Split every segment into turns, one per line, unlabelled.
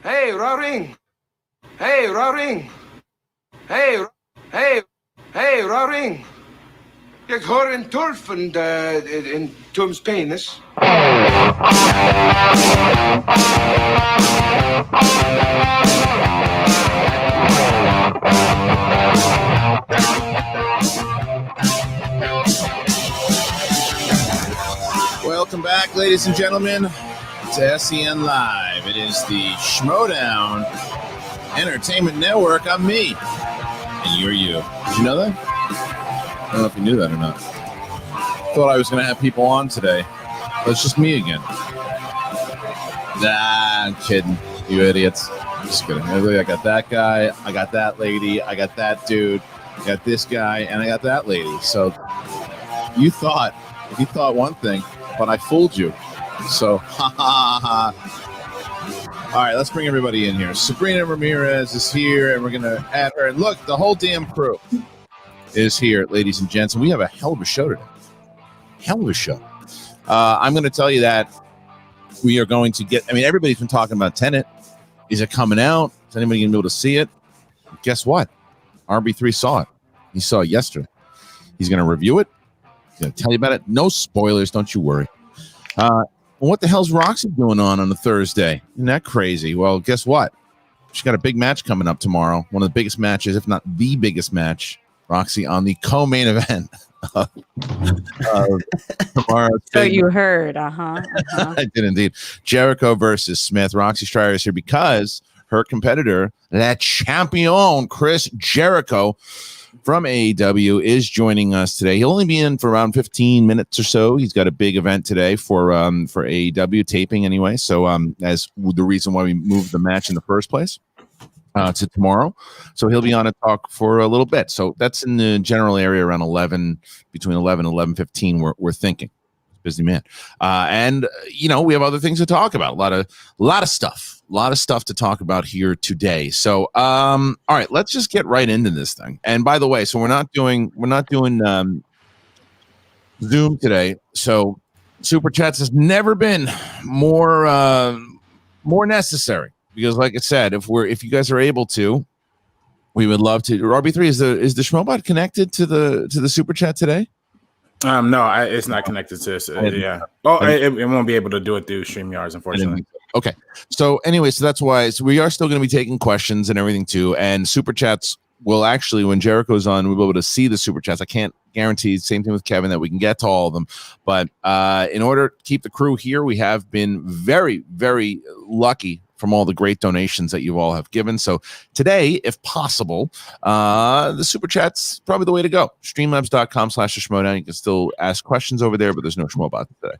Hey, Roaring! Hey, Roaring! Hey, Roaring! Ik hoor een turf in Tom's penis.
Welcome back, ladies and gentlemen, to SEN Live. It is the Schmodown Entertainment Network. I'm me, and you're you. Did you know that? I don't know if you knew that or not. Thought I was going to have people on today, but it's just me again. Nah, I'm kidding. You idiots. I'm just kidding. I got that guy, I got that lady, I got that dude, I got this guy, and I got that lady. So you thought one thing, but I fooled you. So, ha ha ha. All right, let's bring everybody in here. Sabrina Ramirez is here, and we're going to add her. And look, the whole damn crew is here, ladies and gents. And we have a hell of a show today. Hell of a show. I'm going to tell you that we are going to get, everybody's been talking about Tenet. Is it coming out? Is anybody going to be able to see it? Guess what? RB3 saw it. He saw it yesterday. He's going to review it. He's going to tell you about it. No spoilers. Don't you worry. What the hell's Roxy doing on a Thursday? Isn't that crazy? Well, guess what? She's got a big match coming up tomorrow. One of the biggest matches, if not the biggest match. Roxy on the co-main event tomorrow.
So you heard, I
did indeed. Jericho versus Smith. Roxy Striar is here because her competitor, that champion Chris Jericho from AEW, is joining us today. He'll only be in for around 15 minutes or so. He's got a big event today for AEW taping anyway. So as the reason why we moved the match in the first place to tomorrow. So he'll be on to talk for a little bit. So that's in the general area around 11, between 11 and 11:15. We're thinking. Busy man. And we have other things to talk about. A lot of stuff to talk about here today. So all right, let's just get right into this thing. And by the way, so we're not doing Zoom today. So Super Chats has never been more necessary, because like I said, if you guys are able to, we would love to. RB3, is the Schmobot connected to the Super Chat today?
No, it's not connected to this. Yeah. Oh, it won't be able to do it through StreamYards, unfortunately.
Okay. So anyway, that's why. So we are still going to be taking questions and everything too. And Super Chats will actually, when Jericho's on, we'll be able to see the Super Chats. I can't guarantee, same thing with Kevin, that we can get to all of them. But in order to keep the crew here, we have been very, very lucky from all the great donations that you all have given. So today, if possible, the Super Chat's probably the way to go. Streamlabs.com/Schmodown. You can still ask questions over there, but there's no Schmobot today.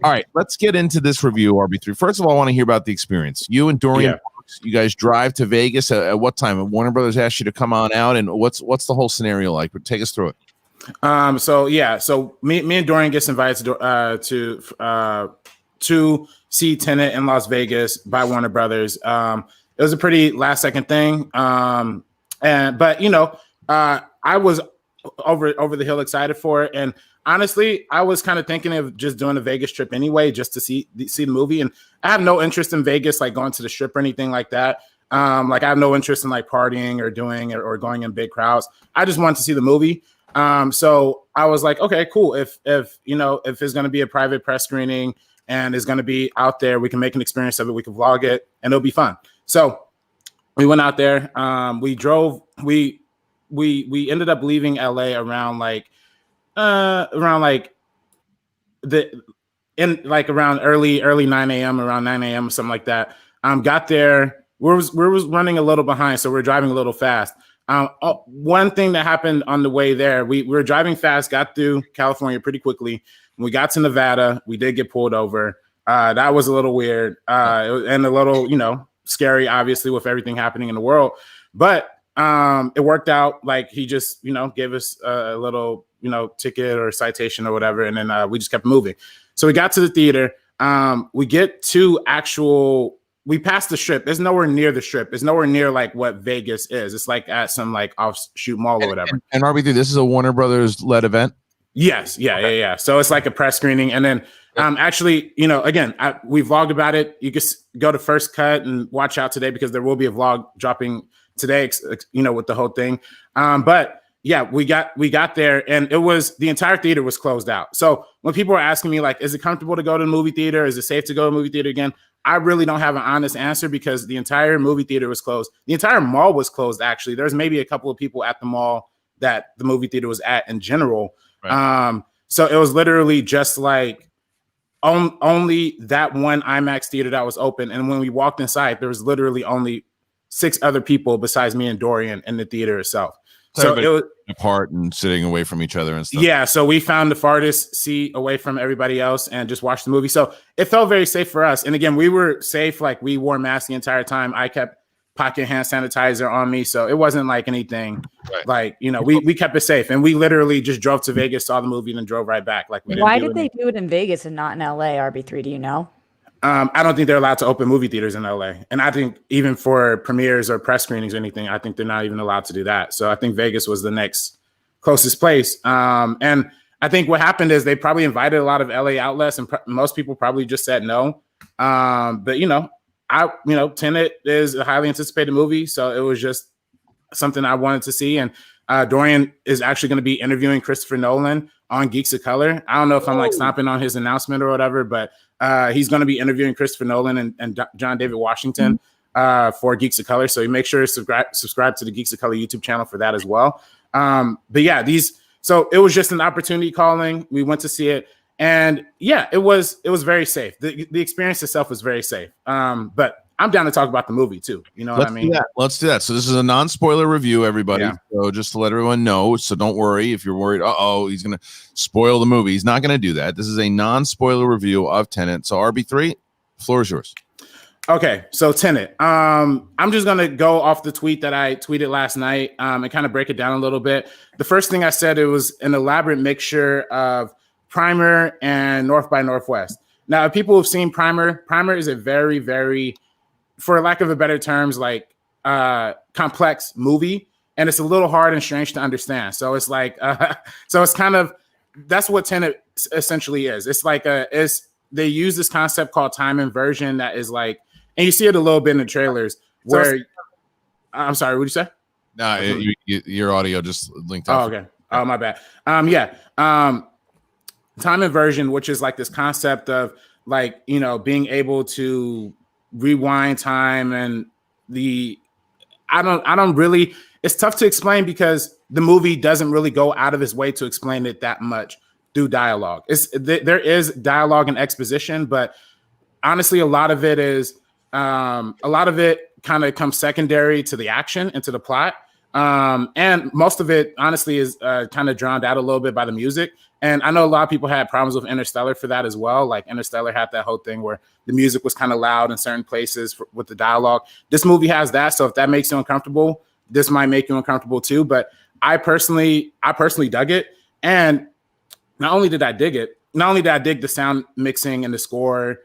All right, let's get into this review, RB3. First of all, I want to hear about the experience. You and Dorian, you guys drive to Vegas at what time? Warner Brothers asked you to come on out, and what's the whole scenario like? But take us through it.
So me and Dorian gets invited to see Tenet in Las Vegas by Warner Brothers. It was a pretty last second thing. But I was over the hill excited for it. And honestly, I was kind of thinking of just doing a Vegas trip anyway, just to see the movie. And I have no interest in Vegas, like going to the Strip or anything like that. I have no interest in like partying or doing it or going in big crowds. I just wanted to see the movie. So I was like, okay, cool. If it's going to be a private press screening and it's going to be out there, we can make an experience of it. We can vlog it and it'll be fun. So we went out there. We drove. We ended up leaving LA around early 9 a.m. around 9 a.m. or something like that. Got there. We was running a little behind, so we're driving a little fast. One thing that happened on the way there, we were driving fast, got through California pretty quickly. When we got to Nevada, we did get pulled over. That was a little weird and a little, scary, obviously, with everything happening in the world. But it worked out. Like he just, gave us a little, ticket or citation or whatever. And then we just kept moving. So we got to the theater. We get to we passed the Strip. It's nowhere near the Strip. It's nowhere near like what Vegas is. It's like at some like offshoot mall or whatever.
And RB3, this is a Warner Brothers led event.
Yes, yeah. So it's like a press screening, and then actually, again, we vlogged about it. You can go to First Cut and watch out today because there will be a vlog dropping today, with the whole thing. But yeah, we got there, and the entire theater was closed out. So when people are asking me like, is it comfortable to go to the movie theater? Is it safe to go to the movie theater again? I really don't have an honest answer because the entire movie theater was closed. The entire mall was closed. Actually, there's maybe a couple of people at the mall that the movie theater was at in general. Right. So it was literally just like only that one IMAX theater that was open. And when we walked inside, there was literally only 6 other people besides me and Dorian in the theater itself. So it was
apart and sitting away from each other and stuff.
Yeah, so we found the farthest seat away from everybody else and just watched the movie. So it felt very safe for us. And again, we were safe. Like we wore masks the entire time. I kept pocket hand sanitizer on me, so it wasn't like anything. Right. Like we kept it safe, and we literally just drove to Vegas, saw the movie, and then drove right back. Like
why did they do it in Vegas and not in LA? RB3, do you know?
I don't think they're allowed to open movie theaters in LA. And I think even for premieres or press screenings or anything, I think they're not even allowed to do that. So I think Vegas was the next closest place. And I think what happened is they probably invited a lot of LA outlets, and most people probably just said no. But Tenet is a highly anticipated movie. So it was just something I wanted to see. And Dorian is actually going to be interviewing Christopher Nolan on Geeks of Color. I don't know if I'm like stomping on his announcement or whatever, but he's going to be interviewing Christopher Nolan and John David Washington for Geeks of Color. So you make sure to subscribe to the Geeks of Color YouTube channel for that as well. But yeah, so it was just an opportunity calling. We went to see it, and yeah, it was very safe. The experience itself was very safe. But I'm down to talk about the movie too. You know what I mean?
Let's do that. So this is a non-spoiler review, everybody. Yeah. So just to let everyone know, so don't worry if you're worried. He's gonna spoil the movie. He's not gonna do that. This is a non-spoiler review of Tenet. So RB3, floor is yours.
Okay, so Tenet. I'm just gonna go off the tweet that I tweeted last night and kind of break it down a little bit. The first thing I said, it was an elaborate mixture of Primer and North by Northwest. Now, if people have seen Primer is a very, very, for lack of a better terms, like complex movie, and it's a little hard and strange to understand. So it's like, so it's kind of, that's what Tenet essentially is. It's like they use this concept called time inversion that is like, and you see it a little bit in the trailers where, I'm sorry, what did you say?
No, your audio just linked up.
Oh, okay. Oh, my bad. Time inversion, which is like this concept of like, being able to rewind time, and I don't really, it's tough to explain because the movie doesn't really go out of its way to explain it that much through dialogue. There is dialogue and exposition, but honestly, a lot of it kind of comes secondary to the action and to the plot. And most of it honestly is kind of drowned out a little bit by the music. And I know a lot of people had problems with Interstellar for that as well. Like Interstellar had that whole thing where the music was kind of loud in certain places with the dialogue. This movie has that. So if that makes you uncomfortable, this might make you uncomfortable too. But I personally dug it. And not only did I dig the sound mixing and the score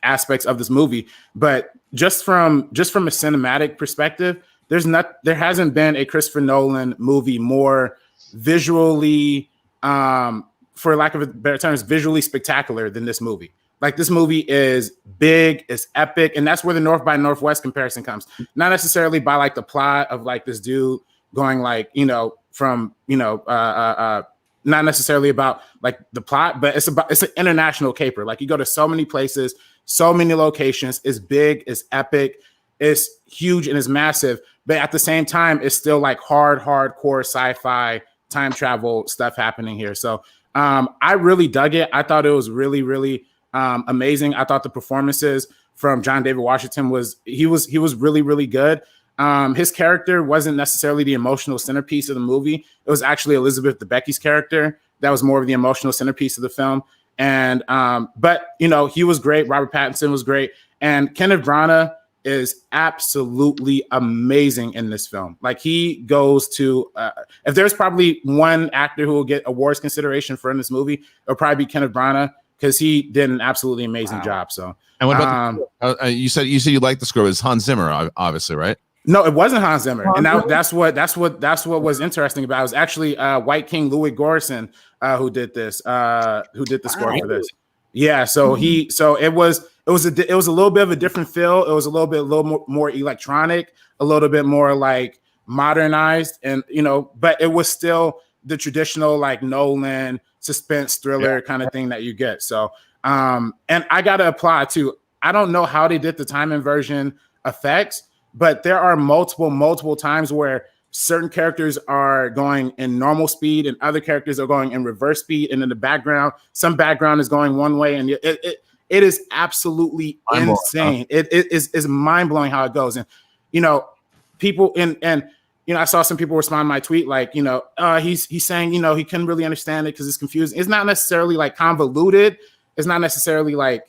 aspects of this movie, but just from a cinematic perspective, there hasn't been a Christopher Nolan movie more visually, for lack of a better term, visually spectacular than this movie. Like this movie is big, it's epic, and that's where the North by Northwest comparison comes. Not necessarily by like the plot of like this dude going like, not necessarily about like the plot, but it's an international caper. Like you go to so many places, so many locations. It's big, it's epic, it's huge, and it's massive. But at the same time, it's still like hardcore sci-fi time travel stuff happening here. So I really dug it. I thought it was really, really amazing. I thought the performances from John David Washington was really, really good. His character wasn't necessarily the emotional centerpiece of the movie. It was actually Elizabeth Debicki's character that was more of the emotional centerpiece of the film. And but he was great. Robert Pattinson was great, and Kenneth Branagh is absolutely amazing in this film. Like he goes to if there's probably one actor who will get awards consideration for in this movie, it'll probably be Kenneth Branagh, because he did an absolutely amazing job. So
and what about you said you liked the score? It's Hans Zimmer, obviously, right?
No, it wasn't Hans Zimmer, and that's what was interesting about it. It was actually White King Louis Gorson who did this, who did the score for this. Yeah, so it was a little bit of a different feel. It was a little more electronic, a little bit more like modernized, and but it was still the traditional like Nolan suspense thriller kind of thing that you get. So, and I gotta applaud too. I don't know how they did the time inversion effects, but there are multiple times where certain characters are going in normal speed and other characters are going in reverse speed. And in the background, some background is going one way. And it is absolutely insane. It is mind blowing how it goes. And, people I saw some people respond to my tweet, like, he's saying, he couldn't really understand it because it's confusing. It's not necessarily like convoluted. It's not necessarily like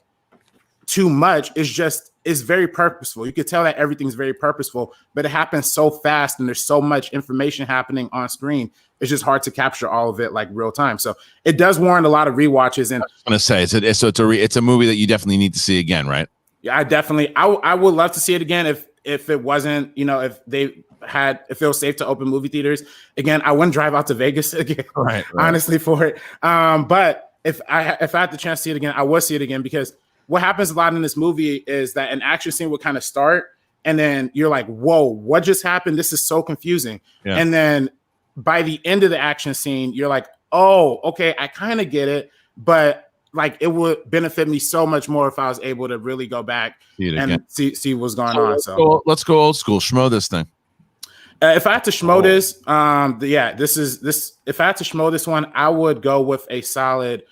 too much. It's very purposeful. You could tell that everything's very purposeful, but it happens so fast and there's so much information happening on screen. It's just hard to capture all of it like real time. So it does warrant a lot of rewatches. And I was
going to say, it's a movie that you definitely need to see again, right?
Yeah, I would love to see it again if it wasn't, if it was safe to open movie theaters again. I wouldn't drive out to Vegas again, right. Honestly, for it. But if I had the chance to see it again, I would see it again, because what happens a lot in this movie is that an action scene will kind of start and then you're like, whoa, what just happened? This is so confusing. Yeah. And then by the end of the action scene, you're like, oh, okay, I kind of get it. But like, it would benefit me so much more if I was able to really go back and see what's going on. So
let's go old school. Schmo this thing.
If I had to schmo this, if I had to schmo this one, I would go with a solid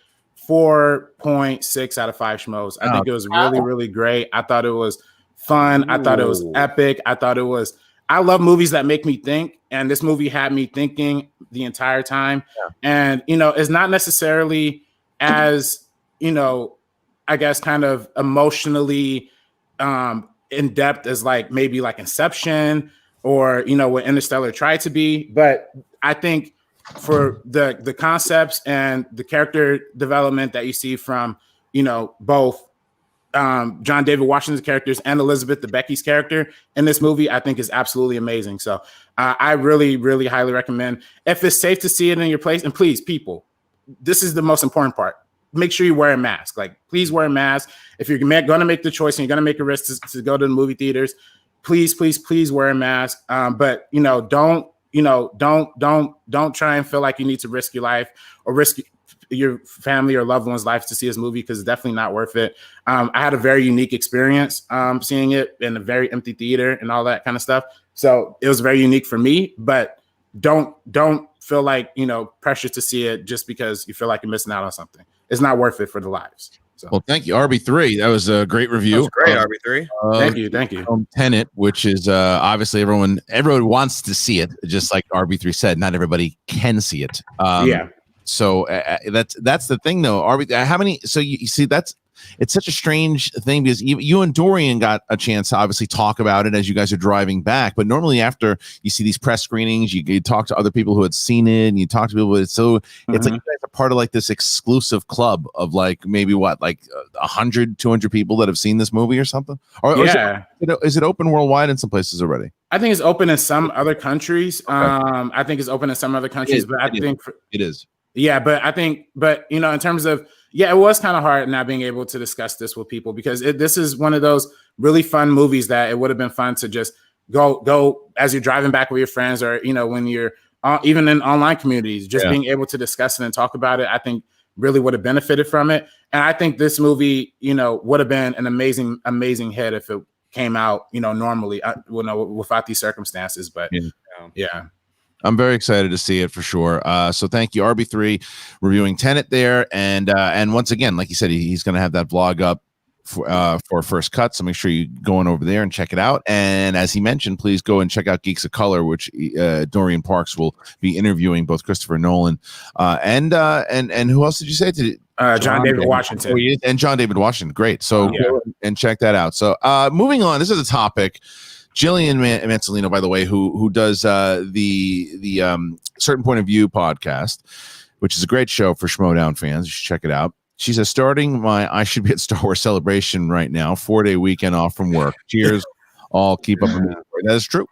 4.6 out of 5 schmoes. I think it was really, really great. I thought it was fun. I thought it was epic. I love movies that make me think, and this movie had me thinking the entire time. Yeah. And, it's not necessarily as, I guess kind of emotionally in depth as like maybe like Inception or, what Interstellar tried to be. But I think for the concepts and the character development that you see from, both John David Washington's characters and Elizabeth Debicki's character in this movie, I think is absolutely amazing. So I really, really highly recommend. If it's safe to see it in your place, and please, people, this is the most important part. Make sure you wear a mask. Like, please wear a mask. If you're going to make the choice and you're going to make a risk to go to the movie theaters, please wear a mask. But don't try and feel like you need to risk your life or risk your family or loved one's life to see this movie, because it's definitely not worth it. I had a very unique experience seeing it in a very empty theater and all that kind of stuff. So it was very unique for me, but don't feel like, pressure to see it just because you feel like you're missing out on something. It's not worth it for the lives. So.
Well, thank you, RB3. That was a great review.
Great, RB3.
Thank you.
Tenet, which is obviously everyone wants to see it, just like RB3 said. Not everybody can see it. So that's the thing, though. How many? So you see, it's such a strange thing, because you and Dorian got a chance to obviously talk about it as you guys are driving back. But normally after you see these press screenings, you talk to other people who had seen it, and you talk to people. It's like you guys are part of like this exclusive club of like maybe 100, 200 people that have seen this movie or something. Or is it open worldwide in some places already?
I think it's open in some other countries. Okay. I think it's open in some other countries, but I think
it is.
Yeah, but in terms of, it was kind of hard not being able to discuss this with people, because this is one of those really fun movies that it would have been fun to just go as you're driving back with your friends, or when you're even in online communities, just being able to discuss it and talk about it. I think really would have benefited from it, and I think this movie would have been an amazing hit if it came out normally, without these circumstances. But yeah.
I'm very excited to see it for sure. So thank you, RB3, reviewing Tenet there. And once again, like you said, he's going to have that vlog up for First Cut. So make sure you go on over there and check it out. And as he mentioned, please go and check out Geeks of Color, which Dorian Parks will be interviewing both Christopher Nolan and who else did you say?
John David Washington.
And John David Washington. Great. So go and check that out. So moving on, this is a topic. Jillian Mansolino, by the way, who does the Certain Point of View podcast, which is a great show for Schmodown fans. You should check it out. She says, starting I should be at Star Wars Celebration right now, 4-day weekend off from work. Cheers. All keep up with me. That is true.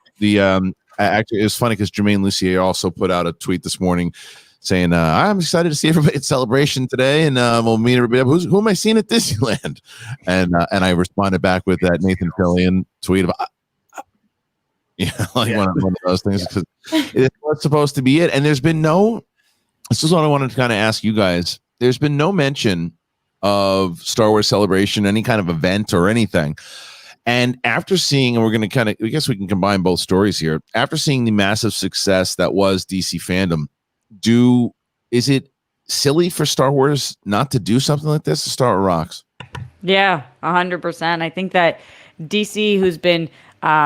Actually, it was funny because Jermaine Lucier also put out a tweet this morning saying, I'm excited to see everybody at Celebration today, and we'll meet everybody. Who am I seeing at Disneyland? And I responded back with that Nathan Fillion tweet about, one of those things, because it's what's supposed to be it. And there's been this is what I wanted to kind of ask you guys. There's been no mention of Star Wars Celebration, any kind of event or anything. And after seeing, and we're going to I guess we can combine both stories here. After seeing the massive success that was DC fandom, is it silly for Star Wars not to do something like this? To start with Rox.
Yeah, 100%. I think that DC, who's been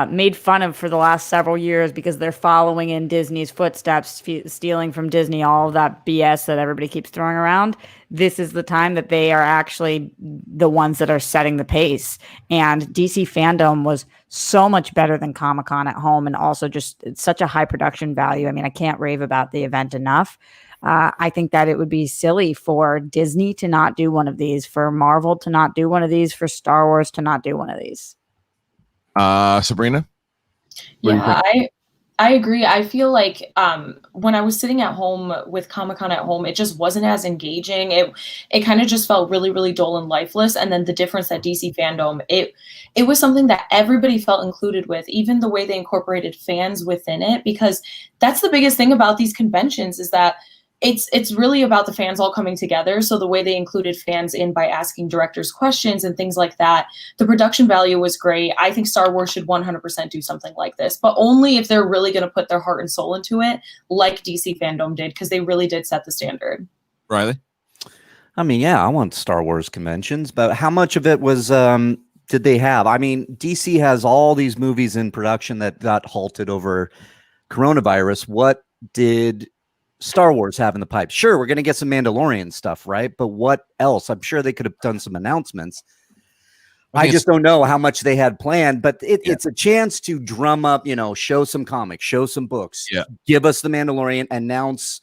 made fun of for the last several years because they're following in Disney's footsteps, stealing from Disney all of that BS that everybody keeps throwing around. This is the time that they are actually the ones that are setting the pace. And DC fandom was so much better than Comic-Con at home, and also just it's such a high production value. I mean, I can't rave about the event enough. I think that it would be silly for Disney to not do one of these, for Marvel to not do one of these, for Star Wars to not do one of these.
Sabrina?
Yeah, I agree. I feel like when I was sitting at home with Comic-Con at home, it just wasn't as engaging. It kind of just felt really, really dull and lifeless. And then the difference at DC fandom, it was something that everybody felt included with, even the way they incorporated fans within it, because that's the biggest thing about these conventions is that it's really about the fans all coming together. So the way they included fans in by asking directors questions and things like that, the production value was great. I think Star Wars should 100% do something like this, but only if they're really going to put their heart and soul into it, like DC fandom did, because they really did set the standard.
Reilly?
I mean, yeah, I want Star Wars conventions, but how much of it was did they have? I mean, DC has all these movies in production that got halted over coronavirus. What did Star Wars have in the pipe? Sure, we're going to get some Mandalorian stuff, right? But what else? I'm sure they could have done some announcements. I just don't know how much they had planned, but it's a chance to drum up, show some comics, show some books, give us the Mandalorian, announce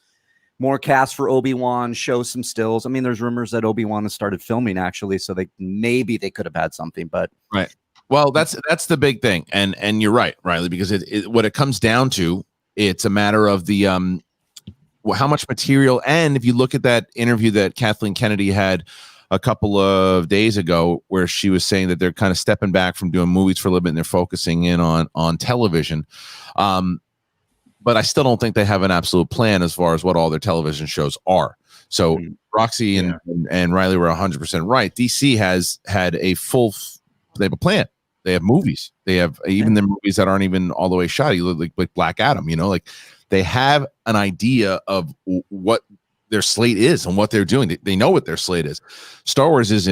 more cast for Obi-Wan, show some stills. I mean, there's rumors that Obi-Wan has started filming actually, so maybe they could have had something, but
right. Well, that's the big thing, and you're right, Reilly, because what it comes down to, it's a matter of the how much material. And if you look at that interview that Kathleen Kennedy had a couple of days ago, where she was saying that they're kind of stepping back from doing movies for a little bit and they're focusing in on television. But I still don't think they have an absolute plan as far as what all their television shows are. So Roxy and Reilly were 100% right. DC has had they have a plan. They have movies. They have even the movies that aren't even all the way shot. You look like Black Adam, they have an idea of what their slate is and what they're doing. They know what their slate is. Star Wars is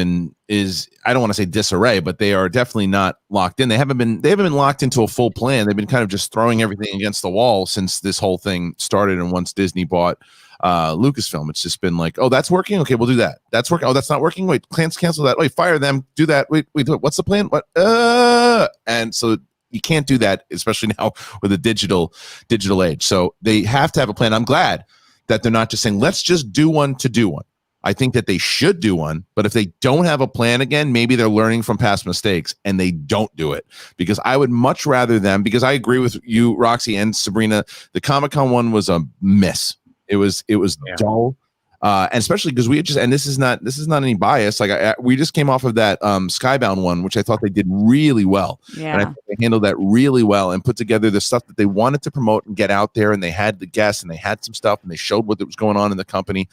I don't want to say disarray, but they are definitely not locked in. They haven't been locked into a full plan. They've been kind of just throwing everything against the wall since this whole thing started. And once Disney bought Lucasfilm, it's just been like, oh, that's working. Okay, we'll do that. That's working. Oh, that's not working. Wait, cancel that. Wait, fire them. Do that. Wait, what's the plan? What? And so you can't do that, especially now with the digital age. So they have to have a plan. I'm glad that they're not just saying, let's just do one to do one. I think that they should do one, but if they don't have a plan again, maybe they're learning from past mistakes and they don't do it, because I would much rather them, because I agree with you, Roxy and Sabrina, the Comic-Con one was a miss. It was dull. And especially because this is not any bias. Like we just came off of that Skybound one, which I thought they did really well.
Yeah.
And I think they handled that really well and put together the stuff that they wanted to promote and get out there. And they had the guests and they had some stuff and they showed what was going on in the company.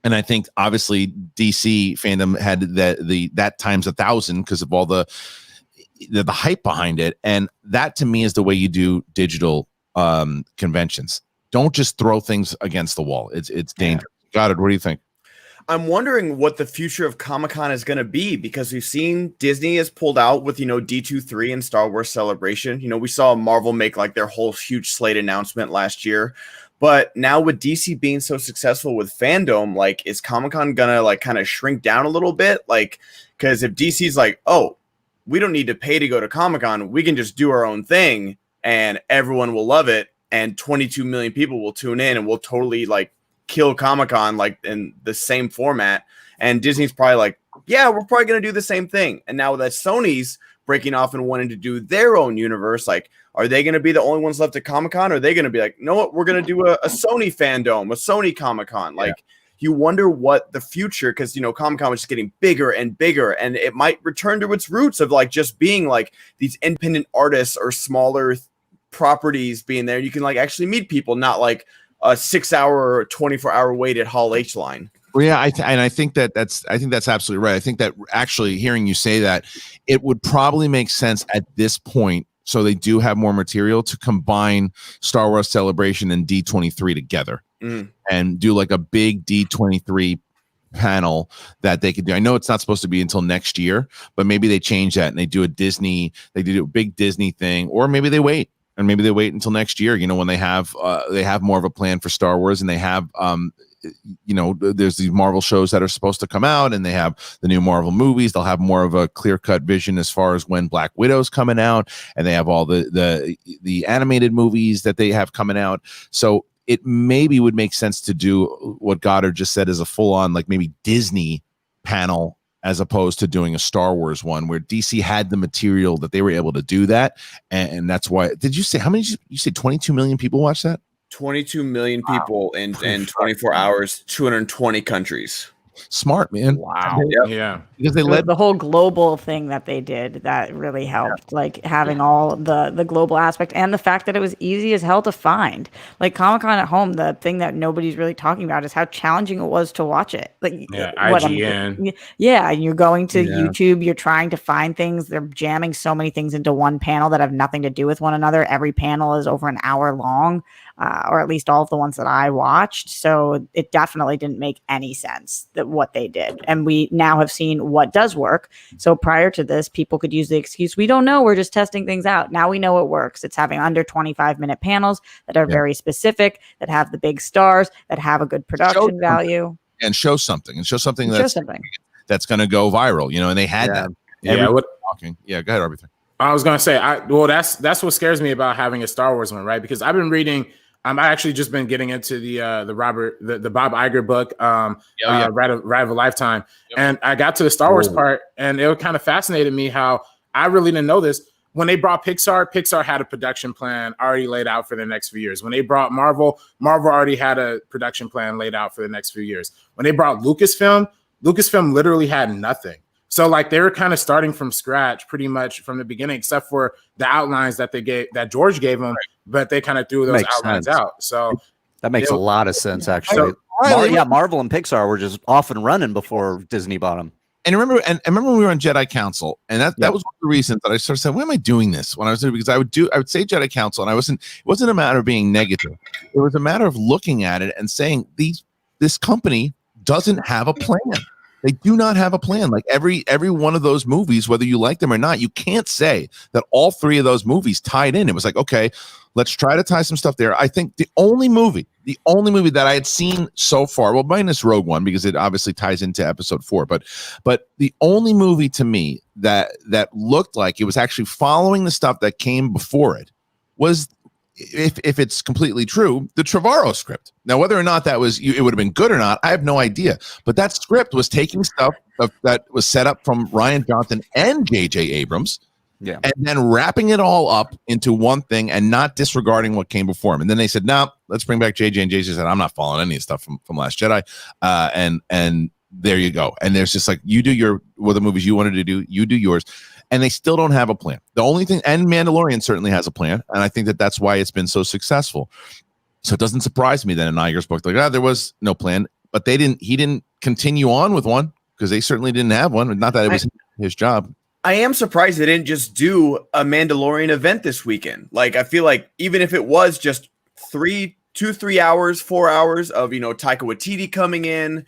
And I think obviously DC fandom had that times 1,000 because of all the hype behind it. And that to me is the way you do digital conventions. Don't just throw things against the wall. It's dangerous. Goddard, what do you think?
I'm wondering what the future of Comic-Con is going to be, because we've seen Disney has pulled out with, D23 and Star Wars Celebration. We saw Marvel make like their whole huge slate announcement last year. But now with DC being so successful with fandom, like, is Comic-Con going to like kind of shrink down a little bit? Like, because if DC's like, oh, we don't need to pay to go to Comic-Con, we can just do our own thing and everyone will love it. And 22 million people will tune in and we'll totally like kill Comic-Con like in the same format. And Disney's probably like, yeah, we're probably going to do the same thing. And now that Sony's breaking off and wanting to do their own universe. Like, are they going to be the only ones left at Comic-Con? Or are they going to be like, you know what, we're going to do a Sony fandom, a Sony Comic-Con? Like, you wonder what the future, because, you know, Comic-Con was just getting bigger and bigger, and it might return to its roots of like just being like these independent artists or smaller properties being there. You can like actually meet people, not like a 6-hour or 24-hour wait at Hall H line.
Well, yeah, I think that's absolutely right. I think that actually hearing you say that, it would probably make sense at this point. So they do have more material to combine Star Wars Celebration and D23 together and do like a big D23 panel that they could do. I know it's not supposed to be until next year, but maybe they change that and they do a big Disney thing, or maybe they wait. And maybe they wait until next year, you know, when they have more of a plan for Star Wars, and they have, you know, there's these Marvel shows that are supposed to come out, and they have the new Marvel movies. They'll have more of a clear-cut vision as far as when Black Widow's coming out, and they have all the animated movies that they have coming out. So it maybe would make sense to do what Goddard just said as a full-on, like maybe Disney panel, as opposed to doing a Star Wars one, where DC had the material that they were able to do that. And that's why, did you say, how many, you say 22 million people watch that?
22 million people in 24 hours, 220 countries.
Smart, man.
Wow.
Yeah.
Because they led
the whole global thing that they did, that really helped, like having all the global aspect, and the fact that it was easy as hell to find. Like Comic-Con at home, the thing that nobody's really talking about is how challenging it was to watch it. Like
IGN.
You're going to YouTube, you're trying to find things. They're jamming so many things into one panel that have nothing to do with one another. Every panel is over an hour long. Or at least all of the ones that I watched. So it definitely didn't make any sense that what they did. And we now have seen what does work. So prior to this, people could use the excuse, we don't know, we're just testing things out. Now we know it works. It's having under 25-minute panels that are very specific, that have the big stars, that have a good production value.
And show something that's going to go viral, you know, and they had that. Talking. Yeah, go ahead, RB3.
I was going to say, that's what scares me about having a Star Wars one, right? Because I've been reading, I actually just been getting into the Bob Iger book, Ride of a Lifetime. Yep. And I got to the Star Wars part, and it kind of fascinated me how I really didn't know this. When they brought Pixar had a production plan already laid out for the next few years. When they brought Marvel already had a production plan laid out for the next few years. When they brought Lucasfilm literally had nothing. So like they were kind of starting from scratch pretty much from the beginning, except for the outlines that George gave them, but they kind of threw those outlines out. So
that makes a lot of sense, actually. Marvel and Pixar were just off and running before Disney bought them.
And remember when we were on Jedi Council, and that was one of the reasons that I sort of said, why am I doing this? When I was doing, because I would say Jedi Council, and it wasn't a matter of being negative. It was a matter of looking at it and saying this company doesn't have a plan. They do not have a plan. Like every one of those movies, whether you like them or not, you can't say that all three of those movies tied in. It was like, okay, let's try to tie some stuff there. I think the only movie that I had seen so far, well, minus Rogue One, because it obviously ties into episode 4, but the only movie to me that looked like it was actually following the stuff that came before it was, if it's completely true, the Trevorrow script. Now, whether or not it would have been good or not, I have no idea. But that script was taking stuff that was set up from Rian Johnson and J.J. Abrams, and then wrapping it all up into one thing and not disregarding what came before him. And then they said, no, let's bring back J.J. And J.J. said, I'm not following any of the stuff from Last Jedi. And there you go. And there's just like, you do the movies you wanted to do, you do yours. And they still don't have a plan. The only thing, and Mandalorian certainly has a plan, and I think that's why it's been so successful. So it doesn't surprise me that in Iger's book, there was no plan, but he didn't continue on with one because they certainly didn't have one. Not that it was his job.
I am surprised they didn't just do a Mandalorian event this weekend. Like, I feel like even if it was just 3 hours, 4 hours of, Taika Waititi coming in,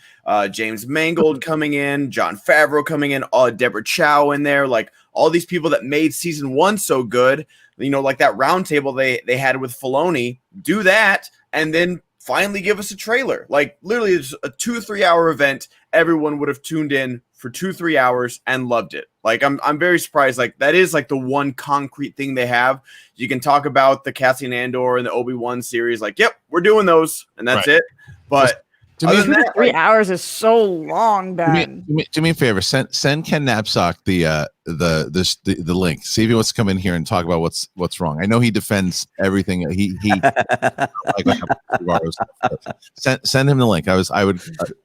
James Mangold coming in, Jon Favreau coming in, Deborah Chow in there, like all these people that made season 1 so good, like that roundtable they had with Filoni, do that, and then finally give us a trailer. Like literally it's a 2-3 hour event. Everyone would have tuned in for 2-3 hours and loved it. Like I'm very surprised. Like that is like the one concrete thing they have. You can talk about the Cassian Andor and the Obi-Wan series. Like, yep, we're doing those, and that's it. But
to me, 2-3 hours is so long, Ben.
Do me a favor. Send Ken Knapsack the the link. See if he wants to come in here and talk about what's wrong. I know he defends everything. He send him the link.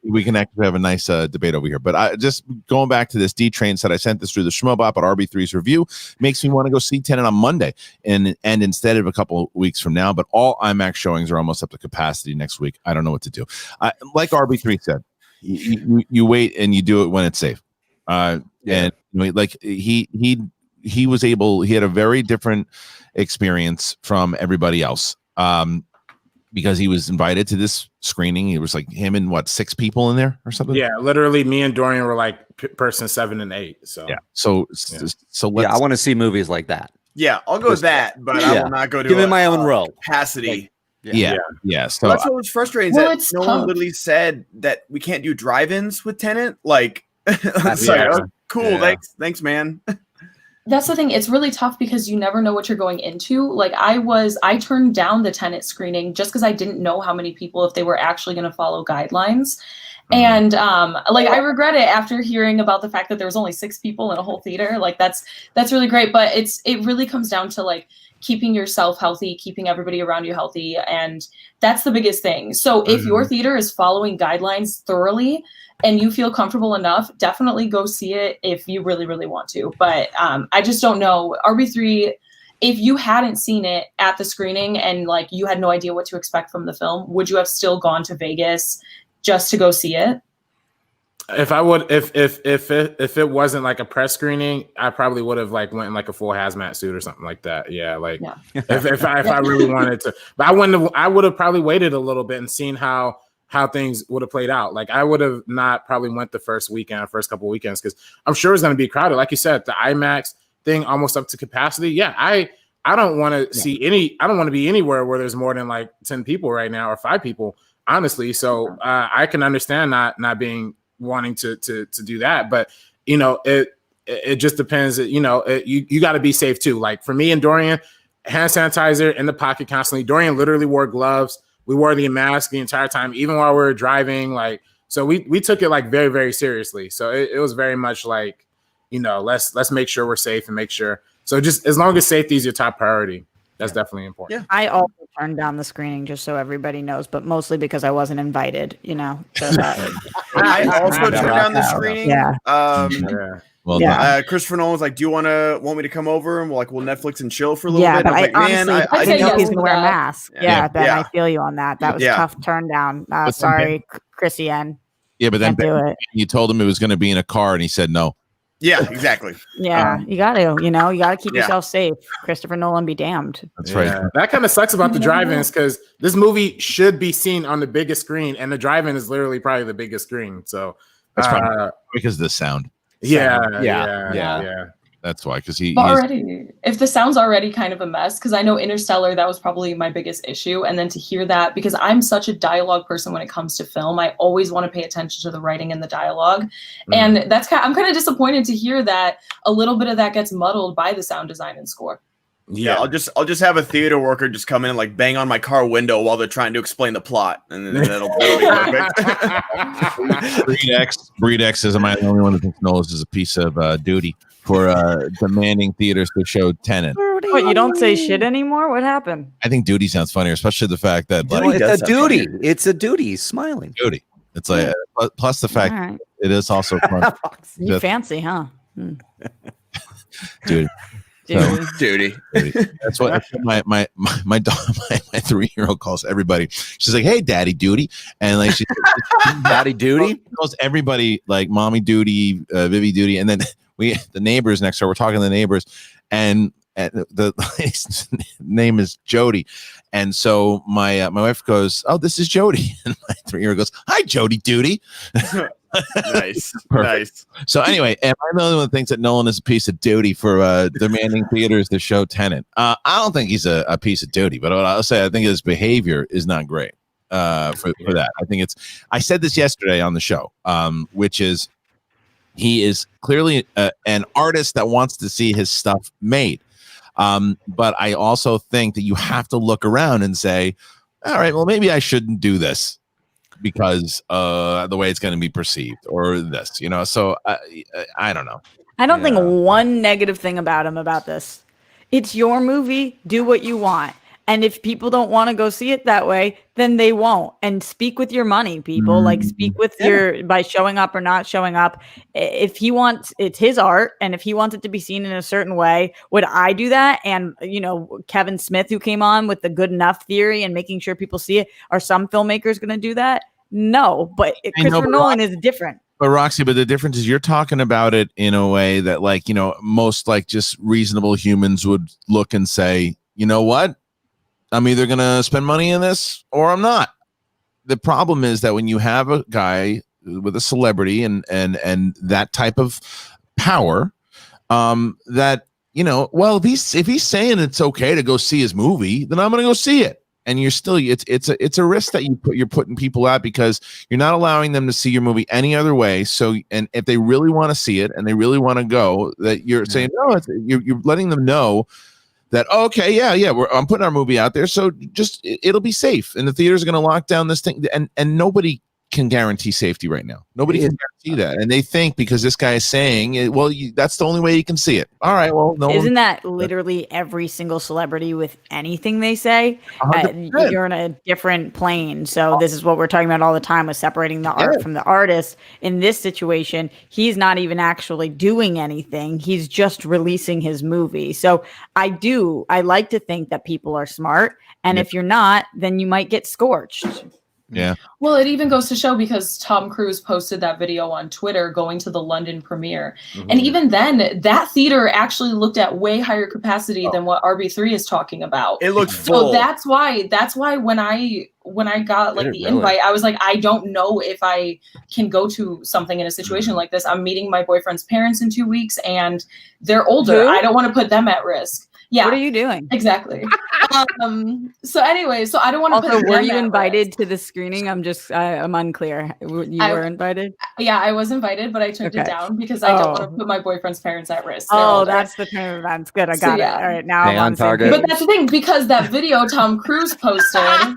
We can actually have a nice debate over here. But I just going back to this, D-Train said I sent this through the Schmobot, but RB3's review makes me want to go see Tenet on Monday and instead of a couple weeks from now. But all IMAX showings are almost up to capacity next week. I don't know what to do. Like RB3 said, you wait and you do it when it's safe. And like he had a very different experience from everybody else because he was invited to this screening. It was like him and 6 people in there or something.
Yeah, literally me and Dorian were like person 7 and 8. So
yeah, so
I want to see movies like that.
Yeah, I'll go with that, but I will not go to
give me my own row
capacity.
Yeah. So
that's what was frustrating. Well, that no one literally said that we can't do drive-ins with Tenet. Like, cool. Yeah. Thanks, man.
That's the thing. It's really tough because you never know what you're going into. Like I turned down the Tenet screening just because I didn't know how many people, if they were actually going to follow guidelines. And I regret it after hearing about the fact that there was only 6 people in a whole theater. Like that's really great, but it really comes down to like keeping yourself healthy, keeping everybody around you healthy, and that's the biggest thing. So if your theater is following guidelines thoroughly and you feel comfortable enough, definitely go see it if you really, really want to. But I just don't know. RB3, if you hadn't seen it at the screening and like you had no idea what to expect from the film, would you have still gone to Vegas just to go see it?
If I would, if it wasn't like a press screening, I probably would have like went in like a full hazmat suit or something like that. Yeah, like if I really wanted to, but I would have probably waited a little bit and seen how things would have played out. Like I would have not probably went the first couple weekends because I'm sure it's going to be crowded. Like you said, the IMAX thing almost up to capacity. Yeah, I don't want to see I don't want to be anywhere where there's more than like 10 people right now or 5 people, honestly. So I can understand not being wanting to do that, but it just depends. You got to be safe too. Like for me and Dorian, hand sanitizer in the pocket constantly. Dorian literally wore gloves. We wore the mask the entire time, even while we were driving. Like, so we took it like very, very seriously. So it was very much like, let's make sure we're safe and make sure. So just as long as safety is your top priority, that's definitely important.
Yeah. I also turned down the screening just so everybody knows, but mostly because I wasn't invited, So that
I also turned down the screening.
Yeah.
Well,
Christopher Nolan was like, "Do you want me to come over and we'll Netflix and chill for a little bit?"
But
I was like,
I didn't know if he's gonna wear a mask. Ben, I feel you on that. That was tough turn down. Sorry, Kristian.
Yeah, but then you told him it was going to be in a car, and he said no.
Yeah, exactly.
Yeah, you got to, keep yourself safe. Christopher Nolan be damned.
That's right.
That kind of sucks about the drive-ins because this movie should be seen on the biggest screen, and the drive-in is literally probably the biggest screen. So
that's probably because of the sound.
Yeah.
That's why, because
if the sound's already kind of a mess, because I know Interstellar, that was probably my biggest issue. And then to hear that, because I'm such a dialogue person when it comes to film, I always want to pay attention to the writing and the dialogue. And I'm kind of disappointed to hear that a little bit of that gets muddled by the sound design and score.
Yeah, I'll just have a theater worker just come in and like bang on my car window while they're trying to explain the plot, and then that'll be perfect.
Breed X says, "Am I the only one who thinks Nolan is a piece of duty for demanding theaters to show Tenet?"
What, you don't say shit anymore? What happened?
I think duty sounds funnier, especially the fact that
it's a duty. It's a duty. He's smiling.
Duty. It's like plus the fact it is also fun.
You fancy, huh?
Dude.
Duty.
That's what my dog, my 3-year-old calls everybody. She's like, "Hey, Daddy Duty," and like she
Daddy Duty
calls everybody like Mommy Duty, Vivi Duty, and then the neighbors next door. We're talking to the neighbors, and the lady's name is Jody, and so my wife goes, "Oh, this is Jody," and my 3-year-old goes, "Hi, Jody Duty."
Nice.
So anyway, am I the only one that thinks that Nolan is a piece of duty for demanding theaters to show Tenet? I don't think he's a piece of duty, but what I'll say, I think his behavior is not great for that. I think I said this yesterday on the show, which is he is clearly an artist that wants to see his stuff made. But I also think that you have to look around and say, all right, well, maybe I shouldn't do this because the way it's going to be perceived or this, so I don't know.
I don't think one negative thing about him about this. It's your movie. Do what you want. And if people don't want to go see it that way, then they won't. And speak with your money, people. Like speak with by showing up or not showing up. If he wants, it's his art. And if he wants it to be seen in a certain way, would I do that? And, Kevin Smith, who came on with the good enough theory and making sure people see it, are some filmmakers going to do that? No, but Christopher Nolan is different.
But Roxy, but the difference is you're talking about it in a way that most just reasonable humans would look and say, you know what? I'm either going to spend money in this or I'm not. The problem is that when you have a guy with a celebrity and that type of power, that, if he's saying it's okay to go see his movie, then I'm going to go see it. And you're still, it's a risk that you're putting people at because you're not allowing them to see your movie any other way. So, and if they really want to see it and they really want to go, that you're saying, no, you're letting them know that, okay, I'm putting our movie out there, so it'll be safe, and the theaters are going to lock down this thing, and nobody can guarantee safety right now. Nobody can guarantee that, and they think because this guy is saying, well, that's the only way you can see it. All right, well, no.
Isn't that literally every single celebrity with anything they say? You're in a different plane. So this is what we're talking about all the time with separating the art from the artist. In this situation, he's not even actually doing anything. He's just releasing his movie. So I like to think that people are smart. And if you're not, then you might get scorched.
Yeah.
Well, it even goes to show because Tom Cruise posted that video on Twitter going to the London premiere. And even then, that theater actually looked at way higher capacity than what RB3 is talking about.
It looked full.
So that's why when I got the invite, I was like, I don't know if I can go to something in a situation like this. I'm meeting my boyfriend's parents in 2 weeks and they're older.
Who?
I don't want to put them at risk. Yeah.
What are you doing?
Exactly. So anyway, so I don't want to
Also,
put
were
them
you
at
invited
risk.
to the screening? I'm unclear. You were invited?
Yeah, I was invited, but I turned it down because I don't want to put my boyfriend's parents at risk. They're older.
That's the turn of events. Good, I got it. All right, now
Stay
I'm
on target.
But that's the thing, because that video Tom Cruise posted. I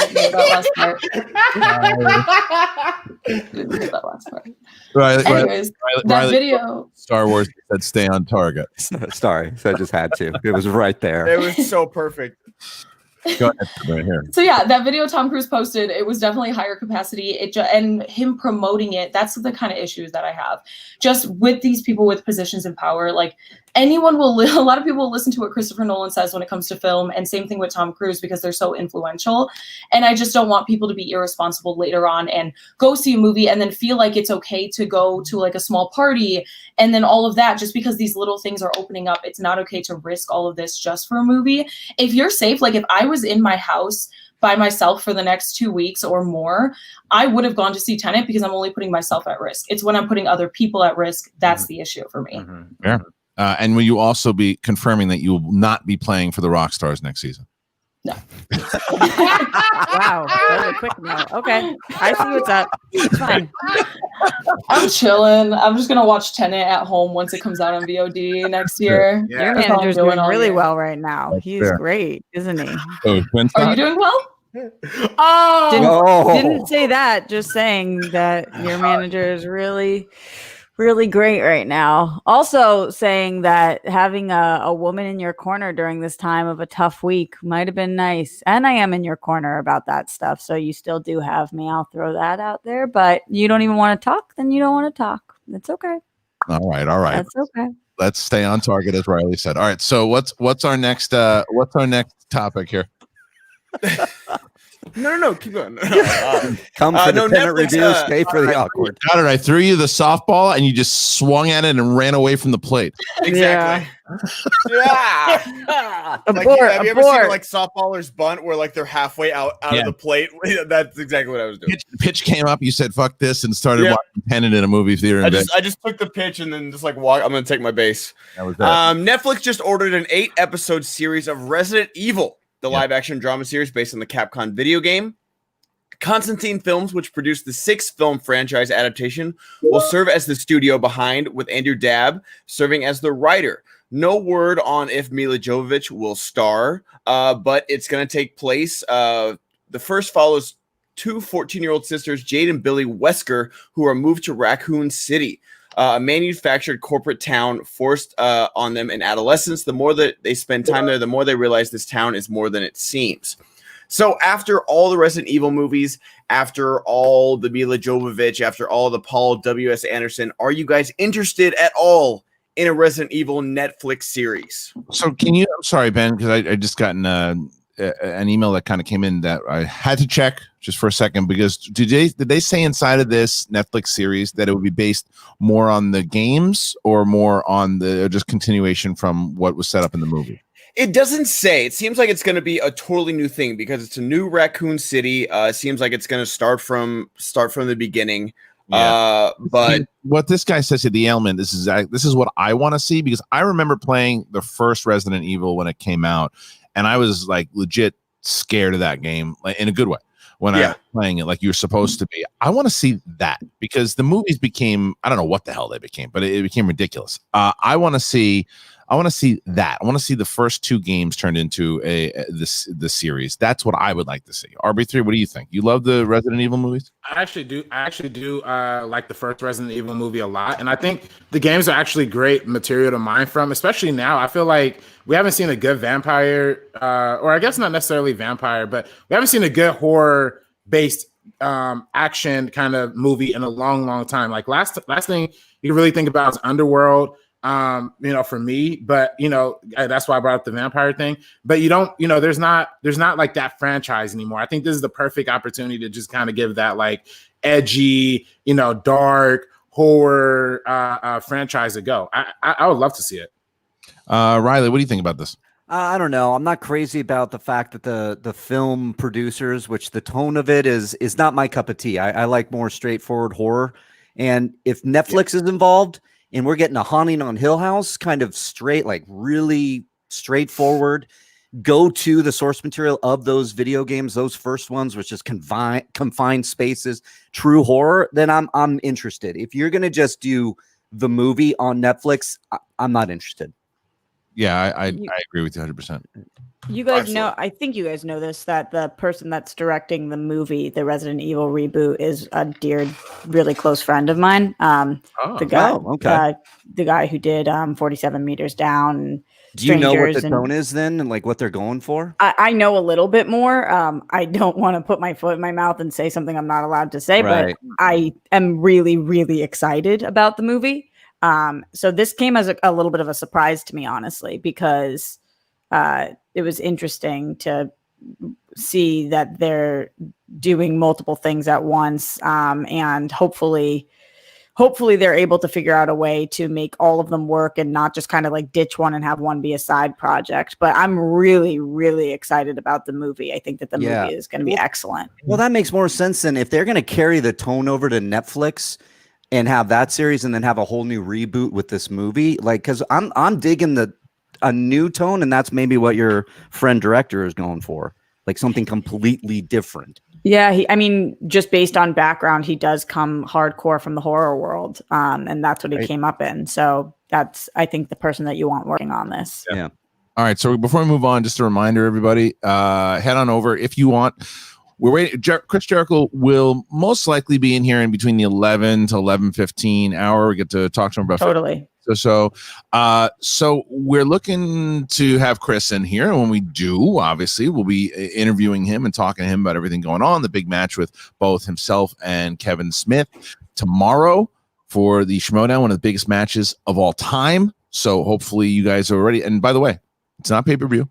didn't hear that last part.
Right.
Anyways, that video.
Star Wars said stay on target.
Sorry, so I just had to. It was right there.
It was so perfect.
Go ahead, right here.
So yeah, that video Tom Cruise posted, it was definitely higher capacity. And him promoting it, that's the kind of issues that I have. Just with these people with positions in power, like a lot of people will listen to what Christopher Nolan says when it comes to film, and same thing with Tom Cruise because they're so influential. And I just don't want people to be irresponsible later on and go see a movie and then feel like it's okay to go to like a small party and then all of that just because these little things are opening up. It's not okay to risk all of this just for a movie. If you're safe, like if I was in my house by myself for the next 2 weeks or more, I would have gone to see Tenet because I'm only putting myself at risk. It's when I'm putting other people at risk that's the issue for me.
Yeah. And will you also be confirming that you will not be playing for the Rockstars next season?
No.
Wow, that was a quick no. Okay, I see what's up. It's fine.
I'm chilling. I'm just gonna watch Tenet at home once it comes out on VOD next year.
Yeah.
Your
That's all I'm
manager's doing
all
really
year.
well right now.
That's
He's
fair.
great, isn't he?
Oh,
Are you doing well?
Didn't say that. Just saying that your manager is really, really great right now. Also saying that having a woman in your corner during this time of a tough week might have been nice. And I am in your corner about that stuff. So you still do have me. I'll throw that out there. But you don't even want to talk, then you don't want to talk. It's okay.
All right.
That's okay.
Let's stay on target, as Reilly said. All right. So what's our next topic here?
No, keep going.
Come for the Tenet
Netflix,
review, stay for the awkward.
Got it. I threw you the softball and you just swung at it and ran away from the plate.
Exactly. Yeah. Like, have you ever seen like softballers bunt where like they're halfway out of the plate? That's exactly what I was doing.
Pitch came up. You said "fuck this" and started watching Tenet in a movie theater.
I just took the pitch and then just like walk. I'm gonna take my base.
That was that.
Netflix just ordered an 8-episode series of Resident Evil, the live-action drama series based on the Capcom video game. Constantine Films, which produced the 6th film franchise adaptation, will serve as the studio behind, with Andrew Dabb serving as the writer. No word on if Mila Jovovich will star, but it's going to take place. The first follows two 14-year-old sisters, Jade and Billy Wesker, who are moved to Raccoon City. a manufactured corporate town forced on them in adolescence. The more that they spend time there, the more they realize this town is more than it seems. So after all the Resident Evil movies, after all the Mila Jovovich, after all the Paul W.S. Anderson, are you guys interested at all in a Resident Evil Netflix series?
So I'm sorry, Ben, because I just gotten an email that kind of came in that I had to check just for a second, because did they say inside of this Netflix series that it would be based more on the games or more on the just continuation from what was set up in the movie?
It doesn't say. It seems like it's going to be a totally new thing because it's a new Raccoon City. It seems like it's going to start from the beginning. Yeah. But
what this guy says to the ailment, this is what I want to see, because I remember playing the first Resident Evil when it came out, and I was like legit scared of that game, like in a good way, when I was playing it like you're supposed to be. I want to see that, because the movies became, I don't know what the hell they became, but it became ridiculous. I want to see that. I want to see the first two games turned into the series. That's what I would like to see. RB3, what do you think? You love the Resident Evil movies?
I actually do like the first Resident Evil movie a lot, and I think the games are actually great material to mine from, especially now. I feel like we haven't seen a good vampire, or I guess not necessarily vampire, but we haven't seen a good horror-based action kind of movie in a long time. Like last thing you can really think about is Underworld. For me, but that's why I brought up the vampire thing. But there's not like that franchise anymore. I think this is the perfect opportunity to just kind of give that like edgy, dark horror franchise a go. I would love to see it.
Reilly, what do you think about this?
I don't know. I'm not crazy about the fact that the film producers, which the tone of it is not my cup of tea. I like more straightforward horror. And if Netflix is involved, and we're getting a Haunting on Hill House kind of straight, like really straightforward, go to the source material of those video games, those first ones, which is confined spaces, true horror, then I'm interested. If you're going to just do the movie on Netflix, I'm not interested.
Yeah, I agree with you 100%.
You guys know, I think you guys know this, that the person that's directing the movie, the Resident Evil reboot, is a dear, really close friend of mine. The guy who did 47 Meters Down. And
do you know what the tone is then, and like what they're going for?
I know a little bit more. I don't want to put my foot in my mouth and say something I'm not allowed to say, but I am really, really excited about the movie. So this came as a little bit of a surprise to me, honestly, because it was interesting to see that they're doing multiple things at once, and hopefully they're able to figure out a way to make all of them work and not just kind of like ditch one and have one be a side project. But I'm really, really excited about the movie. I think that the movie is going to be excellent.
Well, that makes more sense than if they're going to carry the tone over to Netflix and have that series and then have a whole new reboot with this movie. Like, because I'm digging a new tone, and that's maybe what your friend director is going for, like something completely different.
Yeah, just based on background, he does come hardcore from the horror world, and that's what he came up in. So that's, I think, the person that you want working on this.
Yeah.
All right, so before we move on, just a reminder, everybody, head on over if you want. We're waiting. Chris Jericho will most likely be in here in between the 11 to 11:15 hour. We get to talk to him about
totally.
So we're looking to have Chris in here, and when we do, obviously, we'll be interviewing him and talking to him about everything going on. The big match with both himself and Kevin Smith tomorrow for the Schmodown, one of the biggest matches of all time. So hopefully you guys are ready. And by the way, it's not pay-per-view.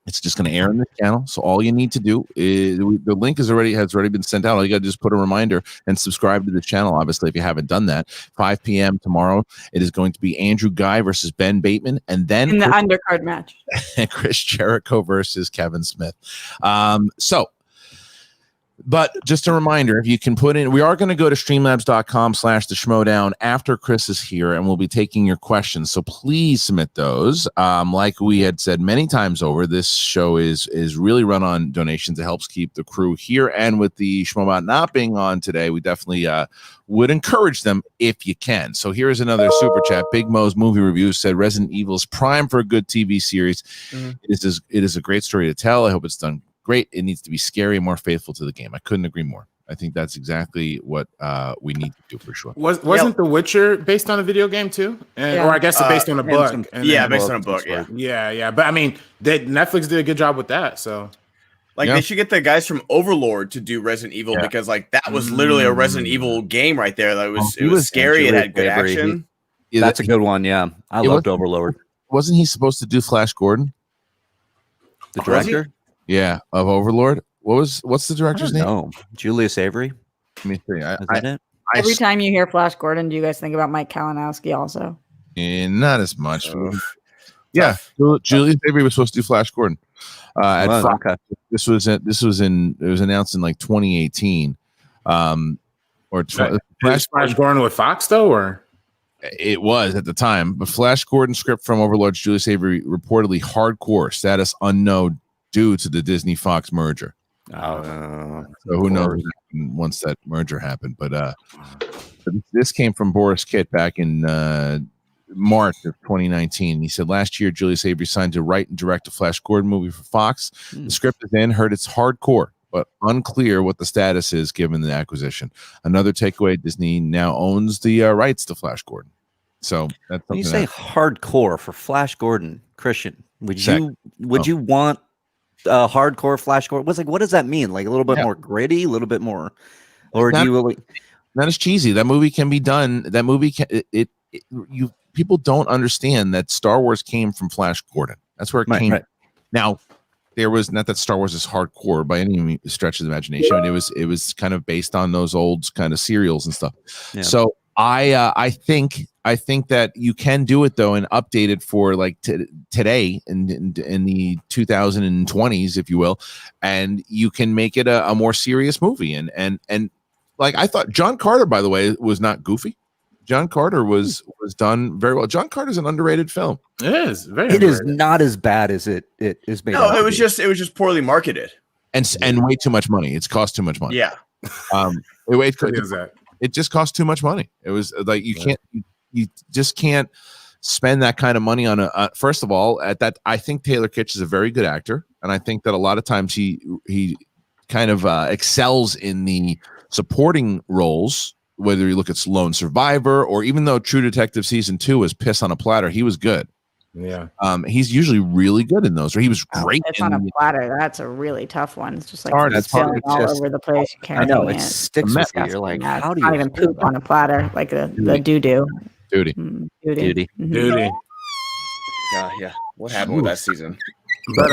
It's just going to air on the channel. So all you need to do is the link has already been sent out. All you got to just put a reminder and subscribe to the channel. Obviously, if you haven't done that, 5 p.m. tomorrow, it is going to be Andrew Guy versus Ben Bateman, and then
in the undercard match,
Chris Jericho versus Kevin Smith. But just a reminder, if you can put in, we are going to go to streamlabs.com/the Schmodown after Chris is here, and we'll be taking your questions. So please submit those. Like we had said many times over, this show is really run on donations. It helps keep the crew here. And with the Schmobot not being on today, we definitely would encourage them if you can. So here's another super chat. Big Mo's movie review said Resident Evil is prime for a good TV series. Mm-hmm. It is a great story to tell. I hope it's done great. It needs to be scary and more faithful to the game. I couldn't agree more. I think that's exactly what we need to do for sure.
Wasn't The Witcher based on a video game too? Or I guess it's based on a book.
Based on a book.
Yeah. But I mean, Netflix did a good job with that. So,
like, they should get the guys from Overlord to do Resident Evil because, like, that was literally a Resident Evil game right there. That it was scary. It had good action.
That's a good one. Yeah, I loved Overlord.
Wasn't he supposed to do Flash Gordon?
The director?
Yeah, of Overlord. What's the director's name?
No, Julius Avery.
Let me see.
Is that it?
Every time you hear Flash Gordon, do you guys think about Mike Kalinowski also?
Not as much. Yeah, Julius Avery was supposed to do Flash Gordon.
Okay.
This was announced in like 2018.
Flash Gordon with Fox though, or
it was at the time. But Flash Gordon script from Overlord's Julius Avery reportedly hardcore, status unknown due to the Disney Fox merger. So who knows once that merger happened? But this came from Boris Kitt back in March of 2019. He said last year Julius Avery signed to write and direct a Flash Gordon movie for Fox. The script is in, heard it's hardcore, but unclear what the status is given the acquisition. Another takeaway: Disney now owns the rights to Flash Gordon. So that's
when you say hardcore for Flash Gordon, Kristian, would you want hardcore Flash Gordon? What does that mean? Like a little bit more gritty, a little bit more, or do you?
Not as cheesy. That movie can be done. That movie can people don't understand that Star Wars came from Flash Gordon. That's where it came. Right. Now, there was not that Star Wars is hardcore by any stretch of the imagination. It was kind of based on those old kind of serials and stuff. Yeah. So I think that you can do it though and update it for like today in the 2020s, if you will, and you can make it a more serious movie. And like I thought, John Carter, by the way, was not goofy. John Carter was done very well. John Carter's an underrated film.
It is
It is not as bad as it is made.
No, it was just poorly marketed
and way too much money. It's cost too much money.
Yeah.
It just cost too much money. It was like you just can't spend that kind of money on first of all, at that. I think Taylor Kitsch is a very good actor, and I think that a lot of times he kind of excels in the supporting roles. Whether you look at Lone Survivor or even though True Detective season 2 was piss on a platter, he was good.
Yeah.
He's usually really good in those. Or he was great.
Piss on a platter. That's a really tough one. It's just like
it's hard.
All over the place.
I know it sticks with you. You're like, how do you
not even poop on a platter like the doo-doo?
Duty.
Duty.
Yeah. What happened with that season?
But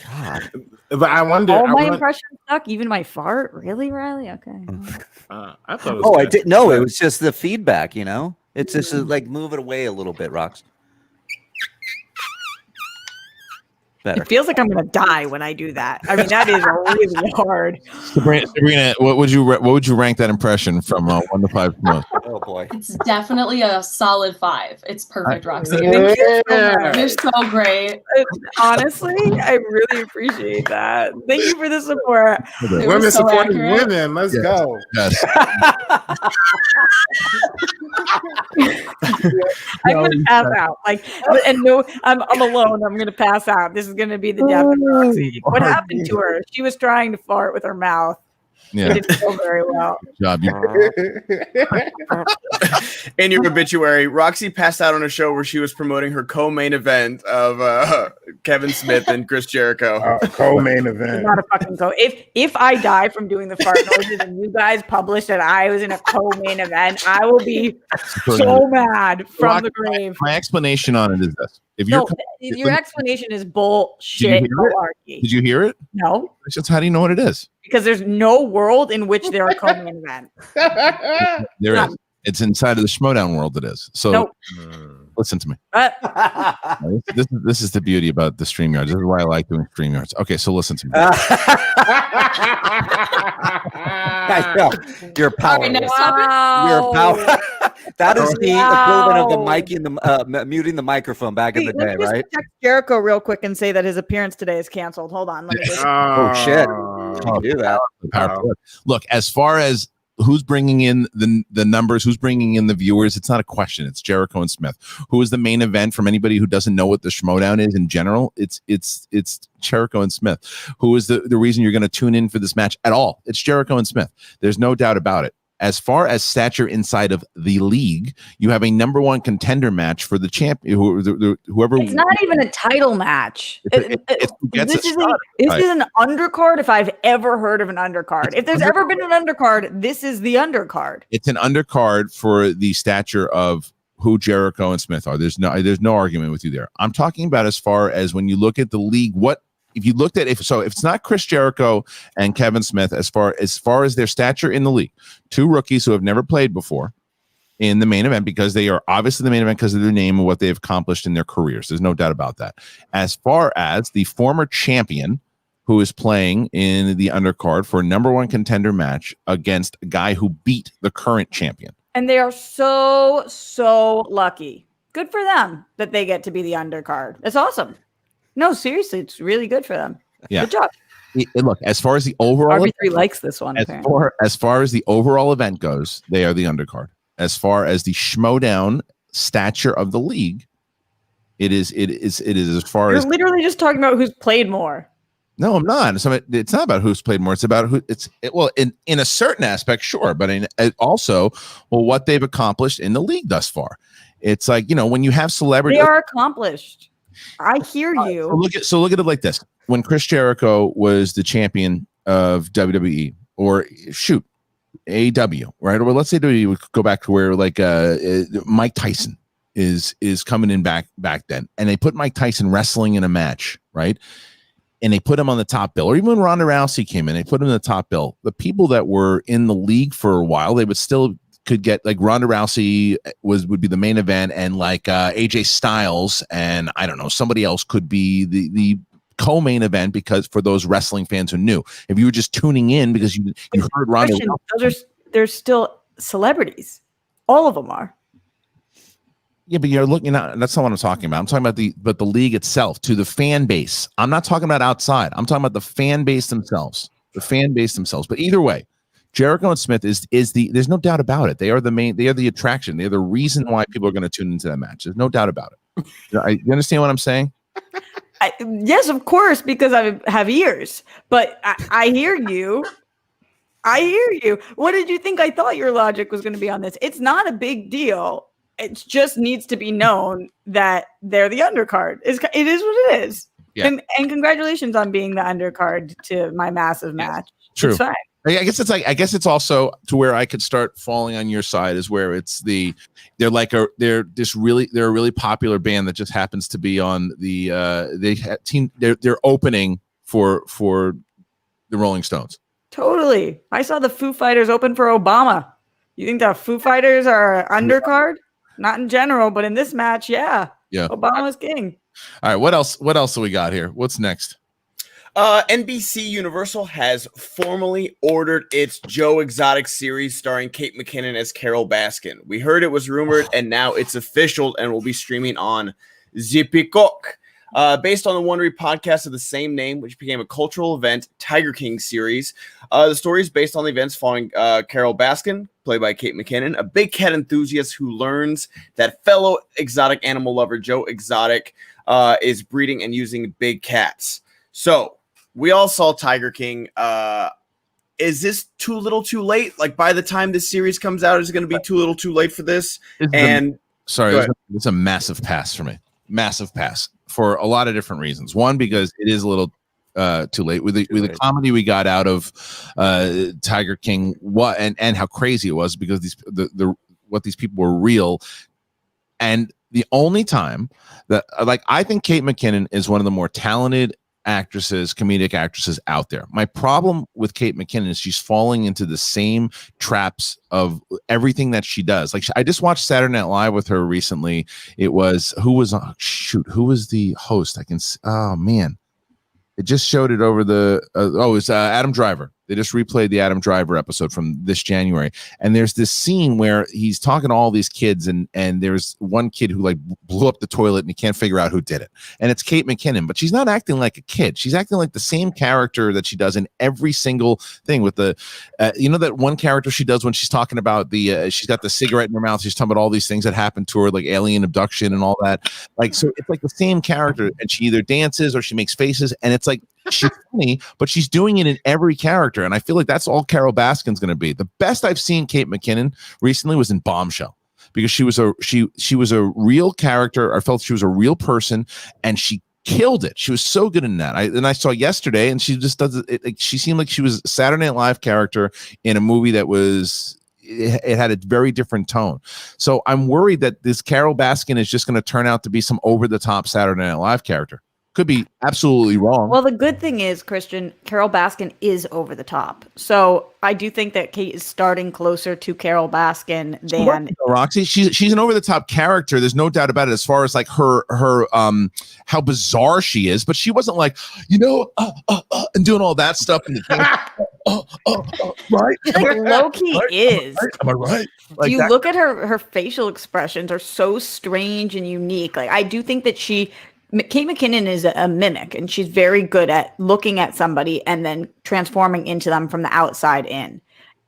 God.
But I wonder.
All my impressions stuck, even my fart. Really, Reilly? Okay.
I thought. It was
I didn't. No, it was just the feedback. You know, it's just like move it away a little bit, Rox. Better.
It feels like I'm gonna die when I do that. I mean, that is really hard.
Sabrina, what would you rank that impression from 1 to 5 most?
Oh boy,
it's definitely a solid 5. It's perfect, Roxy. Thank you so much. You're so great.
Honestly, I really appreciate that. Thank you for the support.
Women supporting women. Let's go.
Yes.
I'm gonna pass out. I'm alone. I'm gonna pass out. This is gonna be the death of Roxy. What happened to her? She was trying to fart with her mouth.
Yeah.
It didn't go very well.
Good job.
In your obituary, Roxy passed out on a show where she was promoting her co-main event of Kevin Smith and Chris Jericho.
Co-main event.
Not a fucking If I die from doing the fart noises and you guys publish that I was in a co-main event, I will be so mad from the grave.
My explanation on it is this:
your explanation is bullshit.
Did you hear it?
No.
Just how do you know what it is?
Because there's no world in which there are co-main events.
There is. It's inside of the Schmodown world. It is. So listen to me. This is the beauty about the StreamYards. This is why I like doing StreamYards. Okay, so listen to me.
You're powerless.
Wow.
You're power. That is the equivalent of the mic in the muting the microphone back in the day, right?
Text Jericho real quick and say that his appearance today is canceled. Hold on. Let me
oh shit!
Do that. Look, as far as who's bringing in the numbers, who's bringing in the viewers, it's not a question. It's Jericho and Smith. Who is the main event from anybody who doesn't know what the Schmodown is in general? It's Jericho and Smith. Who is the reason you're going to tune in for this match at all? It's Jericho and Smith. There's no doubt about it. As far as stature inside of the league, you have a number one contender match for the champion. Whoever.
It's not even a title match. This is an undercard. If I've ever heard of an undercard, if there's ever been an undercard, this is the undercard.
It's an undercard for the stature of who Jericho and Smith are. There's no argument with you there. I'm talking about as far as when you look at the league, if you looked at if it's not Chris Jericho and Kevin Smith, as far as their stature in the league, two rookies who have never played before in the main event, because they are obviously the main event because of their name and what they've accomplished in their careers. There's no doubt about that. As far as the former champion who is playing in the undercard for a number one contender match against a guy who beat the current champion.
And they are so lucky. Good for them that they get to be the undercard. That's awesome. No, seriously, it's really good for them.
Yeah.
Good job.
Look, as far as the overall
RB3 likes this one.
As far as the overall event goes, they are the undercard. As far as the Schmodown stature of the league, it is as far
You're
as
literally just talking about who's played more.
No, I'm not. So it's not about who's played more. It's about in a certain aspect, sure, but also what they've accomplished in the league thus far. It's like, when you have celebrities,
they are accomplished. I hear you.
So look at it like this: when Chris Jericho was the champion of WWE, or shoot, AEW, right? Or let's say we would go back to where Mike Tyson is coming in back then, and they put Mike Tyson wrestling in a match, right? And they put him on the top bill, or even when Ronda Rousey came in, they put him in the top bill. The people that were in the league for a while, they would still could get, like, Ronda Rousey would be the main event, and AJ Styles and I don't know, somebody else could be the co-main event, because for those wrestling fans who knew, if you were just tuning in because you heard Ronda Rousey,
they're still celebrities. All of them are.
Yeah, but you're looking at, that's not what I'm talking about. I'm talking about the league itself, to the fan base. I'm not talking about outside. I'm talking about the fan base themselves. But either way, Jericho and Smith is there's no doubt about it. They are the attraction. They're the reason why people are going to tune into that match. There's no doubt about it. You understand what I'm saying?
Yes, of course, because I have ears. But I hear you. What did you think I thought your logic was going to be on this? It's not a big deal. It just needs to be known that they're the undercard. It is what it is. Yeah. And congratulations on being the undercard to my massive match.
True.
It's fine.
I guess it's also to where I could start falling on your side, is where they're a really popular band that just happens to be on they're opening for the Rolling Stones.
Totally. I saw the Foo Fighters open for Obama. You think the Foo Fighters are undercard? Not in general, but in this match, yeah.
Yeah.
Obama's king.
All right, what else do we got here? What's next?
NBC Universal has formally ordered its Joe Exotic series starring Kate McKinnon as Carol Baskin. We heard it was rumored, and now it's official and will be streaming on Peacock. Based on the Wondery podcast of the same name, which became a cultural event, Tiger King series. The story is based on the events following Carol Baskin, played by Kate McKinnon, a big cat enthusiast who learns that fellow exotic animal lover Joe Exotic is breeding and using big cats. So we all saw Tiger King. Is this too little too late? Like, by the time this series comes out, is it going to be too little too late for this?
It's a massive pass for me. Massive pass for a lot of different reasons. One, because it is a little too late with the comedy we got out of Tiger King, and how crazy it was, because these people were real. And the only time that, I think Kate McKinnon is one of the more talented comedic actresses out there. My problem with Kate McKinnon is she's falling into the same traps of everything that she does. I just watched Saturday Night Live with her recently. It was who was the host? It just showed it over the it was Adam Driver. They just replayed the Adam Driver episode from this January. And there's this scene where he's talking to all these kids, and there's one kid who like blew up the toilet and he can't figure out who did it. And it's Kate McKinnon, but she's not acting like a kid. She's acting like the same character that she does in every single thing with the, that one character she does when she's talking about she's got the cigarette in her mouth. She's talking about all these things that happened to her, like alien abduction and all that. Like, so it's like the same character, and she either dances or she makes faces, and it's like, she's funny, but she's doing it in every character. And I feel like that's all Carol Baskin's going to be. The best I've seen Kate McKinnon recently was in Bombshell, because she was a real character. I felt she was a real person, and she killed it. She was so good in that. I saw yesterday, and she just does it. She seemed like she was a Saturday Night Live character in a movie that was, it had a very different tone. So I'm worried that this Carol Baskin is just going to turn out to be some over the top Saturday Night Live character. Could be absolutely wrong.
Well, the good thing is, Kristian, Carol Baskin is over the top. So I do think that Kate is starting closer to Carol Baskin than
Roxy. She's an over the top character. There's no doubt about it. As far as like her how bizarre she is, but she wasn't like and doing all that stuff in the right.
Like low key is.
Am I right? Like,
you look at her facial expressions are so strange and unique. Like I do think that Kate McKinnon is a mimic, and she's very good at looking at somebody and then transforming into them from the outside in.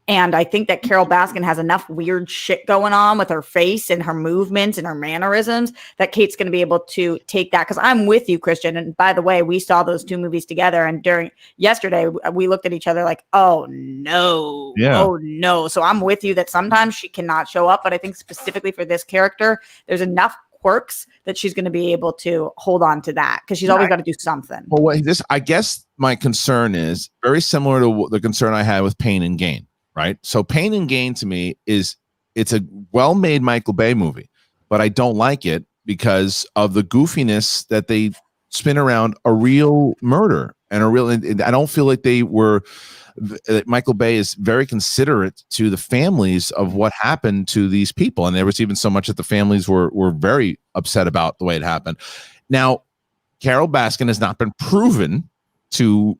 And I think that Carol Baskin has enough weird shit going on with her face and her movements and her mannerisms that Kate's going to be able to take that. Because I'm with you, Kristian. And by the way, we saw those two movies together. And yesterday, we looked at each other like, oh, no.
Yeah.
Oh, no. So I'm with you that sometimes she cannot show up. But I think specifically for this character, there's enough quirks that she's going to be able to hold on to that, because she's always got to do something.
Well, I guess my concern is very similar to the concern I had with Payne and Gain, right? So Payne and Gain to me it's a well-made Michael Bay movie, but I don't like it because of the goofiness that they spin around a real murder and I don't feel like Michael Bay is very considerate to the families of what happened to these people. And there was even so much that the families were very upset about the way it happened. Now, Carol Baskin has not been proven to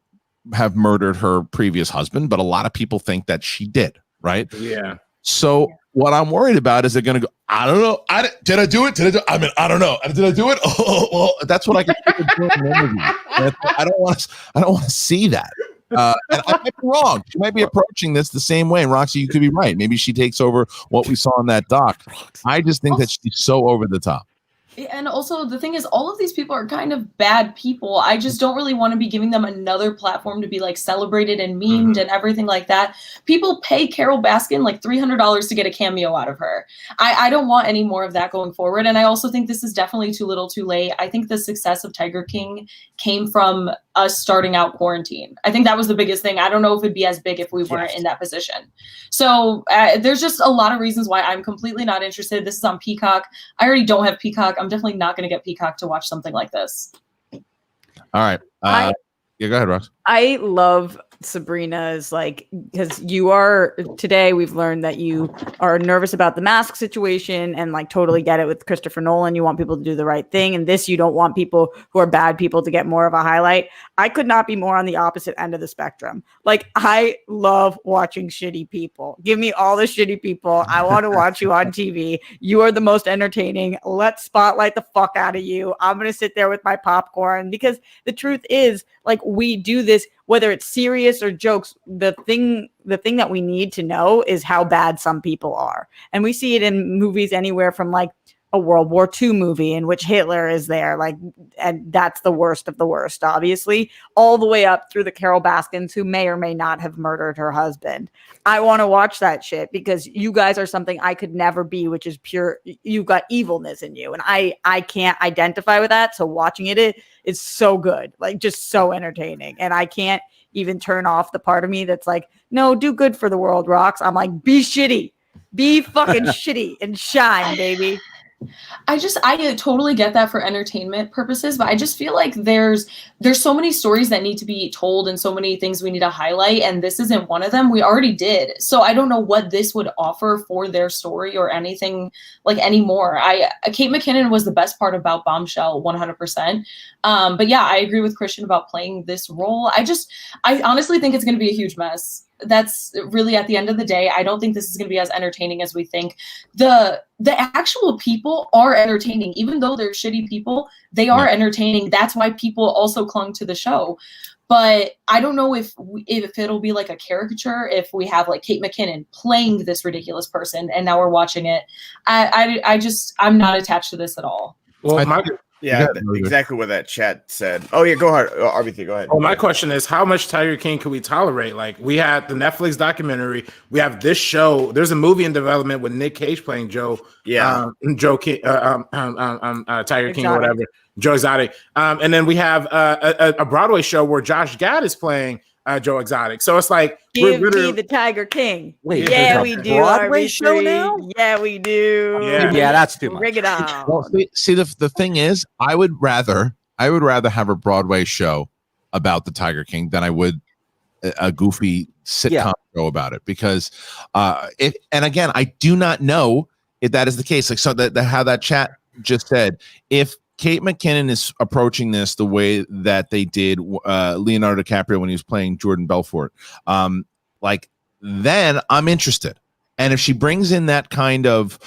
have murdered her previous husband, but a lot of people think that she did, right?
Yeah.
So what I'm worried about is they're going to go, I don't know. Did I do it? I don't know. Did I do it? Oh, well, that's what I can do. I don't want to see that. And I might be wrong. She might be approaching this the same way. And Roxy, you could be right. Maybe she takes over what we saw in that doc. I just think that she's so over the top.
And also the thing is, all of these people are kind of bad people. I just don't really want to be giving them another platform to be like celebrated and memed and everything like that. People pay Carol Baskin like $300 to get a cameo out of her. I don't want any more of that going forward. And I also think this is definitely too little too late. I think the success of Tiger King came from us starting out quarantine. I think that was the biggest thing. I don't know if it'd be as big if we weren't in that position. So there's just a lot of reasons why I'm completely not interested. This is on Peacock. I already don't have Peacock. I'm definitely not going to get Peacock to watch something like this.
All right. Yeah, go ahead, Rox.
I love Sabrina's, like, because today we've learned that you are nervous about the mask situation and like totally get it with Christopher Nolan. You want people to do the right thing. And this, you don't want people who are bad people to get more of a highlight. I could not be more on the opposite end of the spectrum. Like, I love watching shitty people. Give me all the shitty people. I want to watch you on TV. You are the most entertaining. Let's spotlight the fuck out of you. I'm going to sit there with my popcorn, because the truth is, like, we do this, whether it's serious or jokes. The thing that we need to know is how bad some people are. And we see it in movies anywhere from like a World War II movie in which Hitler is there, like, and that's the worst of the worst, obviously, all the way up through the Carol Baskins who may or may not have murdered her husband. I want to watch that shit because you guys are something I could never be, which is pure. You've got evilness in you, and I can't identify with that. So watching it is so good, like just so entertaining, and I can't even turn off the part of me that's like, no, do good for the world, Rox. I'm like, be shitty, be fucking shitty and shine, baby.
I totally get that for entertainment purposes, but I just feel like there's so many stories that need to be told and so many things we need to highlight, and this isn't one of them. We already did. So I don't know what this would offer for their story or anything like anymore. Kate McKinnon was the best part about Bombshell 100%. But yeah, I agree with Kristian about playing this role. I honestly think it's going to be a huge mess. That's really, at the end of the day, I don't think this is going to be as entertaining as we think. The actual people are entertaining, even though they're shitty people. They are entertaining. That's why people also clung to the show. But I don't know if it'll be like a caricature, if we have like Kate McKinnon playing this ridiculous person and now we're watching it. I'm not attached to this at all.
Well,
exactly what that chat said. Oh yeah, go ahead, RB3, go ahead.
Well, my question is, how much Tiger King can we tolerate? Like, we had the Netflix documentary, we have this show. There's a movie in development with Nick Cage playing Joe. Yeah, Joe King, Tiger King or whatever, Joe Exotic. And then we have a Broadway show where Josh Gad is playing Joe Exotic. So it's like,
give me the Tiger King.
Wait,
yeah, we do.
Broadway
RB3.
show now?
Yeah, we do.
Yeah, that's too much.
Bring it on.
Well, see, the thing is, I would rather have a Broadway show about the Tiger King than I would a goofy sitcom show about it, because and again, I do not know if that is the case. Like, so that how that chat just said, if Kate McKinnon is approaching this the way that they did Leonardo DiCaprio when he was playing Jordan Belfort, then I'm interested. And if she brings in that kind of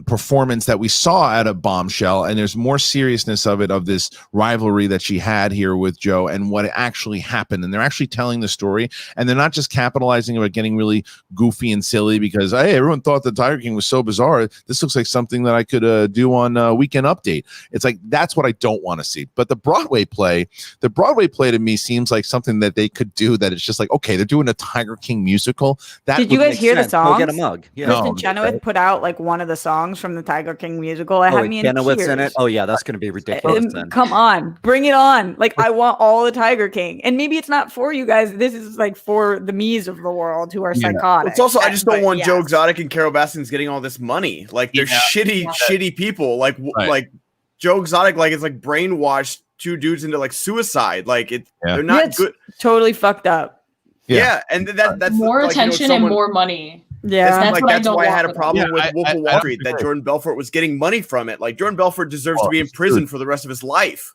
performance that we saw at a Bombshell, and there's more seriousness of this rivalry that she had here with Joe and what actually happened, and they're actually telling the story, and they're not just capitalizing about getting really goofy and silly because, hey, everyone thought the Tiger King was so bizarre. This looks like something that I could do on Weekend Update. It's like, that's what I don't want to see. But the Broadway play to me seems like something that they could do, that it's just like, okay, they're doing a Tiger King musical.
Did you guys hear the song?
Go get a mug. Yeah.
Kristen Chenoweth put out like one of the songs from the Tiger King musical. I had me in
Chenoweth's
tears.
in it. Oh yeah, that's going to be ridiculous.
Come on, bring it on! Like, I want all the Tiger King, and maybe it's not for you guys. This is like for the me's of the world who are psychotic.
It's also, I just don't want Joe Exotic and Carol Baskins getting all this money. Like, they're shitty people. Like like Joe Exotic, like, it's like brainwashed two dudes into like suicide. Like, they're not good.
Totally fucked up.
Yeah, and that's
more attention and more money.
Yeah,
that's why I had a problem with Wolf of Wall Street, that Jordan Belfort was getting money from it. Like, Jordan Belfort deserves to be in prison for the rest of his life.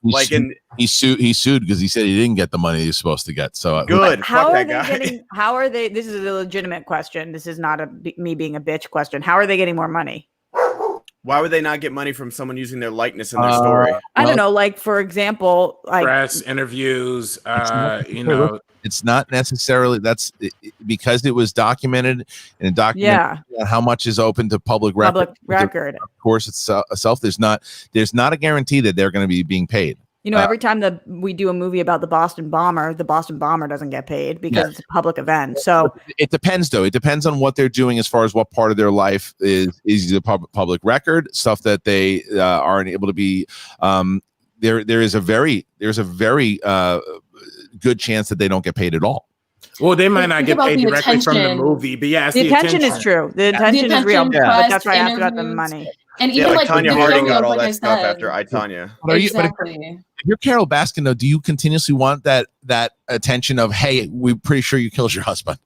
He sued because he said he didn't get the money he was supposed to get. So
good.
How
Fuck
are
that
they
guy.
getting? How are they? This is a legitimate question. This is not me being a bitch question. How are they getting more money?
Why would they not get money from someone using their likeness in their story?
I don't know. Like, for example, like
press interviews.
It's not necessarily because it was documented in a document. How much is open to public record. Of course, it's self. There's not a guarantee that they're going to be being paid.
You know, every time that we do a movie about the Boston Bomber doesn't get paid because it's a public event. So
it depends, though. It depends on what they're doing as far as what part of their life is the public record stuff that they aren't able to be. There's a very good chance that they don't get paid at all.
Well, they might not get paid directly from the movie, but yeah,
the attention is true. The attention is real. But that's why I asked about the money.
And even like
Tanya Harding got all
like
that stuff after I, Tanya.
Exactly.
If you're Carol Baskin, though, do you continuously want that attention of, hey, we're pretty sure you killed your husband?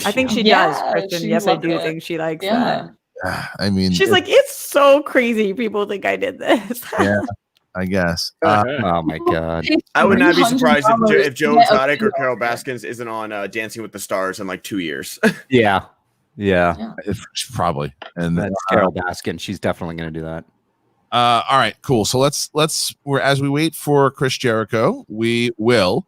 I think she does, Kristian. Yes, I do think she likes that.
I mean,
she's like, it's so crazy. People think I did this.
Yeah, I guess.
Oh my god!
I would not be surprised if Joe Exotic or Carol Baskins isn't on Dancing with the Stars in like 2 years.
Yeah.
Probably. And
that's Carol Baskin. She's definitely going to do that.
All right, cool. So as we wait for Chris Jericho, we will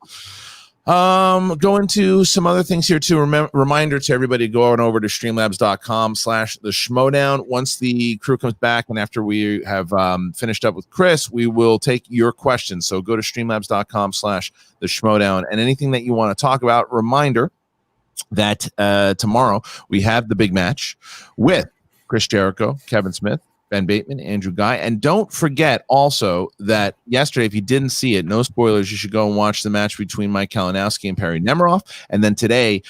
go into some other things here too. Reminder to everybody, go on over to streamlabs.com/theschmodown. Once the crew comes back and after we have finished up with Chris, we will take your questions. So go to streamlabs.com/theschmodown, and anything that you want to talk about. Reminder that tomorrow we have the big match with Chris Jericho, Kevin Smith, Ben Bateman, Andrew Guy. And don't forget also that yesterday, if you didn't see it, no spoilers, you should go and watch the match between Mike Kalinowski and Perry Nemiroff. And then today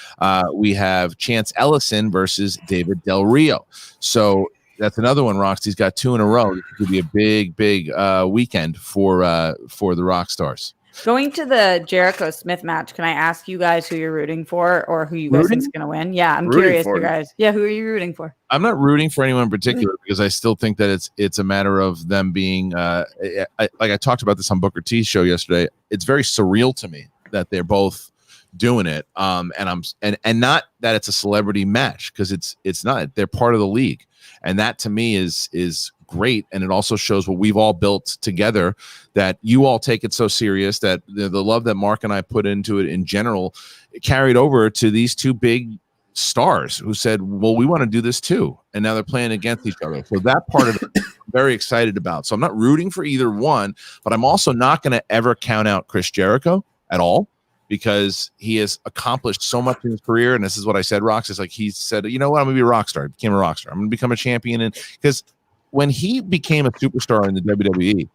we have Chance Ellison versus David Del Rio. So that's another one. Roxy's got 2 in a row. It could be a big weekend for the Rock Stars.
Going to the Jericho Smith match, can I ask you guys who you're rooting for or who you guys think is going to win? Yeah, I'm curious, you guys. Yeah, who are you rooting for?
I'm not rooting for anyone in particular because I still think that it's a matter of them being like I talked about this on Booker T's show yesterday. It's very surreal to me that they're both doing it. And not that it's a celebrity match, because it's not. They're part of the league. And that to me is great, and it also shows what we've all built together, that you all take it so serious, that the love that Mark and I put into it in general carried over to these 2 big stars who said, well, we want to do this too, and now they're playing against each other. So that part of it I'm very excited about. So I'm not rooting for either one, but I'm also not going to ever count out Chris Jericho at all, because he has accomplished so much in his career. And this is what I said, Rox, is like, he said, you know what, I'm gonna be a rock star. He became a rock star. I'm gonna become a champion. And because when he became a superstar in the WWE,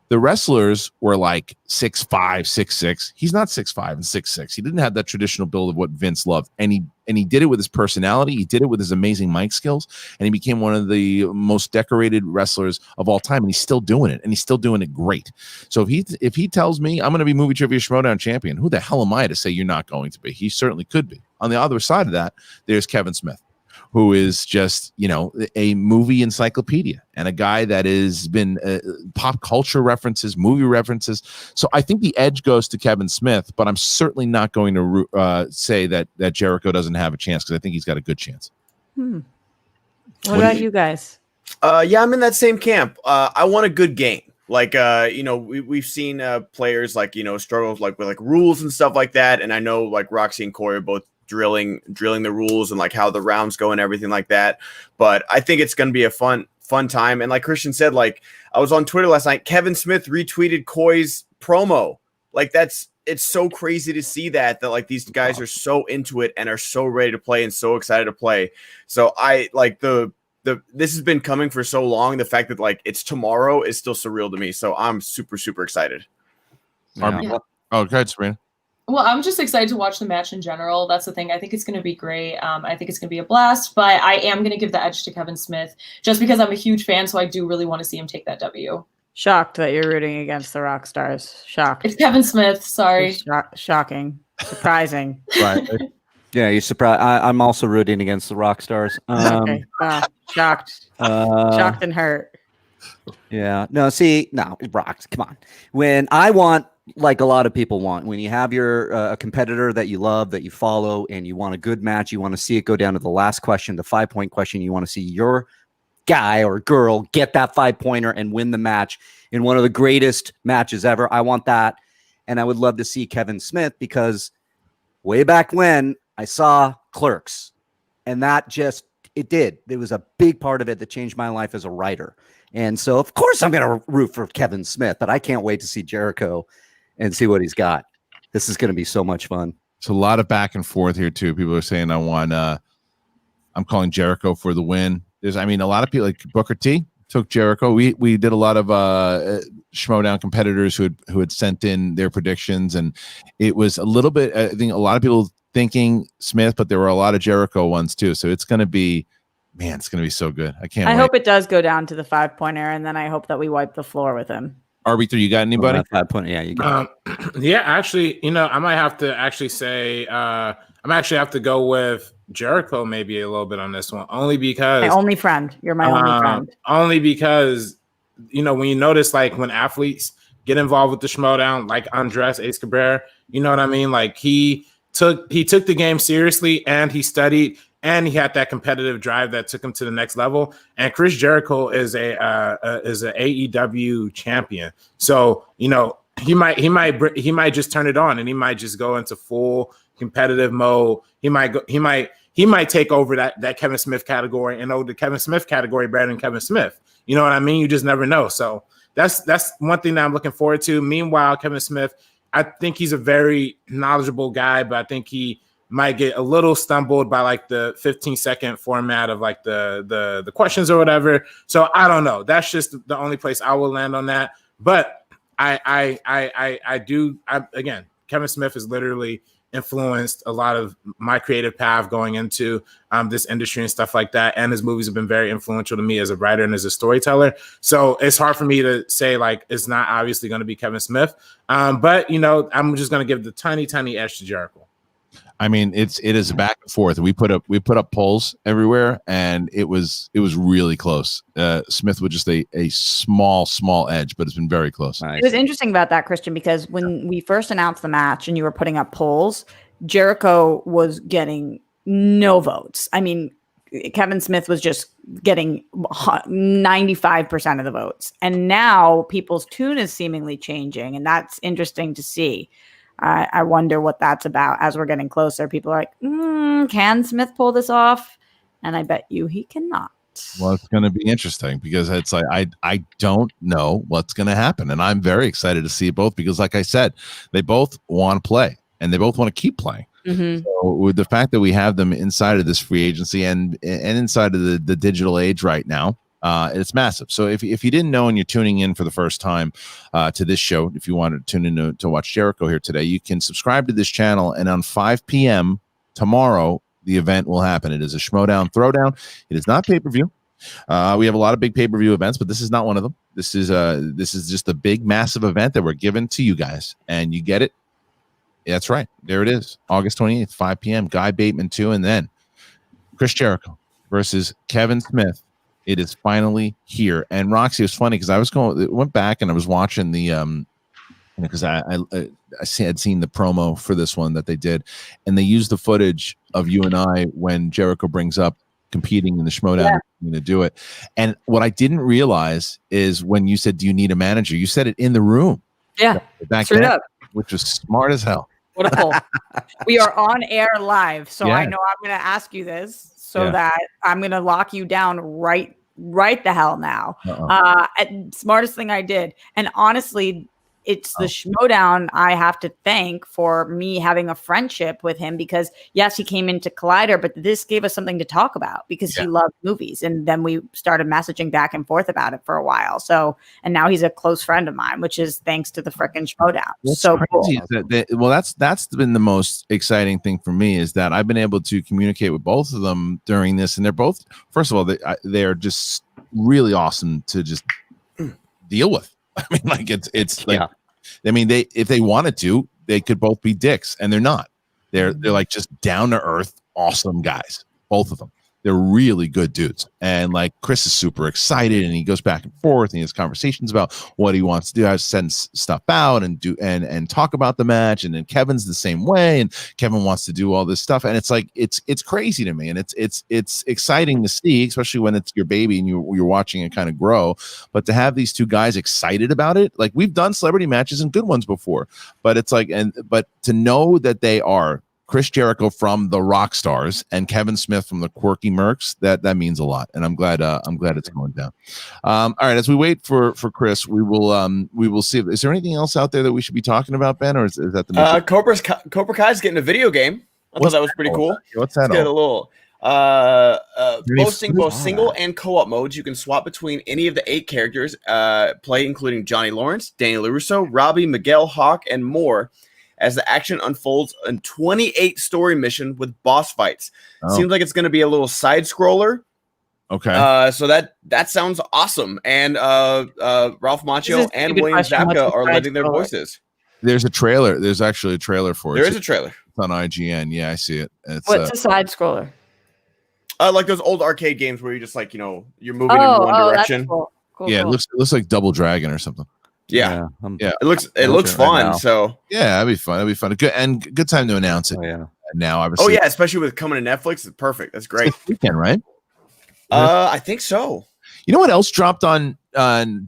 the wrestlers were like 6'5", 6'6". He's not 6'5" and 6'6". He didn't have that traditional build of what Vince loved. And he did it with his personality. He did it with his amazing mic skills. And he became one of the most decorated wrestlers of all time. And he's still doing it. And he's still doing it great. So if he tells me I'm going to be Movie Trivia Schmodown champion, who the hell am I to say you're not going to be? He certainly could be. On the other side of that, there's Kevin Smith, who is just, a movie encyclopedia, and a guy that has been pop culture references, movie references. So I think the edge goes to Kevin Smith, but I'm certainly not going to say that Jericho doesn't have a chance, because I think he's got a good chance.
What about you guys?
Yeah, I'm in that same camp. I want a good game. Like, we've seen players like, struggle with rules and stuff like that. And I know like Roxy and Corey are both drilling the rules and like how the rounds go and everything like that. But I think it's going to be a fun time. And like Kristian said, like I was on Twitter last night, Kevin Smith retweeted Coy's promo. Like it's so crazy to see that like these guys are so into it and are so ready to play and so excited to play. So I like this has been coming for so long. The fact that like it's tomorrow is still surreal to me. So I'm super, super excited.
Yeah. Oh, go ahead, Sabrina.
Well, I'm just excited to watch the match in general. That's the thing. I think it's going to be great. I think it's going to be a blast, but I am going to give the edge to Kevin Smith just because I'm a huge fan. So I do really want to see him take that W.
Shocked that you're rooting against the Rock Stars. Shocked.
It's Kevin Smith. Sorry.
Shocking. Surprising.
Right.
Yeah, you're surprised. I'm also rooting against the Rock Stars.
Okay. Shocked. Shocked and hurt.
Yeah. No, Rocks, come on. When I want, like a lot of people want, when you have your a competitor that you love, that you follow, and you want a good match, you want to see it go down to the last question, the 5-point question. You want to see your guy or girl get that 5-pointer and win the match in one of the greatest matches ever. I want that. And I would love to see Kevin Smith, because way back when I saw Clerks, and that it was a big part of it that changed my life as a writer. And so, of course, I'm going to root for Kevin Smith, but I can't wait to see Jericho and see what he's got. This is going to be so much fun.
It's a lot of back and forth here too. People are saying I'm calling Jericho for the win. A lot of people like Booker T took Jericho. We did a lot of Schmodown competitors who had sent in their predictions, and it was a little bit. I think a lot of people thinking Smith, but there were a lot of Jericho ones too. So it's going to be. Man, it's going to be so good. I can't wait.
I hope it does go down to the 5-pointer, and then I hope that we wipe the floor with him.
RB3, you got anybody?
5-pointer, yeah, you got
yeah, actually, I might have to actually say I'm actually have to go with Jericho maybe a little bit on this one, only because
my only friend. You're my only friend.
Only because when you notice like when athletes get involved with the Schmodown, like Andres Escobar, you know what I mean? Like he took the game seriously, and he studied. And he had that competitive drive that took him to the next level. And Chris Jericho is a AEW champion, so he might just turn it on, and he might just go into full competitive mode. He might take over that Kevin Smith category and know the Kevin Smith category better than Kevin Smith. You know what I mean? You just never know. So that's one thing that I'm looking forward to. Meanwhile, Kevin Smith, I think he's a very knowledgeable guy, but I think he might get a little stumbled by like the 15-second format of like the questions or whatever. So I don't know. That's just the only place I will land on that. But again, Kevin Smith is literally influenced a lot of my creative path going into this industry and stuff like that. And his movies have been very influential to me as a writer and as a storyteller. So it's hard for me to say like it's not obviously going to be Kevin Smith, but you know, I'm just going to give the tiny edge to Jericho.
I mean, it is back and forth. We put up polls everywhere, and it was really close. Smith with just a small edge, but it's been very close.
It was interesting about that, Kristian, because when we first announced the match and you were putting up polls, Jericho was getting no votes. I mean, Kevin Smith was just getting 95% of the votes, and now people's tune is seemingly changing, and that's interesting to see. I wonder what that's about as we're getting closer. People are like, can Smith pull this off? And I bet you he cannot.
Well, it's going to be interesting because it's like I don't know what's going to happen. And I'm very excited to see both because, like I said, they both want to play and they both want to keep playing. Mm-hmm. So with the fact that we have them inside of this free agency and inside of the digital age right now, it's massive. So if you didn't know and you're tuning in for the first time to this show, if you wanted to tune in to watch Jericho here today, you can subscribe to this channel. And on 5 p.m. tomorrow, the event will happen. It is a Schmodown Throwdown. It is not pay-per-view. We have a lot of big pay-per-view events, but this is not one of them. This is just a big, massive event that we're giving to you guys, and you get it. That's right. There it is. August 28th, 5 p.m. Guy Bateman 2, and then Chris Jericho versus Kevin Smith. It is finally here. And Roxy, it was funny because I went back and I was watching the because I had seen the promo for this one that they did, and they used the footage of you and I when Jericho brings up competing in the Schmodown to do it. And what I didn't realize is when you said, "Do you need a manager?" You said it in the room.
Yeah,
back
straight
then,
up,
which was smart as hell.
What a pull. We are on air live, so I know I'm going to ask you this. So that I'm going to lock you down right the hell now. Smartest thing I did. And honestly, it's the Schmodown I have to thank for me having a friendship with him because, yes, he came into Collider, but this gave us something to talk about because he loved movies. And then we started messaging back and forth about it for a while. So, and now he's a close friend of mine, which is thanks to the frickin' Schmodown.
What's
so
crazy
cool.
is that, that's been the most exciting thing for me is that I've been able to communicate with both of them during this. And they're both, first of all, they are just really awesome to just deal with. I mean, like it's like, I mean, if they wanted to, they could both be dicks, and they're not. They're like just down to earth, awesome guys, both of them. They're really good dudes, and like Chris is super excited, and he goes back and forth, and he has conversations about what he wants to do, how to send stuff out, and do and talk about the match. And then Kevin's the same way, and Kevin wants to do all this stuff, and it's like it's crazy to me, and it's exciting to see, especially when it's your baby and you're watching it kind of grow. But to have these two guys excited about it, like we've done celebrity matches and good ones before, but it's like but to know that they are Chris Jericho from the Rock Stars and Kevin Smith from the Quirky Mercs, that means a lot, and I'm glad it's going down. All right, as we wait for Chris, we will see. Is there anything else out there that we should be talking about, Ben, or is that the
Cobra Kai's getting a video game? I thought that was pretty cool.
What's that?
Get a little boasting both single and co-op modes. You can swap between any of the 8 characters play, including Johnny Lawrence, Danny LaRusso, Robbie, Miguel, Hawk, and more, as the action unfolds in 28 story mission with boss fights. Seems like it's going to be a little side scroller.
Okay.
So that sounds awesome. And Ralph Macchio and William Zabka are lending their voices.
There's a trailer. There's actually a trailer for it.
There is a trailer.
It's on IGN. Yeah, I see it.
What's a side scroller?
Like those old arcade games where you just like, you're moving in one direction.
That's cool. Cool,
yeah,
cool.
It looks like Double Dragon or something.
Yeah. It looks fun. So
yeah, that'd be fun. Good time to announce it. Now, obviously.
Oh yeah, especially with coming to Netflix, it's perfect. That's great.
It's weekend, right?
I think so.
You know what else dropped on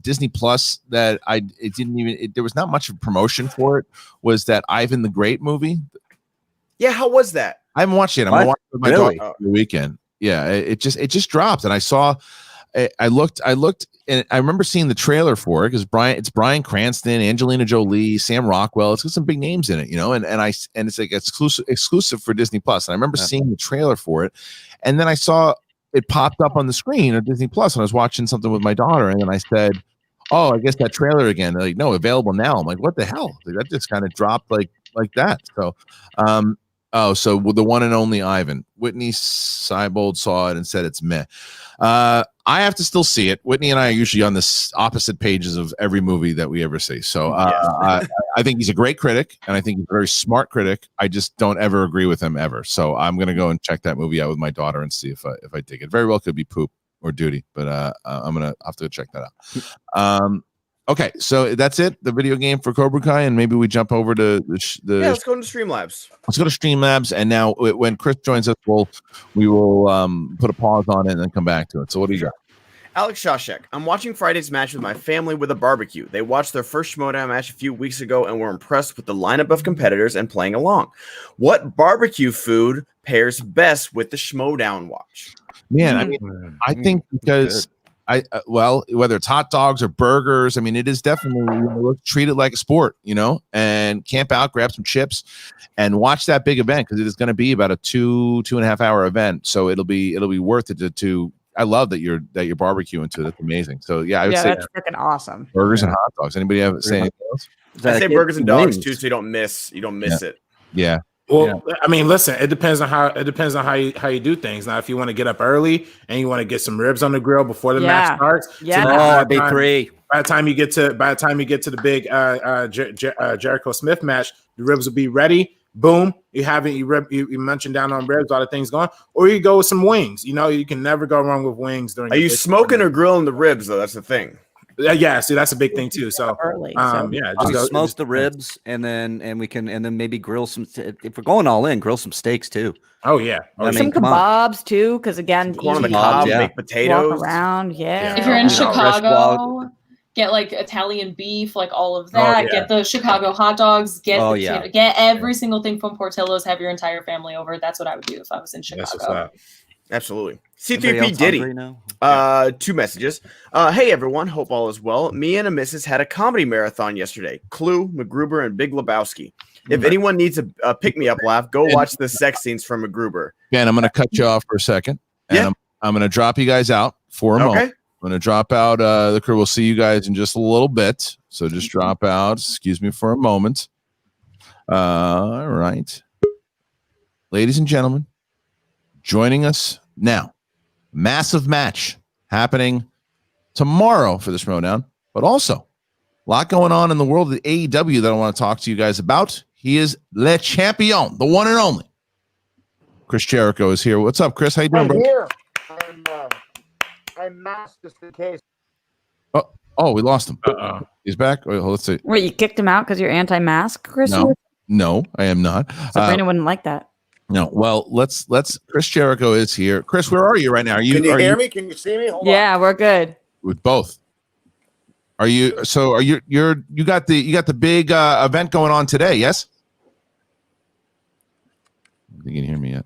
Disney Plus that there was not much of promotion for it, was that Ivan the Great movie.
Yeah, how was that?
I haven't watched it. I'm gonna watch it with my dog for the weekend. Yeah, it just dropped, and I looked, and I remember seeing the trailer for it because it's Bryan Cranston, Angelina Jolie, Sam Rockwell. It's got some big names in it, and it's like exclusive for Disney Plus. And I remember seeing the trailer for it, and then I saw it popped up on the screen of Disney Plus, and I was watching something with my daughter, and then I said, "Oh, I guess that trailer again." They're like, "No, available now." I'm like, "What the hell?" Like, that just kind of dropped like like that. So, so with the one and only Ivan, Whitney Seibold saw it and said it's meh. I have to still see it. Whitney and I are usually on the opposite pages of every movie that we ever see. So I think he's a great critic, and I think he's a very smart critic. I just don't ever agree with him ever. So I'm going to go and check that movie out with my daughter and see if I dig it. Very well could be Poop or Duty, but I'm going to have to check that out. Okay, so that's it. The video game for Cobra Kai, and maybe we jump over to
let's go into Streamlabs.
Let's go to Streamlabs, and now when Chris joins us, we will put a pause on it and then come back to it. So what do you got?
Alex Shashek. I'm watching Friday's match with my family with a barbecue. They watched their first Schmoedown match a few weeks ago and were impressed with the lineup of competitors and playing along. What barbecue food pairs best with the Schmoedown watch?
Man, I mean, I think because whether it's hot dogs or burgers, I mean, it is definitely, let's treat it like a sport, and camp out, grab some chips, and watch that big event, because it is going to be about a 2.5 hour event. So it'll be worth it to I love that you're barbecuing too. That's amazing. So yeah, I would say
that's freaking awesome.
Burgers and hot dogs. Anybody have say anything else?
I say burgers and dogs too, so you don't miss it.
Yeah.
Well, I mean, listen, it depends on how you do things. Now, if you want to get up early and you want to get some ribs on the grill before the match starts,
RB3.
By the time you get to the big Jericho Smith match, the ribs will be ready. Boom, you munching down on ribs, all the things going, or you go with some wings. You can never go wrong with wings.
Are you smoking or grilling the ribs though? That's the thing.
Yeah, see, that's a big thing too. So,
just smoke the ribs, and then maybe grill some. If we're going all in, grill some steaks too.
Oh yeah,
some kebabs too, because again,
corn on the cob, baked potatoes,
walk around. Yeah.
If you're in Chicago, get like Italian beef, like all of that. Get the Chicago hot dogs. Get every single thing from Portillo's. Have your entire family over. That's what I would do if I was in Chicago.
Absolutely. C3P Diddy. 2 messages. Hey everyone, hope all is well. Me and a missus had a comedy marathon yesterday. Clue, MacGruber, and Big Lebowski. If anyone needs a pick-me-up laugh, go watch the sex scenes from MacGruber.
Yeah, and I'm going to cut you off for a second. And I'm going to drop you guys out for a moment. I'm going to drop out the crew. We'll see you guys in just a little bit. So just drop out. Excuse me for a moment. All right. Ladies and gentlemen, joining us now, massive match happening tomorrow for this Schmoedown, but also a lot going on in the world of the AEW that I want to talk to you guys about. He is Le Champion, the one and only. Chris Jericho is here. What's up, Chris? How you doing, bro?
I'm here. I'm masked just in case.
Oh, we lost him. He's back. Wait, let's see.
Wait, you kicked him out because you're anti-mask, Chris?
No, I am not.
Sabrina wouldn't like that.
No, well, let's. Chris Jericho is here. Chris, where are you right now?
Can you hear me? Can you see me? Hold on.
We're good.
With both. Are you? So are you? You got the big event going on today? Yes. You can hear me yet?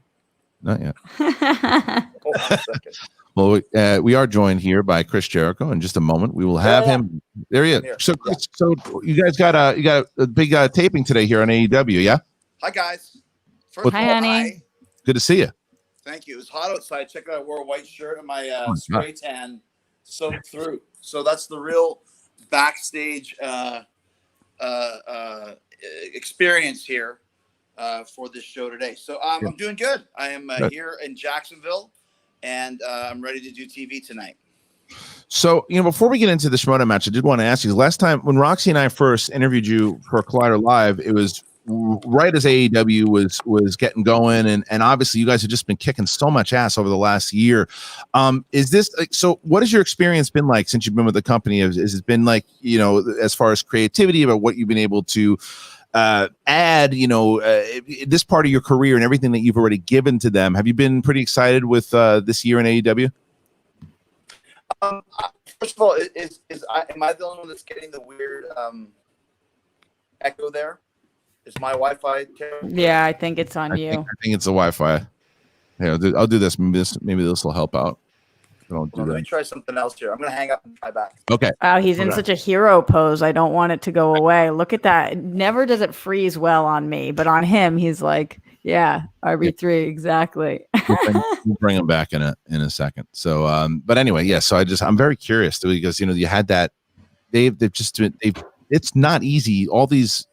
Not yet.
Hold on a second.
Well, we are joined here by Chris Jericho. In just a moment, we will have him. There he is. So you guys got a big taping today here on AEW, yeah?
Hi guys. First
Hi, honey.
Good to see you.
Thank you. It was hot outside. Check out, I wore a white shirt and my spray tan soaked through. So that's the real backstage experience here for this show today. So I'm doing good. I am here in Jacksonville, and I'm ready to do TV tonight.
So, before we get into the Schmoedown match, I did want to ask you, last time when Roxy and I first interviewed you for Collider Live, it was right as AEW was getting going, and obviously you guys have just been kicking so much ass over the last year. Is this so? What has your experience been like since you've been with the company? Has it been like, as far as creativity about what you've been able to add, this part of your career and everything that you've already given to them? Have you been pretty excited with this year in AEW?
First of all, am I the only one that's getting the weird echo there? Is my Wi-Fi terrible?
Yeah, I think it's on you.
I think it's the Wi-Fi. Yeah, I'll do this. Maybe this will help out. Let
me try something else here. I'm going to hang up and try back.
Okay.
Wow, he's in such a hero pose. I don't want it to go away. Look at that. Never does it freeze well on me, but on him, he's like, yeah, RB3, exactly.
We'll bring him back in a second. So, but anyway, yeah. So I'm very curious because you had that. It's not easy. All these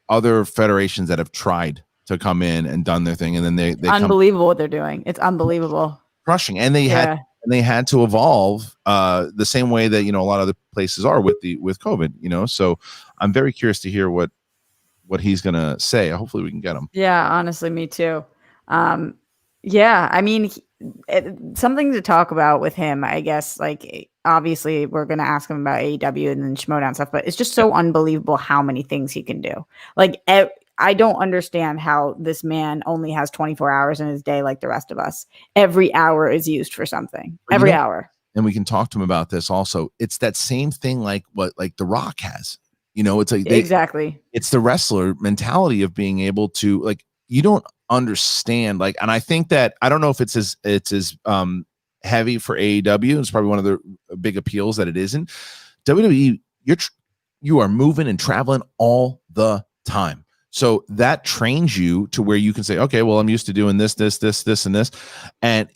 other federations that have tried to come in and done their thing, and then they
unbelievable what they're doing. It's unbelievable,
crushing, and they had to evolve the same way that a lot of other places are with COVID. So I'm very curious to hear what he's gonna say. Hopefully we can get him.
Yeah, honestly, me too. Yeah, I mean, something to talk about with him, I guess. Like, obviously, we're gonna ask him about AEW and then Schmodown stuff, but it's just so unbelievable how many things he can do. Like, I don't understand how this man only has 24 hours in his day like the rest of us. Every hour is used for something. Every hour.
And we can talk to him about this also. It's that same thing like what The Rock has. It's like
exactly.
It's the wrestler mentality of being able to, like, you don't understand, like, and I think that, I don't know if it's as heavy for AEW. It's probably one of the big appeals that it isn't. WWE, you are moving and traveling all the time. So that trains you to where you can say, okay, well, I'm used to doing this, and this. And,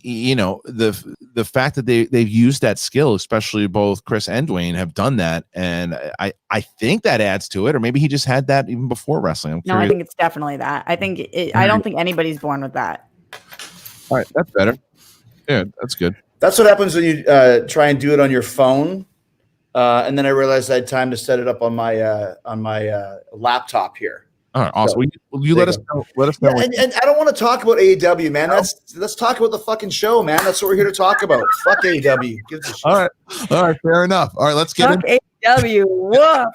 the fact that they've used that skill, especially both Chris and Dwain have done that. And I think that adds to it, or maybe he just had that even before wrestling.
No, I think it's definitely that. I don't think anybody's born with that.
All right. That's better. Yeah, that's good.
That's what happens when you try and do it on your phone. And then I realized I had time to set it up on my laptop here.
All right, awesome. Will you let us know? Let us know.
Yeah, and I don't want to talk about AEW, man. Let's talk about the fucking show, man. That's what we're here to talk about. Fuck AEW.
All right, fair enough. All right, let's get
in. AEW, woof.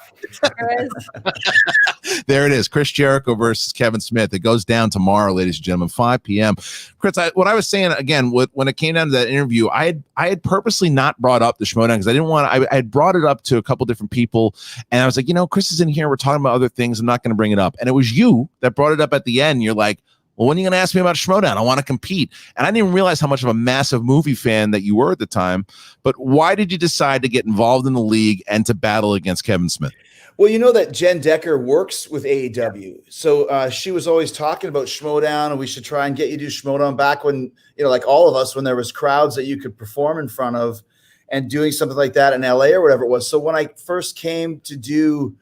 There it is. Chris Jericho versus Kevin Smith. It goes down tomorrow, ladies and gentlemen, 5 p.m. Chris, what I was saying again, when it came down to that interview, I had purposely not brought up the Schmodown because I didn't want to. I had brought it up to a couple different people, and I was like, Chris is in here. We're talking about other things. I'm not going to bring it up. And it was you that brought it up at the end. You're like, well, when are you going to ask me about Schmodown? I want to compete. And I didn't even realize how much of a massive movie fan that you were at the time. But why did you decide to get involved in the league and to battle against Kevin Smith?
Well, you know that Jen Decker works with AEW. So she was always talking about Schmodown, and we should try and get you to do Schmodown back when, like all of us, when there was crowds that you could perform in front of and doing something like that in LA or whatever it was. So when I first came to do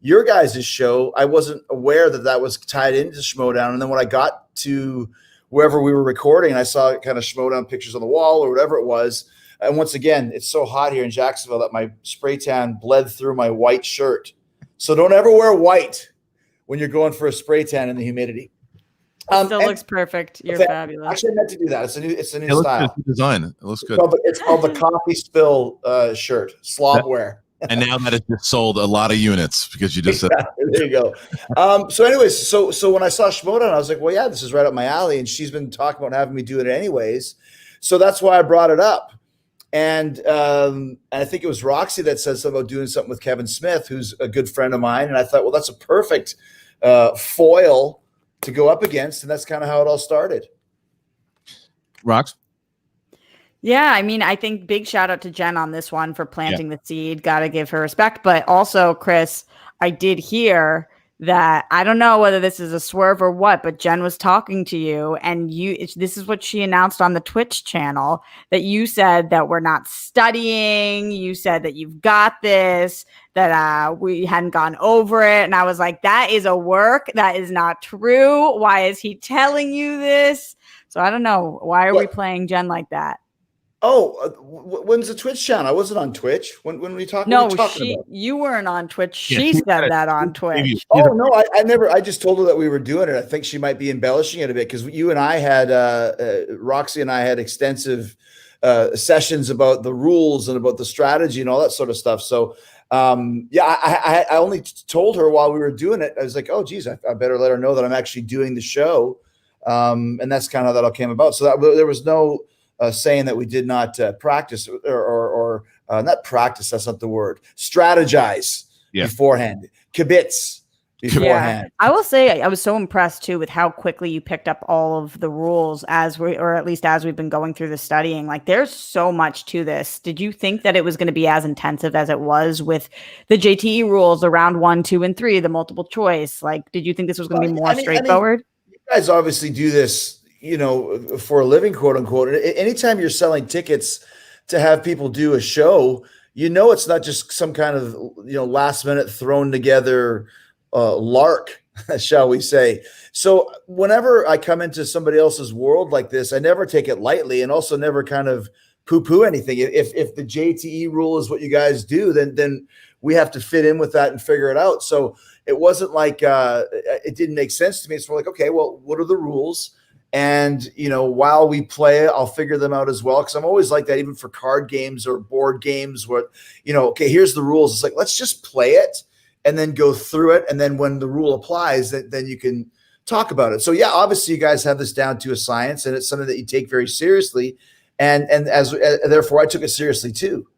your guys' show, I wasn't aware that was tied into Schmodown. And then when I got to wherever we were recording, and I saw kind of Schmodown pictures on the wall or whatever it was. And once again, it's so hot here in Jacksonville that my spray tan bled through my white shirt. So don't ever wear white when you're going for a spray tan in the humidity.
Still looks perfect. You're fabulous.
Actually, I meant to do that. It's a new
style. Design. It looks good.
It's called the coffee spill shirt, slobware.
And now that it's just sold a lot of units because you just said
there you go. So anyways, so when I saw Schmodown, I was like, well, yeah, this is right up my alley. And she's been talking about having me do it anyways. So that's why I brought it up. And I think it was Roxy that said something about doing something with Kevin Smith, who's a good friend of mine. And I thought, well, that's a perfect foil to go up against. And that's kind of how it all started.
Rox?
Yeah, I mean, I think big shout out to Jen on this one for planting the seed. Got to give her respect. But also, Chris, I did hear that, I don't know whether this is a swerve or what, but Jen was talking to you, and this is what she announced on the Twitch channel, that you said that we're not studying. You said that you've got this, that we hadn't gone over it. And I was like, that is a work. That is not true. Why is he telling you this? So I don't know. Why are we playing Jen like that?
Oh, when's the Twitch channel? I wasn't on Twitch. When we talking?
No,
about?
You weren't on Twitch. She said that on Twitch.
Oh no, I never. I just told her that we were doing it. I think she might be embellishing it a bit because you and I had Roxy and I had extensive sessions about the rules and about the strategy and all that sort of stuff. So I only told her while we were doing it. I was like, oh geez, I better let her know that I'm actually doing the show, and that's kind of how that all came about. So there was no saying that we did not practice or not practice. That's not the word. Strategize beforehand. Kibitz beforehand.
Yeah. I will say I was so impressed too with how quickly you picked up all of the rules as we've been going through the studying. Like there's so much to this. Did you think that it was going to be as intensive as it was with the JTE rules, the round 1, 2, and 3, the multiple choice? Like, did you think this was going to be more straightforward?
You guys obviously do this, for a living, quote unquote. Anytime you're selling tickets to have people do a show, it's not just some kind of, last minute thrown together lark. shall we say. So whenever I come into somebody else's world like this, I never take it lightly, and also never kind of poo-poo anything. If the JTE rule is what you guys do, then we have to fit in with that and figure it out. So it wasn't like it didn't make sense to me. It's more like, okay, well, what are the rules? And, while we play, I'll figure them out as well. Cause I'm always like that, even for card games or board games where, okay, here's the rules. It's like, let's just play it and then go through it. And then when the rule applies, then you can talk about it. So yeah, obviously you guys have this down to a science, and it's something that you take very seriously. And therefore I took it seriously too.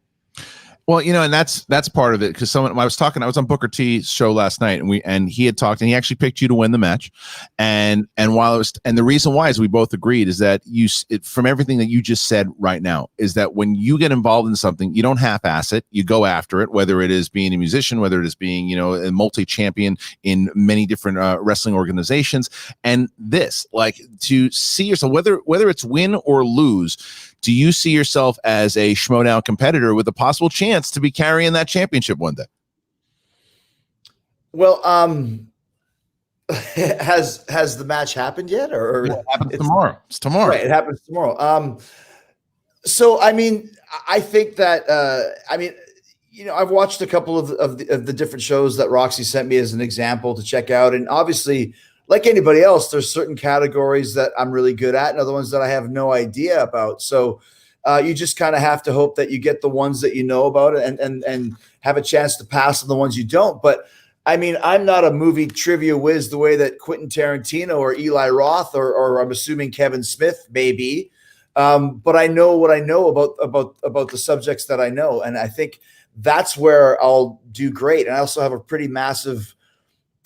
Well, and that's part of it, because I was on Booker T's show last night, and he had talked, and he actually picked you to win the match, and the reason why is we both agreed is that from everything that you just said right now, is that when you get involved in something, you don't half-ass it, you go after it, whether it is being a musician, whether it is being a multi-champion in many different wrestling organizations, and this, like, to see yourself, whether it's win or lose. Do you see yourself as a Schmoedown competitor with a possible chance to be carrying that championship one day?
Well, has the match happened yet, or
it happens tomorrow? It's tomorrow.
Right, it happens tomorrow. So I think that I've watched a couple of the different shows that Roxy sent me as an example to check out, and obviously, like anybody else, there's certain categories that I'm really good at and other ones that I have no idea about. So you just kind of have to hope that you get the ones that you know about and have a chance to pass on the ones you don't. But I'm not a movie trivia whiz the way that Quentin Tarantino or Eli Roth or I'm assuming Kevin Smith may be. But I know what I know about the subjects that I know. And I think that's where I'll do great. And I also have a pretty massive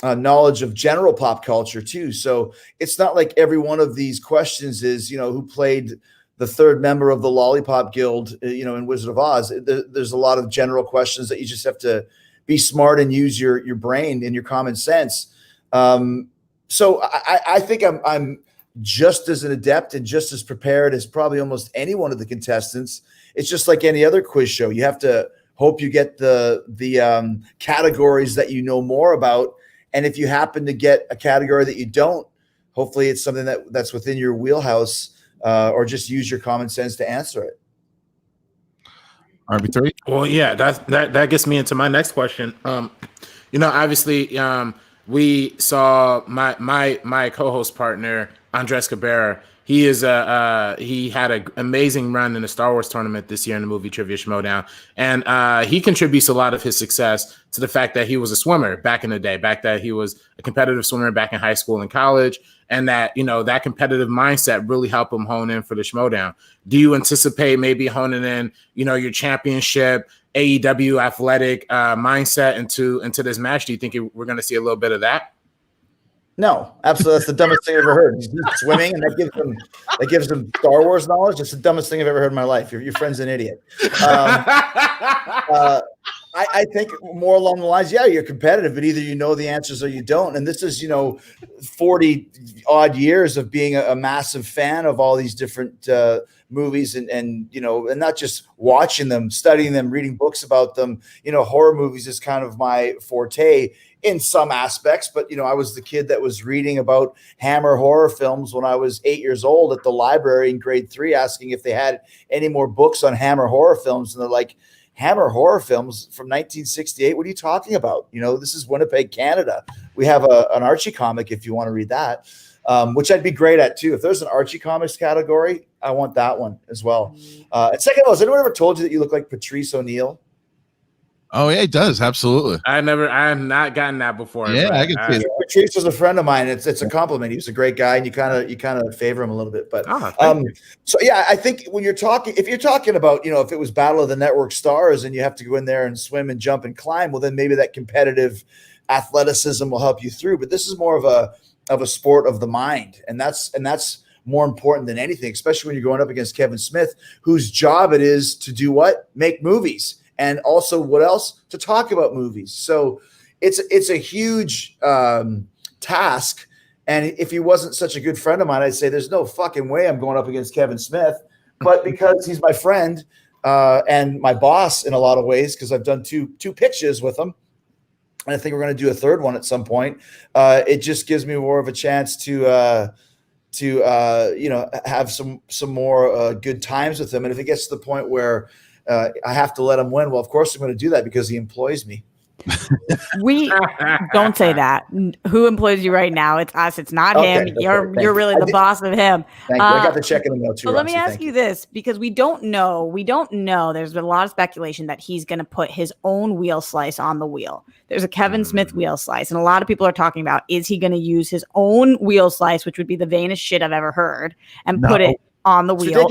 knowledge of general pop culture too. So it's not like every one of these questions is, who played the third member of the Lollipop Guild, in Wizard of Oz. There's a lot of general questions that you just have to be smart and use your brain and your common sense. So I think I'm just as an adept and just as prepared as probably almost any one of the contestants. It's just like any other quiz show. You have to hope you get the categories that you know more about. And if you happen to get a category that you don't, hopefully it's something that's within your wheelhouse, or just use your common sense to answer it.
RB3?
Well, yeah, that gets me into my next question. Obviously, we saw my co-host partner, Andres Cabrera. He had an amazing run in the Star Wars tournament this year in the movie Trivia Schmoedown. And he contributes a lot of his success to the fact that he was a swimmer back in the day, that he was a competitive swimmer back in high school and college, and that, that competitive mindset really helped him hone in for the Schmoedown. Do you anticipate maybe honing in, your championship, AEW athletic mindset into this match? Do you think we're going to see a little bit of that?
No, absolutely. That's the dumbest thing I've ever heard. He's swimming, and that gives him Star Wars knowledge. It's the dumbest thing I've ever heard in my life. Your friend's an idiot. I think more along the lines, yeah, you're competitive, but either you know the answers or you don't. And this is, 40 odd years of being a massive fan of all these different movies and not just watching them, studying them, reading books about them. Horror movies is kind of my forte in some aspects, but I was the kid that was reading about Hammer horror films when I was 8 years old at the library in grade 3, asking if they had any more books on Hammer horror films. And they're like, Hammer horror films from 1968? What are you talking about? This is Winnipeg, Canada. We have an Archie comic if you want to read that, which I'd be great at too. If there's an Archie comics category, I want that one as well. And second of all, has anyone ever told you that you look like Patrice O'Neill?
Oh yeah, it does. Absolutely.
I have not gotten that before.
Yeah, I can see it.
Patrice was a friend of mine. It's a compliment. He was a great guy, and you kind of favor him a little bit. But so yeah, I think if you're talking about, if it was Battle of the Network Stars and you have to go in there and swim and jump and climb, well then maybe that competitive athleticism will help you through. But this is more of a sport of the mind, and that's more important than anything, especially when you're going up against Kevin Smith, whose job it is to do what? Make movies. And also what else? To talk about movies. So it's a huge task. And if he wasn't such a good friend of mine, I'd say there's no fucking way I'm going up against Kevin Smith. But because he's my friend and my boss in a lot of ways, because I've done two pitches with him, and I think we're going to do a third one at some point. It just gives me more of a chance to have some more good times with him. And if it gets to the point where I have to let him win, well, of course I'm going to do that because he employs me.
We don't say that. Who employs you right now? It's us. It's not him. You're really the boss of him.
Thank you. I got the check in the mail too.
But let me ask you this, because we don't know. There's been a lot of speculation that he's going to put his own wheel slice on the wheel. There's a Kevin Smith wheel slice, and a lot of people are talking about, is he going to use his own wheel slice, which would be the vainest shit I've ever heard, and put it on the wheel?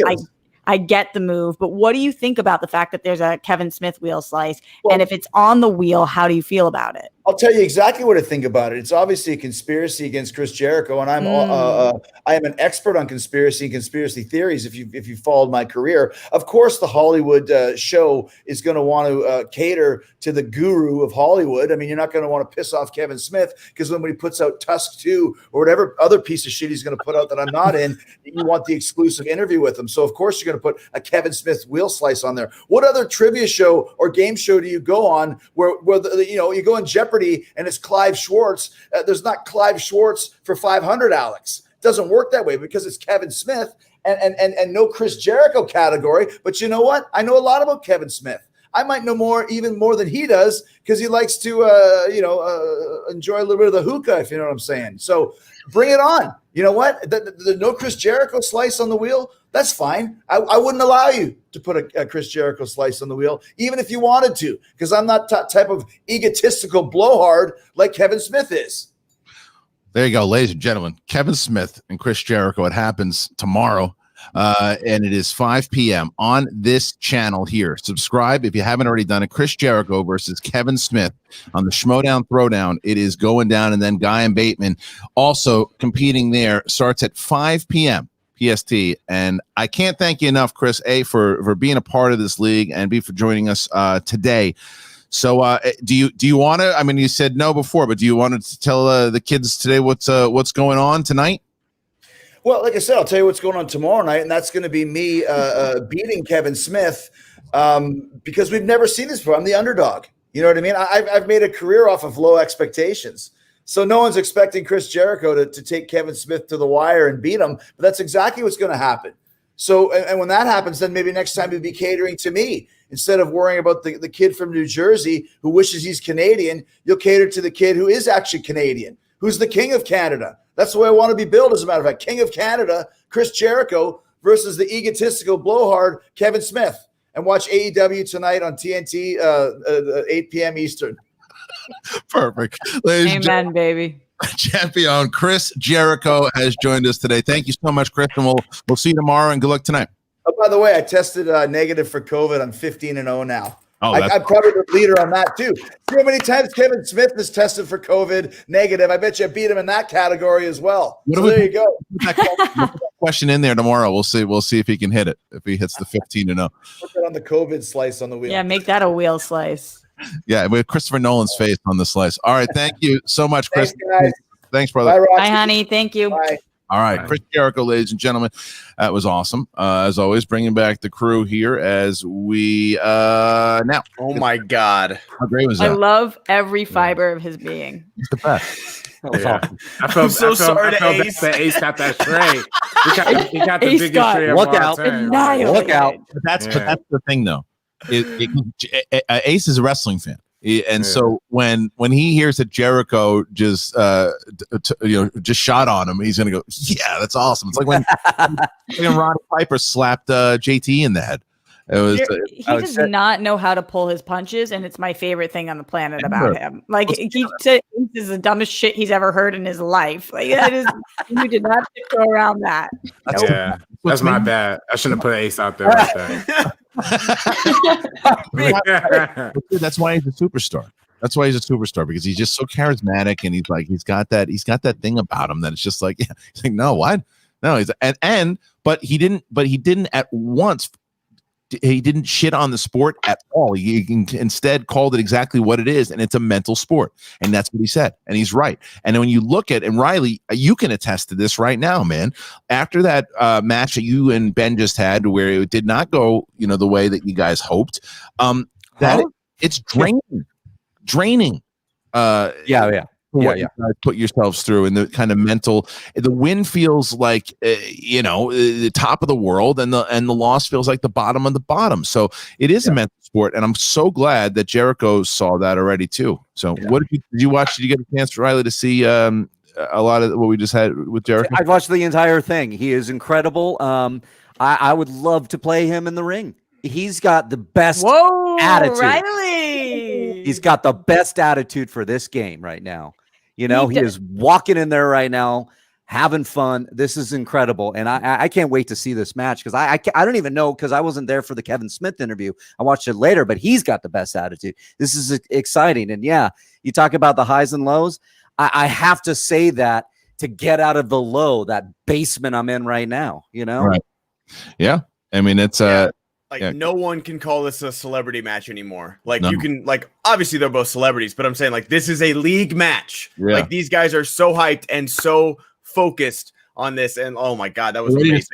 I get the move, but what do you think about the fact that there's a Kevin Smith wheel slice? Well, and if it's on the wheel, how do you feel about it?
I'll tell you exactly what I think about it. It's obviously a conspiracy against Chris Jericho, and I am an expert on conspiracy and conspiracy theories. If you followed my career, of course, the Hollywood show is going to want to cater to the guru of Hollywood. I mean, you're not going to want to piss off Kevin Smith because when he puts out Tusk 2 or whatever other piece of shit he's going to put out that I'm not in, you want the exclusive interview with him. So of course you're going to put a Kevin Smith wheel slice on there. What other trivia show or game show do you go on where you go in Jeopardy and it's Clive Schwartz? There's not Clive Schwartz for 500, Alex. It doesn't work that way because it's Kevin Smith and no Chris Jericho category. But you know what? I know a lot about Kevin Smith. I might know even more than he does because he likes to, enjoy a little bit of the hookah, if you know what I'm saying. So bring it on. You know what? The no Chris Jericho slice on the wheel, that's fine. I wouldn't allow you to put a Chris Jericho slice on the wheel, even if you wanted to, because I'm not type of egotistical blowhard like Kevin Smith is.
There you go, ladies and gentlemen. Kevin Smith and Chris Jericho. It happens tomorrow. And it is 5 p.m. on this channel here. Subscribe if you haven't already done it. Chris Jericho versus Kevin Smith on the Schmodown Throwdown. It is going down, and then Guy and Bateman also competing there. Starts at 5 p.m. PST. And I can't thank you enough, Chris, A, for being a part of this league, and B, for joining us today. So do you want to? I mean, you said no before, but do you want to tell the kids today what's going on tonight?
Well, like I said, I'll tell you what's going on tomorrow night, and that's going to be me beating Kevin Smith because we've never seen this before. I'm the underdog. You know what I mean? I've made a career off of low expectations. So no one's expecting Chris Jericho to take Kevin Smith to the wire and beat him, but that's exactly what's going to happen. So, and when that happens, then maybe next time you'll be catering to me. Instead of worrying about the kid from New Jersey who wishes he's Canadian, you'll cater to the kid who is actually Canadian, who's the king of Canada. That's the way I want to be billed, as a matter of fact. King of Canada, Chris Jericho versus the egotistical blowhard, Kevin Smith. And watch AEW tonight on TNT, 8 p.m. Eastern.
Perfect. Ladies
Amen, baby.
Champion Chris Jericho has joined us today. Thank you so much, Chris, and we'll see you tomorrow, and good luck tonight.
Oh, by the way, I tested negative for COVID. I'm 15-0 now.
Oh,
I'm probably the leader on that too. See how many times Kevin Smith has tested for COVID negative. I bet you I beat him in that category as well. So there you go.
Put that question in there tomorrow. We'll see if he can hit it. If he hits the 15-0.
Put that on the COVID slice on the wheel.
Yeah, make that a wheel slice.
Yeah, with Christopher Nolan's face on the slice. All right, thank you so much, Chris.
Thanks, guys.
Thanks, brother.
Bye, Roxy.
Bye, honey. Thank you.
Bye.
All right, Chris Jericho, ladies and gentlemen, that was awesome. As always, bringing back the crew here as we now.
Oh my God,
how great was that?
I love every fiber of his being.
He's the best.
I feel sorry that Ace got that tray. He got the
Ace
biggest tray of all time.
Look out.
But that's the thing, though. Ace is a wrestling fan. And so when he hears that Jericho just just shot on him, he's gonna go, yeah, that's awesome. It's like when Roddy Piper slapped JT in the head. It was
he does not know how to pull his punches, and it's my favorite thing on the planet about him. Like he said, this is the dumbest shit he's ever heard in his life. Like that is, you did not go around that.
Yeah, that's my bad. I shouldn't have put Ace out there like that.
That's why he's a superstar. That's why he's a superstar, because he's just so charismatic, and he's got that thing about him that it's just like, yeah. He's like, no, what? No, but he didn't at once. He didn't shit on the sport at all. He instead called it exactly what it is, and it's a mental sport. And that's what he said. And he's right. And when you look at, and Reilly, you can attest to this right now, man. After that match that you and Ben just had, where it did not go, the way that you guys hoped, it's draining.
Yeah.
What you guys put yourselves through and the kind of mental. The win feels like the top of the world, and the loss feels like the bottom of the bottom. So it is a mental sport, and I'm so glad that Jericho saw that already too. So what did you watch? Did you get a chance, Reilly, to see a lot of what we just had with Jericho?
I watched the entire thing. He is incredible. I would love to play him in the ring. He's got the best attitude.
Reilly!
He's got the best attitude for this game right now. You know, he is walking in there right now, having fun. This is incredible. And I can't wait to see this match because I don't even know, because I wasn't there for the Kevin Smith interview. I watched it later, but he's got the best attitude. This is exciting. And yeah, you talk about the highs and lows. I have to say that to get out of the low, that basement I'm in right now, you know?
Right. Yeah. I mean, it's
no one can call this a celebrity match anymore. You can obviously they're both celebrities, but I'm saying this is a league match. Yeah. Like these guys are so hyped and so focused on this, and oh my god, that was amazing.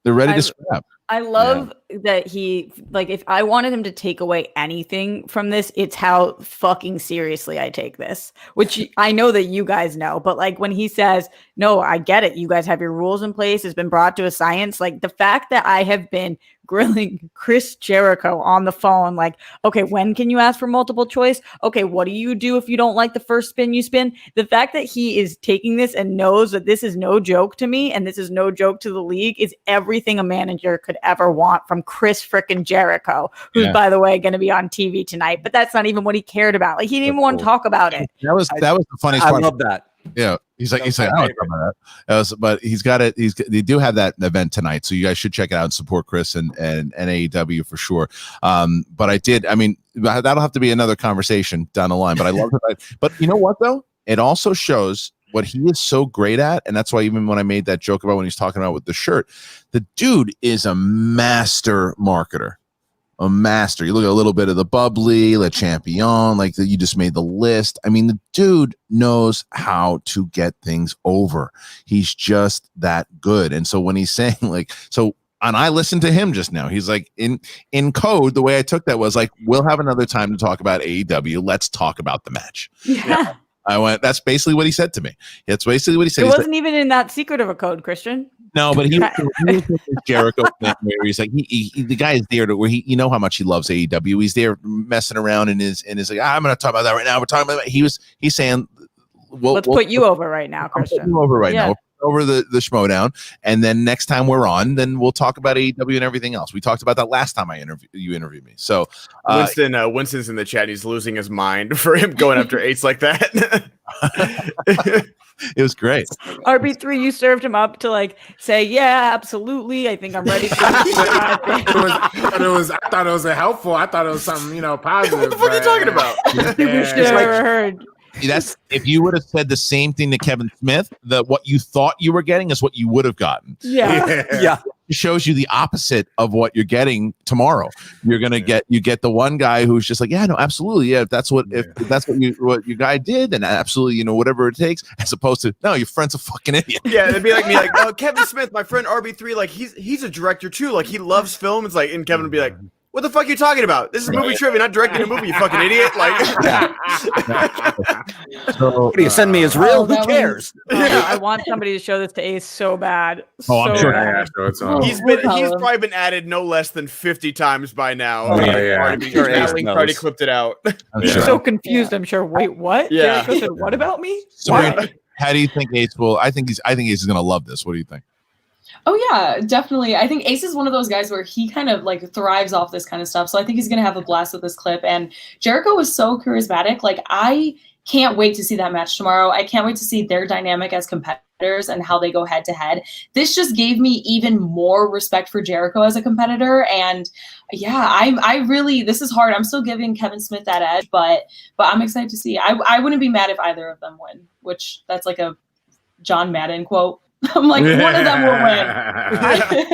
They're ready to scrap.
I love that he, if I wanted him to take away anything from this, it's how fucking seriously I take this, which I know that you guys know, but when he says, no, I get it. You guys have your rules in place. It's been brought to a science. The fact that I have been grilling Chris Jericho on the phone, okay, when can you ask for multiple choice? Okay, what do you do if you don't like the first spin you spin? The fact that he is taking this and knows that this is no joke to me and this is no joke to the league is everything a manager could ever want from Chris frickin' Jericho, who's by the way going to be on TV tonight. But that's not even what he cared about. He didn't even want to talk about it.
That was the funniest part.
I love that.
Yeah, he's like, I don't talk about that. But he's got it. They do have that event tonight, so you guys should check it out and support Chris and AEW for sure. But I mean, that'll have to be another conversation down the line. But I love it. But you know what though? It also shows what he is so great at, and that's why even when I made that joke about when he's talking about with the shirt, the dude is a master marketer. A master. You look at a little bit of the bubbly, Le Champion, you just made the list. I mean, the dude knows how to get things over. He's just that good. And so when he's saying and I listened to him just now. He's like, in code, the way I took that was we'll have another time to talk about AEW. Let's talk about the match.
Yeah.
I went, that's basically what he said to me. That's basically what he said.
It wasn't even in that secret of a code, Christian.
No, but he was Jericho thing where he's the guy is there to where you know how much he loves AEW. He's there messing around and is I'm going to talk about that right now. We're talking about that. He's saying,
let's put you over right now, Christian.
You over right now. Over the Schmodown, and then next time we're on, then we'll talk about AEW and everything else. We talked about that last time you interviewed me. So
Winston's in the chat. He's losing his mind for him going after Ace like that.
It was great.
RB3, you served him up to say, yeah, absolutely. I think I'm ready.
I thought it was helpful. I thought it was something positive.
What the fuck are you talking about?
You should have ever heard.
That's if you would have said the same thing to Kevin Smith, that what you thought you were getting is what you would have gotten.
Yeah.
It shows you the opposite of what you're getting tomorrow. You're gonna get the one guy who's just like, yeah, no, absolutely, yeah. If that's what what your guy did, then absolutely, whatever it takes, as opposed to no, your friend's a fucking idiot.
Yeah, it'd be like me, oh, Kevin Smith, my friend RB3, he's a director too, he loves film. It's and Kevin would be like, what the fuck are you talking about? This is movie trivia, not directing a movie, you fucking idiot.
What do you send me is real? Who cares?
I want somebody to show this to Ace so bad.
I'm sure.
He's probably been added no less than 50 times by now. Already clipped it out.
He's so confused, I'm sure. Wait, what?
Yeah.
Jericho said, what about me?
Why? How do you think Ace will? I think Ace is gonna love this. What do you think?
Oh yeah, definitely. I think Ace is one of those guys where he kind of thrives off this kind of stuff. So I think he's going to have a blast with this clip. And Jericho is so charismatic. I can't wait to see that match tomorrow. I can't wait to see their dynamic as competitors and how they go head to head. This just gave me even more respect for Jericho as a competitor. And yeah, this is hard. I'm still giving Kevin Smith that edge, but I'm excited to see. I wouldn't be mad if either of them win, which that's a John Madden quote. I'm one of them will win.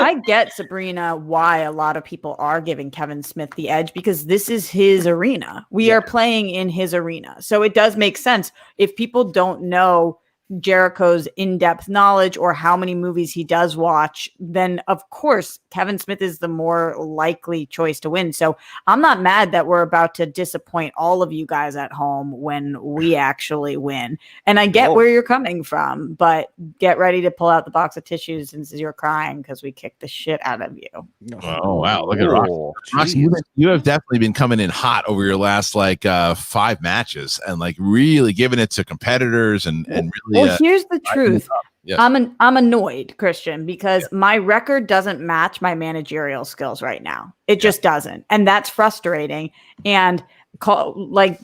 I get, Sabrina, why a lot of people are giving Kevin Smith the edge, because this is his arena. We are playing in his arena. So it does make sense. If people don't know Jericho's in-depth knowledge or how many movies he does watch, then of course Kevin Smith is the more likely choice to win. So I'm not mad that we're about to disappoint all of you guys at home when we actually win. And I get where you're coming from, but get ready to pull out the box of tissues since you're crying because we kicked the shit out of you.
Oh wow, look at Roxy. You have definitely been coming in hot over your last 5 matches and really giving it to competitors and really.
Well, here's the truth.
Yes.
I'm annoyed, Kristian, because my record doesn't match my managerial skills right now. It just doesn't. And that's frustrating. And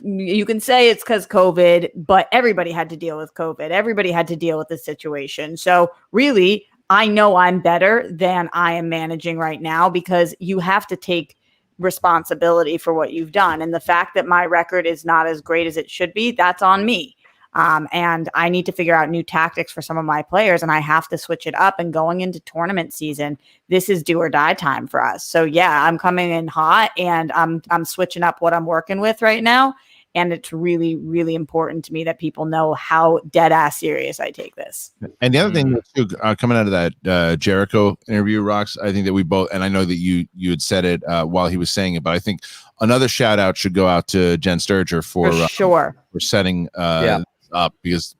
you can say it's because COVID, but everybody had to deal with COVID. Everybody had to deal with the situation. So really, I know I'm better than I am managing right now because you have to take responsibility for what you've done. And the fact that my record is not as great as it should be, that's on me. And I need to figure out new tactics for some of my players, and I have to switch it up. And going into tournament season, this is do or die time for us. So yeah, I'm coming in hot, and I'm switching up what I'm working with right now. And it's really, really important to me that people know how dead ass serious I take this.
And the other thing too, coming out of that Jericho interview, Rox, I think that we both, and I know that you had said it while he was saying it, but I think another shout out should go out to Jen Sturger for setting up because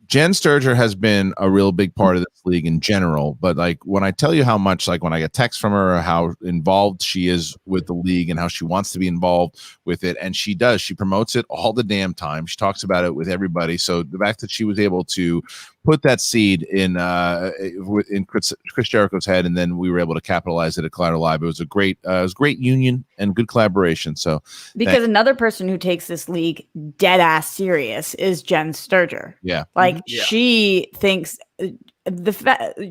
Jen Sturger has been a real big part of this league in general. But when I tell you how much, when I get texts from her, how involved she is with the league and how she wants to be involved with it. And she promotes it all the damn time. She talks about it with everybody. So the fact that she was able to put that seed in Chris Jericho's head, and then we were able to capitalize it at Collider Live. It was a great union and good collaboration. So
because another person who takes this league dead ass serious is Jen Sturger.
Yeah.
She thinks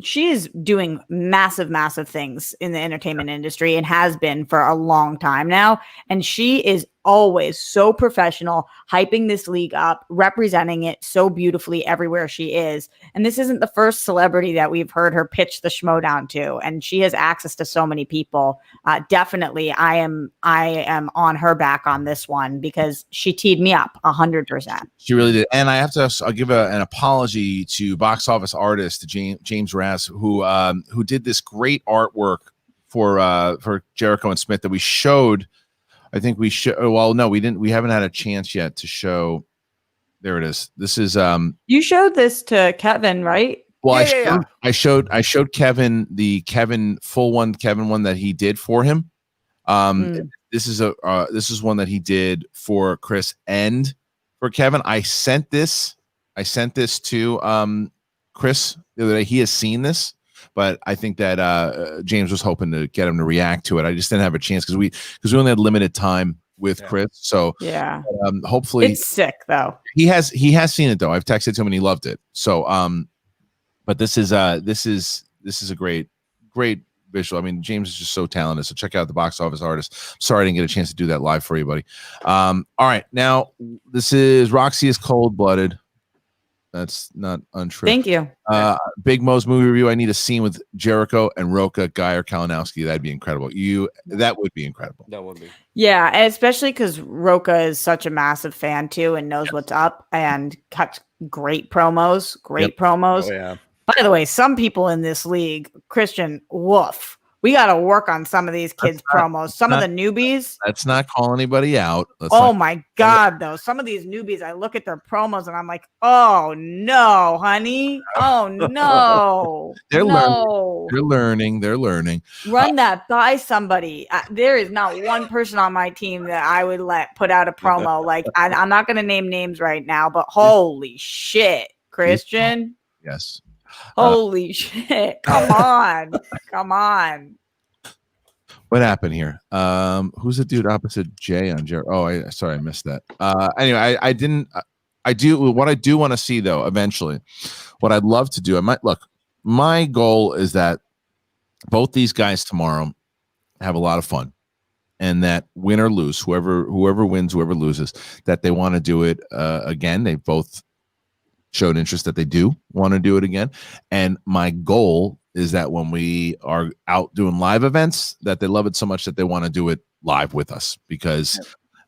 she is doing massive things in the entertainment industry and has been for a long time now. And she is always so professional, hyping this league up, representing it so beautifully everywhere she is. And this isn't the first celebrity that we've heard her pitch the Schmodown to. And she has access to so many people. Definitely, I am on her back on this one because she teed me up 100%.
She really did. And I'll give an apology to box office artist James Raz, who did this great artwork for Jericho and Smith that we showed. I think we should. Well, no, we didn't. We haven't had a chance yet to show. There it is. This is.
You showed this to Kevin, right?
Well, I showed Kevin the full one that he did for him. This is one that he did for Chris and for Kevin. I sent this to Chris the other day. He has seen this. But I think that James was hoping to get him to react to it. I just didn't have a chance because we only had limited time with Chris. So
yeah,
hopefully
it's sick though.
He has seen it though. I've texted to him and he loved it. So but this is a great visual. I mean, James is just so talented. So check out the box office artist. Sorry I didn't get a chance to do that live for you, buddy. All right, now this is Roxy is Cold-Blooded. That's not untrue.
Thank you.
Big Mo's movie review. I need a scene with Jericho and Roca, Guy, or Kalinowski. That'd be incredible. That would be incredible.
That would be.
Yeah, and especially because Roca is such a massive fan too and knows what's up and cuts great promos.
Oh, yeah.
By the way, some people in this league, Kristian, woof. We got to work on some of these kids' promos. Some of the newbies.
Let's not call anybody out.
My God, though. Some of these newbies, I look at their promos and I'm like, oh, no, honey. Oh, no.
They're learning. They're learning.
Run that by somebody. There is not one person on my team that I would let put out a promo. I'm not going to name names right now, but holy shit, Kristian.
Yes.
Holy shit. Come on.
What happened here? Who's the dude opposite Jay on Jerry? Oh, sorry, I missed that. Anyway, I didn't. I do. What I do want to see though, eventually, what I'd love to do. My goal is that both these guys tomorrow have a lot of fun, and that win or lose, whoever wins, whoever loses, that they want to do it again. They both showed interest that they do want to do it again. And my goal is that when we are out doing live events, that they love it so much that they want to do it live with us because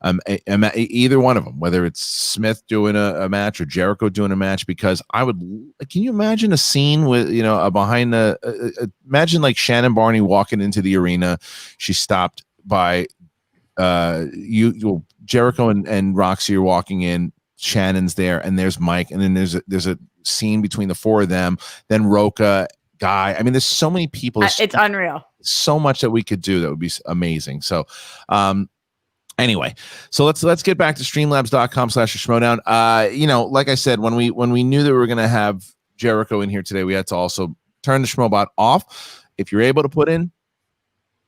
Either one of them, whether it's Smith doing a match or Jericho doing a match, because can you imagine a scene with, imagine like Shannon Barney walking into the arena. She's stopped by Jericho and Roxy are walking in. Shannon's there, and there's Mike, and then there's a scene between the four of them. Then Roca, Guy. I mean, there's so many people.
It's unreal.
So much that we could do that would be amazing. So, anyway, so let's get back to streamlabs.com/Schmodown. Like I said, when we knew that we were going to have Jericho in here today, we had to also turn the Schmobot off. If you're able to put in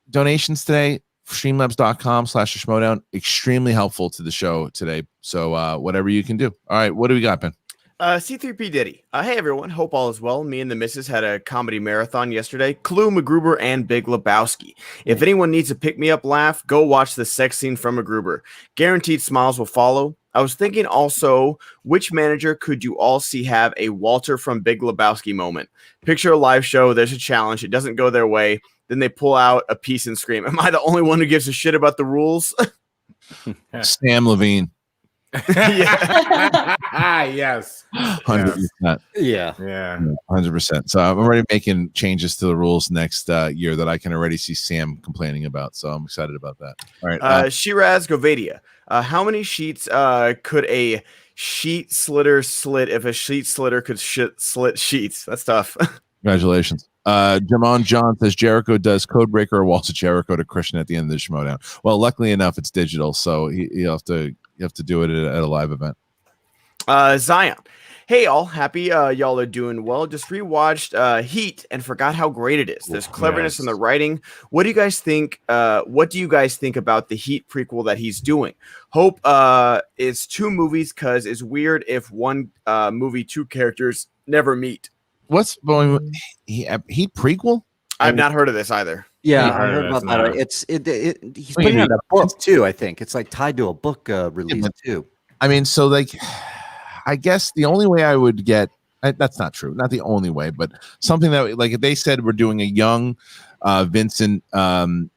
donations today, streamlabs.com/Schmodown, extremely helpful to the show today. So whatever you can do. All right, what do we got, Ben?
C3P Diddy. Hey everyone, hope all is well. Me and the missus had a comedy marathon yesterday. Clue, MacGruber, and Big Lebowski. If anyone needs a pick-me-up laugh, go watch the sex scene from MacGruber. Guaranteed smiles will follow. I was thinking also, which manager could you all see have a Walter from Big Lebowski moment? Picture a live show, there's a challenge, it doesn't go their way, then they pull out a piece and scream. Am I the only one who gives a shit about the rules?
Sam Levine.
Yes.
100%.
Yeah.
100%. So I'm already making changes to the rules next year that I can already see Sam complaining about. So I'm excited about that. All right.
Shiraz Govadia. How many sheets could a sheet slitter slit if a sheet slitter could slit sheets? That's tough.
Congratulations. Jamon John says Jericho does Codebreaker or Waltz of Jericho to Christian at the end of the Schmodown. Well, luckily enough, it's digital, so you have to do it at a live event.
Zion. Hey, all. Happy y'all are doing well. Just rewatched Heat and forgot how great it is. There's cleverness in the writing. What do you guys think? What do you guys think about the Heat prequel that he's doing? Hope it's 2 movies because it's weird if one movie 2 characters never meet.
What's going Heat prequel?
I've not heard of this either.
Yeah, I heard about that. He's putting out a book too. I think it's like tied to a book release too.
I mean, so like, I guess the only way I would get that's not true. Not the only way, but something that like if they said we're doing a young Vincent. Vincent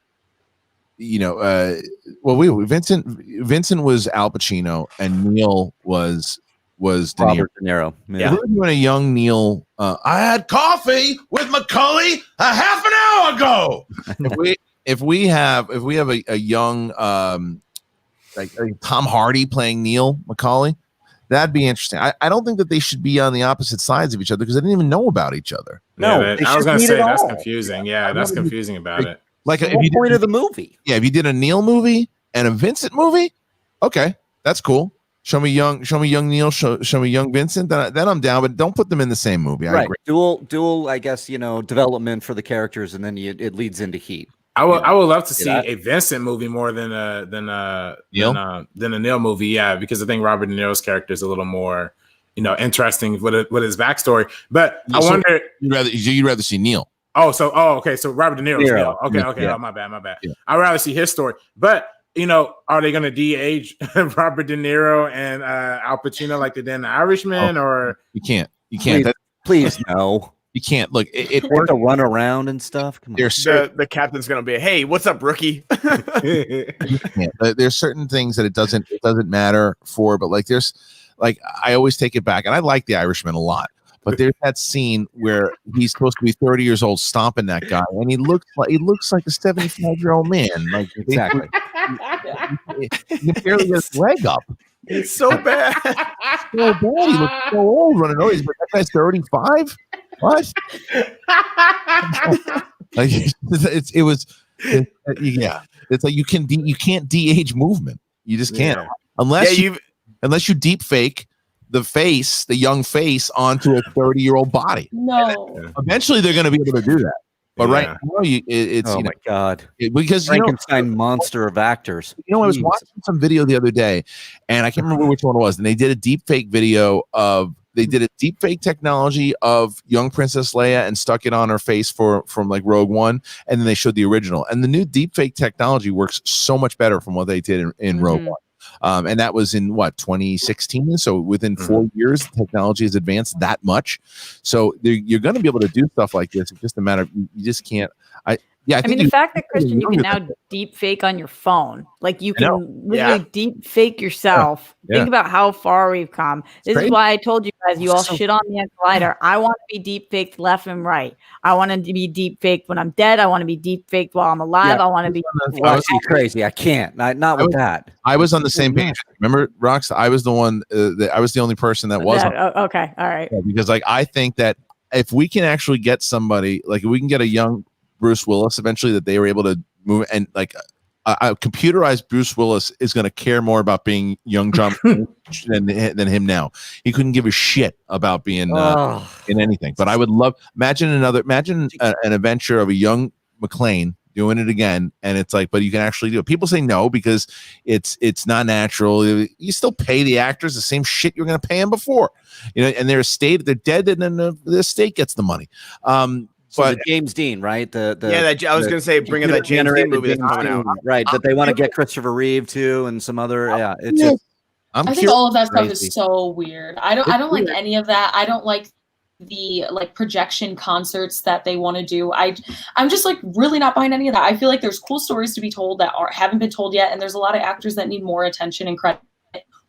was Al Pacino and Neil was De
Robert De Niro.
Yeah, we're doing a young Neil. I had coffee with Macaulay a half an hour ago. if we have a young like Tom Hardy playing Neil Macaulay, that'd be interesting. I don't think that they should be on the opposite sides of each other because they didn't even know about each other.
No, I was going to say that's confusing. Yeah, that's confusing about it.
Like
if you point of the movie.
Yeah, if you did a Neil movie and a Vincent movie, okay, that's cool. Show me young Neil, show me young Vincent, then I'm down, but don't put them in the same movie. I agree.
Dual, I guess, development for the characters, and then it leads into Heat.
I would love to see a Vincent movie more than a Neil movie, yeah, because I think Robert De Niro's character is a little more, interesting with his backstory. But I wonder,
you'd rather see Neil.
Okay, so Robert De Niro's Neil. Okay,
yeah.
Oh, my bad. Yeah. I'd rather see his story, but. Are they going to de-age Robert De Niro and Al Pacino like they did in The Irishman? Or
you can't.
Please no.
You can't. Look, it
worked to run around and stuff. Come on.
The captain's going to be, hey, what's up, rookie?
There's certain things that it doesn't matter for, but like there's like I always take it back, and I like The Irishman a lot. But there's that scene where he's supposed to be 30 years old, stomping that guy, and he looks like a 75-year-old man. Like
exactly.
He can barely get his leg up.
It's so bad.
So bad. He looks so old running over. He's like, that guy's 35. What? Like yeah. It's like you can't de-age movement. You just can't unless you deep fake the young face onto a 30-year-old body.
No.
Eventually they're going to be able to do that. But right now, it's
my God,
because
Frankenstein monster of actors.
I was watching some video the other day, and I can't remember which one it was. And they did a deep fake video they did a deep fake technology of young Princess Leia and stuck it on her face from like Rogue One, and then they showed the original. And the new deep fake technology works so much better from what they did in Rogue One. And that was in 2016. So within 4 years, technology has advanced that much. So you're going to be able to do stuff like this. It's just a matter of you just can't. Yeah,
I mean, the fact that Kristian, you can now deep fake on your phone, like you can literally deep fake yourself.
Yeah.
Think about how far we've come. This is why I told you guys, you all shit on me on Collider. I want to be deep faked left and right. I want to be deep faked when I'm dead. I want to be deep faked while I'm alive. I want to be
crazy. I can't. Not with that.
I was on the same page. Remember, Rox? I was the one. I was the only person that was.
Okay. All right.
Because like I think that if we can actually get somebody, like if we can get a young Bruce Willis eventually, that they were able to move, and like a computerized Bruce Willis is going to care more about being young John than him now. He couldn't give a shit about being in anything. But I would love imagine an adventure of a young McClane doing it again, and it's like, but you can actually do it. People say no because it's not natural. You still pay the actors the same shit you're going to pay them before, and they're dead, and then the estate gets the money.
But James Dean, right?
I was going to say, bring in that James Dean movie that's coming out,
right? That they want to get Christopher Reeve too, and some other. Yeah, it's just.
I think all of that stuff is so weird. I don't like any of that. I don't like the projection concerts that they want to do. I'm just like really not behind any of that. I feel like there's cool stories to be told that haven't been told yet, and there's a lot of actors that need more attention and credit.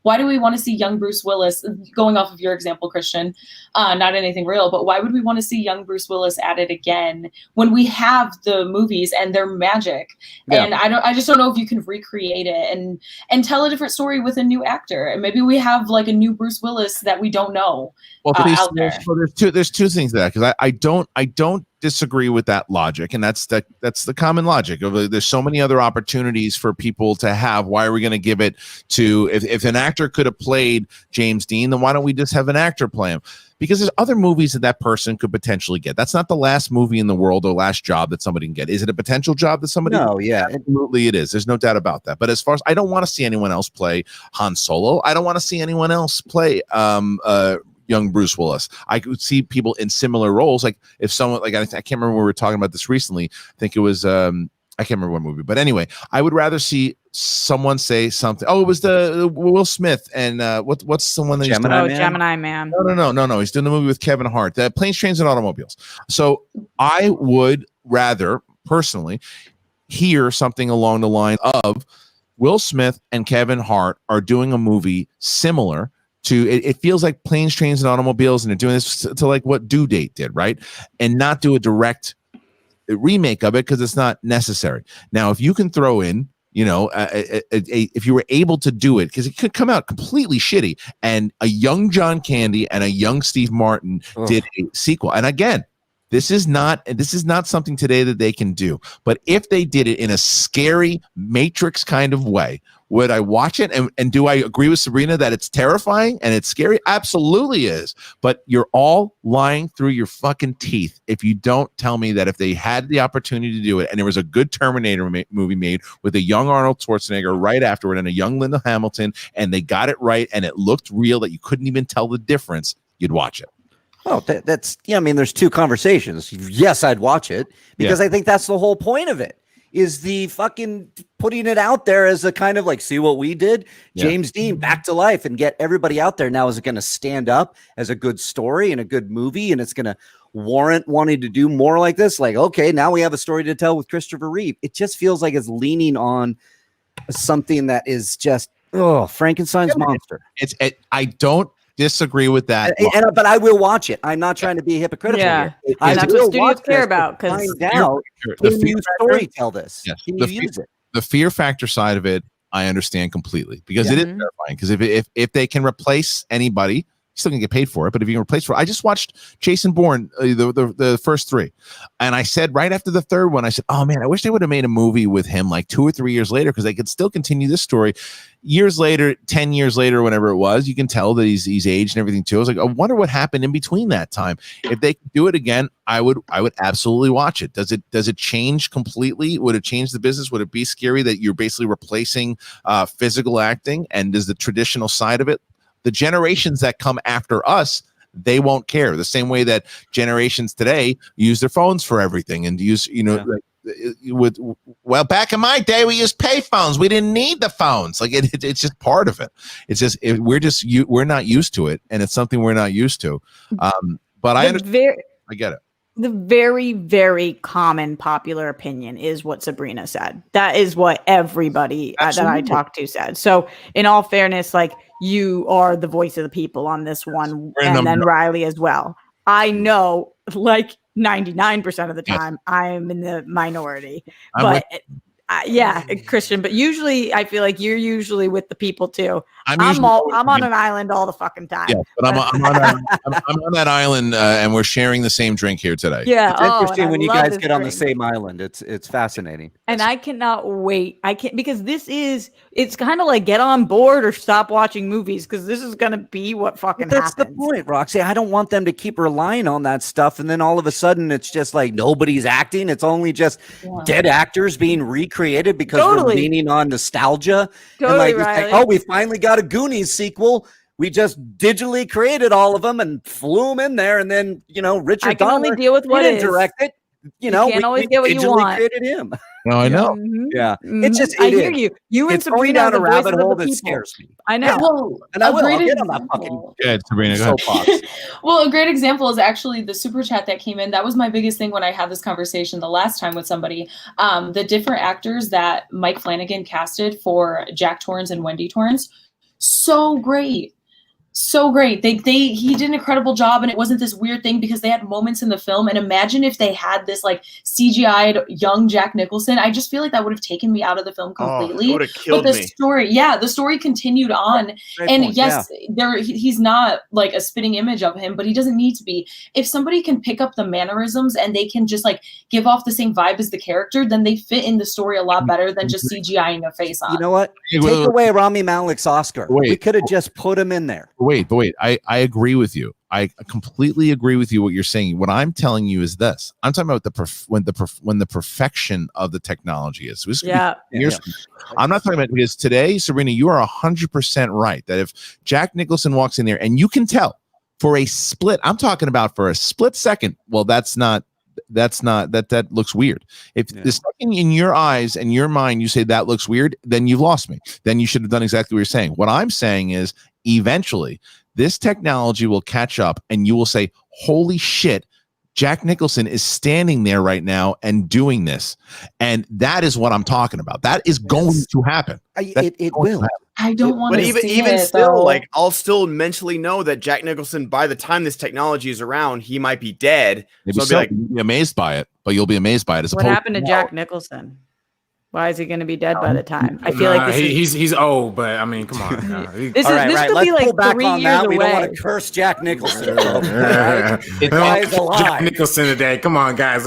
Why do we want to see young Bruce Willis, going off of your example, Kristian, not anything real, but why would we want to see young Bruce Willis at it again when we have the movies and they're magic? Yeah. And I just don't know if you can recreate it and tell a different story with a new actor. And maybe we have like a new Bruce Willis that we don't know out there.
There's two things to that, because I don't disagree with that logic, and that's the common logic of there's so many other opportunities for people to have. Why are we going to give it to if an actor could have played James Dean, then why don't we just have an actor play him? Because there's other movies that person could potentially get. That's not the last movie in the world or last job that somebody can get. Is it a potential job that somebody
No, yeah.
Absolutely it is. There's no doubt about that. But as far as I don't want to see anyone else play Han Solo. I don't want to see anyone else play young Bruce Willis. I could see people in similar roles. Like if someone I can't remember, we were talking about this recently. I think it was I can't remember what movie, but anyway, I would rather see someone say something. Oh, it was the Will Smith and what's the one that
Gemini Man.
No. He's doing the movie with Kevin Hart, the Planes, Trains, and Automobiles. So I would rather personally hear something along the line of Will Smith and Kevin Hart are doing a movie similar to it feels like Planes, Trains, and Automobiles, and they're doing this to like what Due Date did, right? And not do a direct remake of it because it's not necessary. Now, if you can throw in, if you were able to do it, because it could come out completely shitty, and a young John Candy and a young Steve Martin did a sequel, and again, this is not something today that they can do. But if they did it in a scary Matrix kind of way, would I watch it? And do I agree with Sabrina that it's terrifying and it's scary? Absolutely is. But you're all lying through your fucking teeth if you don't tell me that if they had the opportunity to do it, and there was a good Terminator movie made with a young Arnold Schwarzenegger right afterward and a young Linda Hamilton, and they got it right and it looked real that you couldn't even tell the difference, you'd watch it.
Oh, that's I mean, there's two conversations. Yes, I'd watch it because I think that's the whole point of it, is the fucking putting it out there as a kind of like, see what we did, James Dean back to life, and get everybody out there. Now, is it going to stand up as a good story and a good movie, and it's going to warrant wanting to do more like this? Like, okay, now we have a story to tell with Christopher Reeve. It just feels like it's leaning on something that is just Frankenstein's monster.
I don't disagree with that,
but I will watch it. I'm not trying to be hypocritical here.
That's what studios care about, because
find out can you story tell this?
Yes.
Can you use it?
The fear factor side of it, I understand completely, because it is terrifying. Because if they can replace anybody, you're still gonna get paid for it. But if you can replace I just watched Jason Bourne, the first three, and I said right after the third one, I said, oh man, I wish they would have made a movie with him like 2 or 3 years later, because they could still continue this story. Years later, 10 years later, whenever it was, you can tell that he's aged and everything too. I was like, I wonder what happened in between that time. If they could do it again, I would absolutely watch it. Does it change completely? Would it change the business? Would it be scary that you're basically replacing physical acting? And does the traditional side of it? The generations that come after us, they won't care. The same way that generations today use their phones for everything and use, well, back in my day, we used pay phones. We didn't need the phones. Like it's just part of it. It's just we're not used to it, and it's something we're not used to. But I get it.
the very, very common popular opinion is what Sabrina said. That is what everybody that I talked to said. So in all fairness, like, you are the voice of the people on this one, and then Reilly as well. I know, like 99% of the time, I am in the minority, but yeah, Kristian. But usually, I feel like you're usually with the people too. I'm on an island all the fucking time.
Yeah, but I'm on that island, and we're sharing the same drink here today.
Yeah,
it's interesting when you guys get on the same island. It's fascinating,
and I cannot wait. Because it's kind of like get on board or stop watching movies, because this is gonna be what fucking happens.
That's the point, Roxy. I don't want them to keep relying on that stuff, and then all of a sudden it's just like nobody's acting. It's only just dead actors being recreated because we're leaning on nostalgia.
Totally,
and like, oh, we finally got a Goonies sequel. We just digitally created all of them and flew them in there, and then Richard
I can
Donner,
only deal with what
didn't
is.
direct it.
You can't always get what you want.
Created him.
No, I know.
Yeah, it's just.
I hear you. You and Sabrina
down a rabbit hole that
people.
scares me.
I know.
Well,
and I'll get on that fucking.
Go ahead, Sabrina. Go ahead.
Well, a great example is actually the super chat that came in. That was my biggest thing when I had this conversation the last time with somebody. The different actors that Mike Flanagan casted for Jack Torrance and Wendy Torrance, so great. So great. He did an incredible job, and it wasn't this weird thing because they had moments in the film. And imagine if they had this like CGI'd young Jack Nicholson. I just feel like that would have taken me out of the film completely.
Would have killed
but the
me.
the story continued on. He's not like a spitting image of him, but he doesn't need to be. If somebody can pick up the mannerisms and they can just like give off the same vibe as the character, then they fit in the story a lot better than just CGIing a face on.
You know what? Take away Rami Malek's Oscar. We could have just put him in there.
But wait, I agree with you. I completely agree with you what you're saying. What I'm telling you is this. I'm talking about when the perfection of the technology is. I'm not talking about, because today, Sabrina, you are 100% right that if Jack Nicholson walks in there and you can tell for a split, I'm talking about for a split second, well, that looks weird. If the second in your eyes and your mind you say that looks weird, then you've lost me. Then you should have done exactly what you're saying. What I'm saying is eventually this technology will catch up and you will say, holy shit, Jack Nicholson is standing there right now and doing this. And that is what I'm talking about. That is going to happen.
It will.
I don't want to
But even still, like, I'll still mentally know that Jack Nicholson, by the time this technology is around, he might be dead.
Maybe so you'll be amazed by it, but you'll be amazed by it.
What happened to Jack Nicholson? Why is he going to be dead by the time? I feel like
he's old, but I mean, come on.
This could be like 3 years away.
We don't want to curse Jack Nicholson.
Jack Nicholson today. Come on, guys.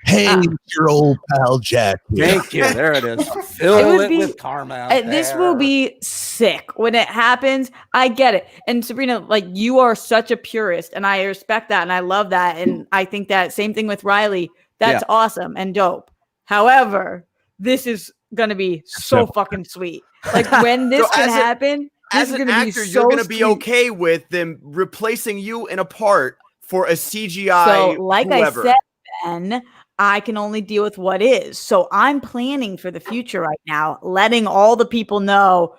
Hey, your old pal Jack.
Thank you. There it is. Fill it with karma.
This will be sick when it happens. I get it. And Sabrina, like, you are such a purist, and I respect that, and I love that, and I think that same thing with Reilly. That's awesome and dope. However, this is gonna be so fucking sweet. Like, when this can happen,
as an actor, you're gonna be okay with them replacing you in a part for a CGI.
So, like I said, Ben, I can only deal with what is. So I'm planning for the future right now, letting all the people know.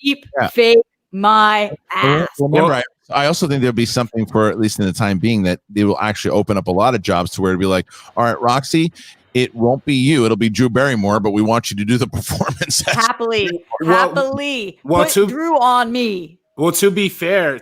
Deep fake my ass.
Remember, I also think there'll be something for, at least in the time being, that they will actually open up a lot of jobs to where it'll be like, all right, Roxy, it won't be you. It'll be Drew Barrymore, but we want you to do the performance.
Happily. Put Drew on me.
Well, to be fair,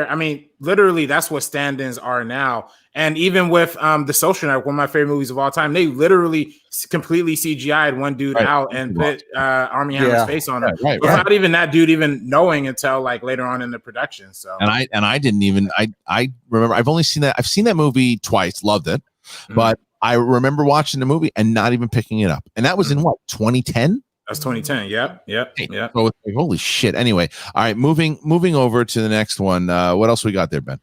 I mean, literally, that's what stand-ins are now. And even with The Social Network, one of my favorite movies of all time, they literally completely CGI'd one dude out and put Armie Hammer's face on him, without even that dude even knowing until like later on in the production. So, and
I didn't even I remember I've seen that movie twice, loved it, but I remember watching the movie and not even picking it up, and that was in what, 2010.
That's 2010. Yep.
So, holy shit. Anyway, all right, moving over to the next one. What else we got there, Ben?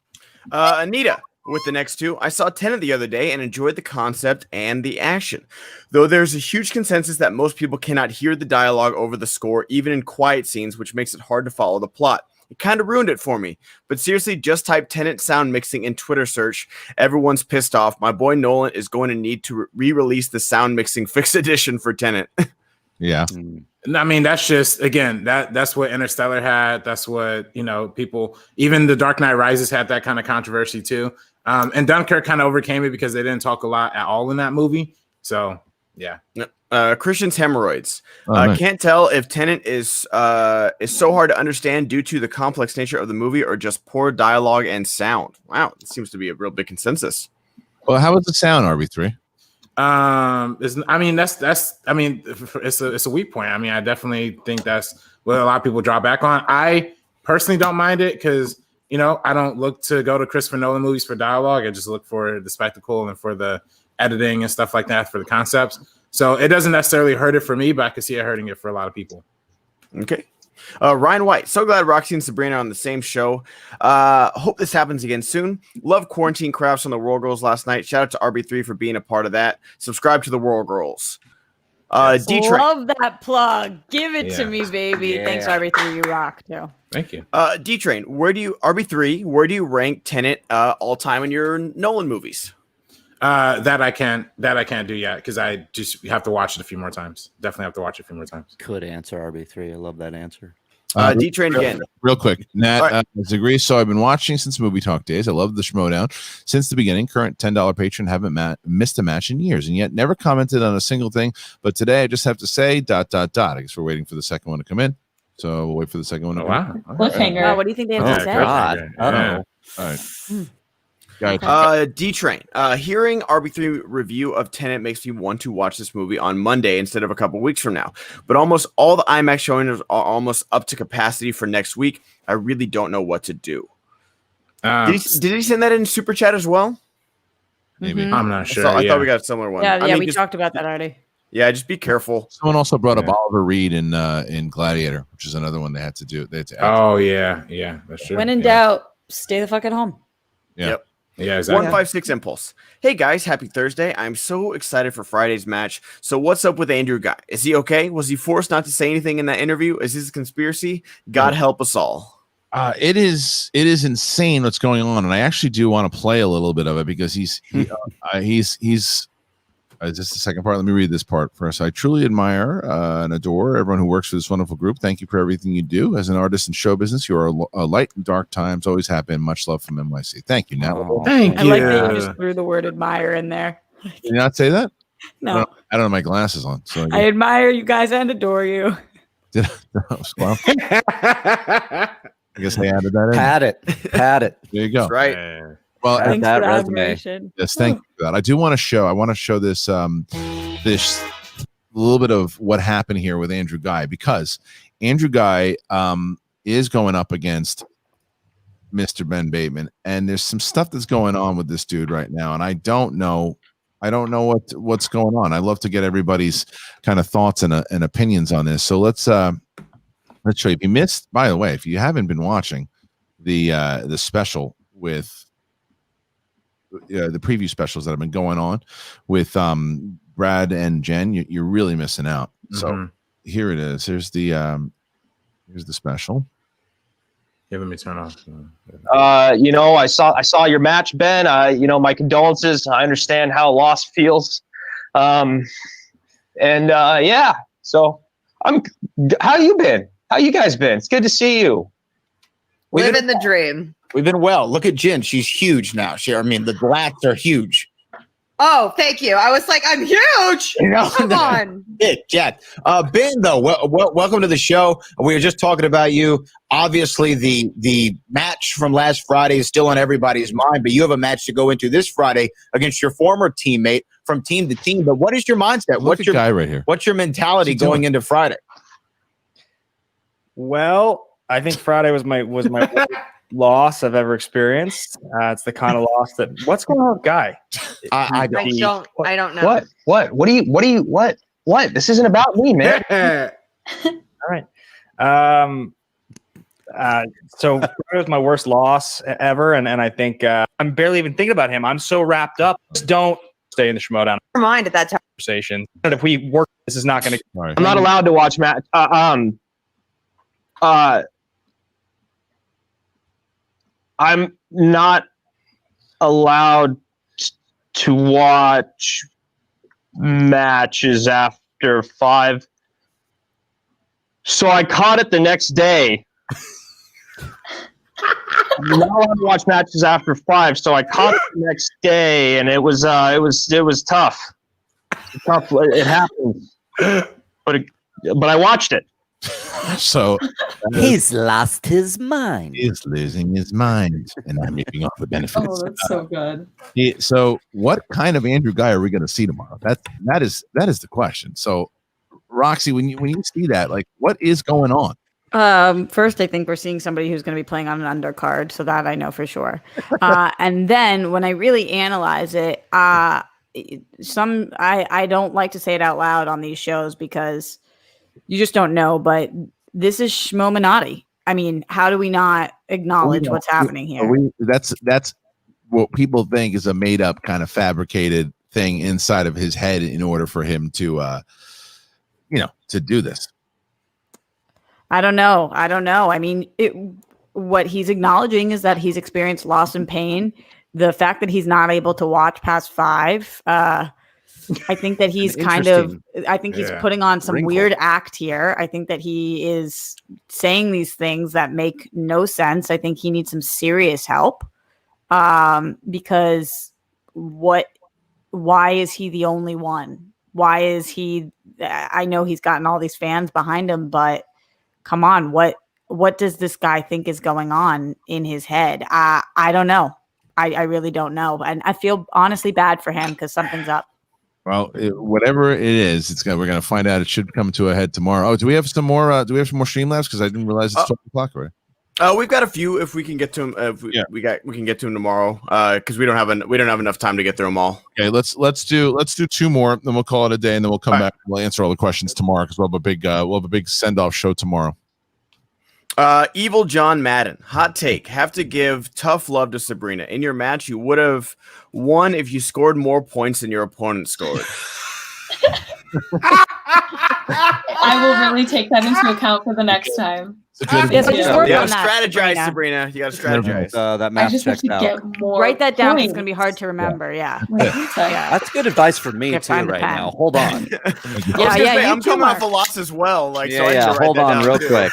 Anita with the next two. I saw Tenet the other day and enjoyed the concept and the action. Though there's a huge consensus that most people cannot hear the dialogue over the score, even in quiet scenes, which makes it hard to follow the plot. It kind of ruined it for me. But seriously, just type Tenet sound mixing in Twitter search. Everyone's pissed off. My boy Nolan is going to need to re-release the sound mixing fixed edition for Tenet.
Yeah.
I mean, that's just, again, that's what Interstellar had. That's what, people, even The Dark Knight Rises had that kind of controversy too. And Dunkirk kind of overcame it because they didn't talk a lot at all in that movie. So yeah.
Christian's hemorrhoids.
Nice.
Can't tell if Tenet is so hard to understand due to the complex nature of the movie or just poor dialogue and sound. Wow, it seems to be a real big consensus.
Well, how was the sound, RB3?
It's a weak point. I mean, I definitely think that's what a lot of people draw back on. I personally don't mind it because, you know, I don't look to go to Christopher Nolan movies for dialogue. I just look for the spectacle and for the editing and stuff like that, for the concepts. So it doesn't necessarily hurt it for me, but I can see it hurting it for a lot of people.
Okay. Ryan White, so glad Roxy and Sabrina are on the same show. Hope this happens again soon. Love quarantine crafts on the World Girls last night. Shout out to RB3 for being a part of that. Subscribe to the World Girls. D-Train.
Love that plug. Give it to me, baby.
Yeah.
Thanks, RB3. You rock too.
Thank you.
D-Train, where do you rank Tenet all time in your Nolan movies?
That I can't do yet because I just have to watch it a few more times. Definitely have to watch it a few more times.
Good answer, RB3. I love that answer.
D-Train again.
Real quick. Nat
Right.
agrees. So I've been watching since Movie Talk days. I love the Schmodown since the beginning. Current $10 patron. Haven't missed a match in years and yet never commented on a single thing. But today I just have to say ... I guess we're waiting for the second one to come in. So we'll wait for the second one to come in.
Cliffhanger.
Wow, what do you think they have to say?
God.
Yeah.
All right.
D-Train, hearing RB3 review of Tenet makes me want to watch this movie on Monday instead of a couple weeks from now. But almost all the IMAX showings are almost up to capacity for next week. I really don't know what to do. Did he send that in Super Chat as well?
Maybe.
I'm not sure.
I thought we got a similar one.
Yeah, we talked about that already.
Yeah, just be careful.
Someone also brought up Oliver Reed in Gladiator, which is another one they had to do. They had to
Oh yeah, that's true.
When in doubt, stay the fuck at home.
Yeah.
Yep.
Yeah, exactly.
156 Impulse. Hey guys, happy Thursday. I'm so excited for Friday's match. So what's up with Andrew Guy? Is he okay? Was he forced not to say anything in that interview? Is this a conspiracy? God help us all.
It is insane what's going on, and I actually do want to play a little bit of it because he's just the second part. Let me read this part first. I truly admire and adore everyone who works for this wonderful group. Thank you for everything you do. As an artist in show business, you are a light in dark times. Always have been. Much love from NYC. Thank you. Now,
Thank you.
I like that you just threw the word admire in there.
Did you not say that?
No.
I don't have my glasses on. So
I admire you guys and adore you.
well, I guess I added that in.
Pat it.
There you go.
That's right.
Well,
Thanks
that
for the
resume.
admiration.
yes, thank you for that. I do want to show. I want to show this this little bit of what happened here with Andrew Guy, because Andrew Guy is going up against Mr. Ben Bateman, and there's some stuff that's going on with this dude right now, and I don't know what's going on. I love to get everybody's kind of thoughts and opinions on this. So let's show you. If you missed, by the way, if you haven't been watching the special with the preview specials that have been going on with Brad and Jen, you're really missing out. So here it is. Here's the special.
Yeah, let me turn off.
I saw your match, Ben. My condolences. I understand how lost feels. So how you been? How you guys been? It's good to see you.
Living the dream.
We've been well. Look at Jen. She's huge now. The lats are huge.
Oh, thank you. I was like, I'm huge. Come on.
Jack. Ben, though, welcome to the show. We were just talking about you. Obviously, the match from last Friday is still on everybody's mind, but you have a match to go into this Friday against your former teammate from team to team. But what is your mindset?
What's your guy right here?
What's your mentality going into Friday?
Well, I think Friday was my worst loss I've ever experienced. It's the kind of loss that. What's going on with Guy?
I don't know.
What? This isn't about me, man.
All right. So it was my worst loss ever, and I think I'm barely even thinking about him. I'm so wrapped up. Just don't stay in the Schmodown
Never mind at that time.
conversation. And if we work, this is not going to.
I'm not allowed to watch match. I'm not allowed to watch matches after 5. So I caught it the next day. you're not allowed to watch matches after 5, so I caught it the next day, and it was tough. Tough. It happened, but I watched it.
So
he's lost his mind.
He's losing his mind, and I'm reaping off the benefits.
Oh, that's so good.
So, what kind of Andrew Guy are we going to see tomorrow? That is the question. So, Roxy, when you see that, like, what is going on?
First, I think we're seeing somebody who's going to be playing on an undercard, so that I know for sure. And then when I really analyze it, I don't like to say it out loud on these shows because you just don't know, but this is Schmominati. I mean, how do we not acknowledge what's happening here?
That's what people think is a made up kind of fabricated thing inside of his head in order for him to, to do this.
I don't know. I mean, what he's acknowledging is that he's experienced loss and pain. The fact that he's not able to watch past 5, I think that he's he's putting on some weird act here. I think that he is saying these things that make no sense. I think he needs some serious help because why is he the only one? Why is he? I know he's gotten all these fans behind him, but come on, what does this guy think is going on in his head? I don't know. I really don't know. And I feel honestly bad for him because something's up.
Well, whatever it is, we're going to find out. It should come to a head tomorrow. Oh, do we have some more Streamlabs? Because I didn't realize it's 12 o'clock already.
We've got a few. If we can get to them, we can get to them tomorrow. Because we don't have enough time to get through them all.
Okay, let's do 2 more. Then we'll call it a day, and then we'll come back. And we'll answer all the questions tomorrow because we'll have a big send off show tomorrow.
Evil John Madden. Hot take. Have to give tough love to Sabrina. In your match, you would have won if you scored more points than your opponent scored.
I will really take that into account for the next time.
You gotta strategize, Sabrina. You gotta strategize.
That math checks out.
Write that down. It's going to be hard to remember. Yeah.
That's good advice for me too right now. Hold on.
I'm coming off a loss as well.
Hold on real quick.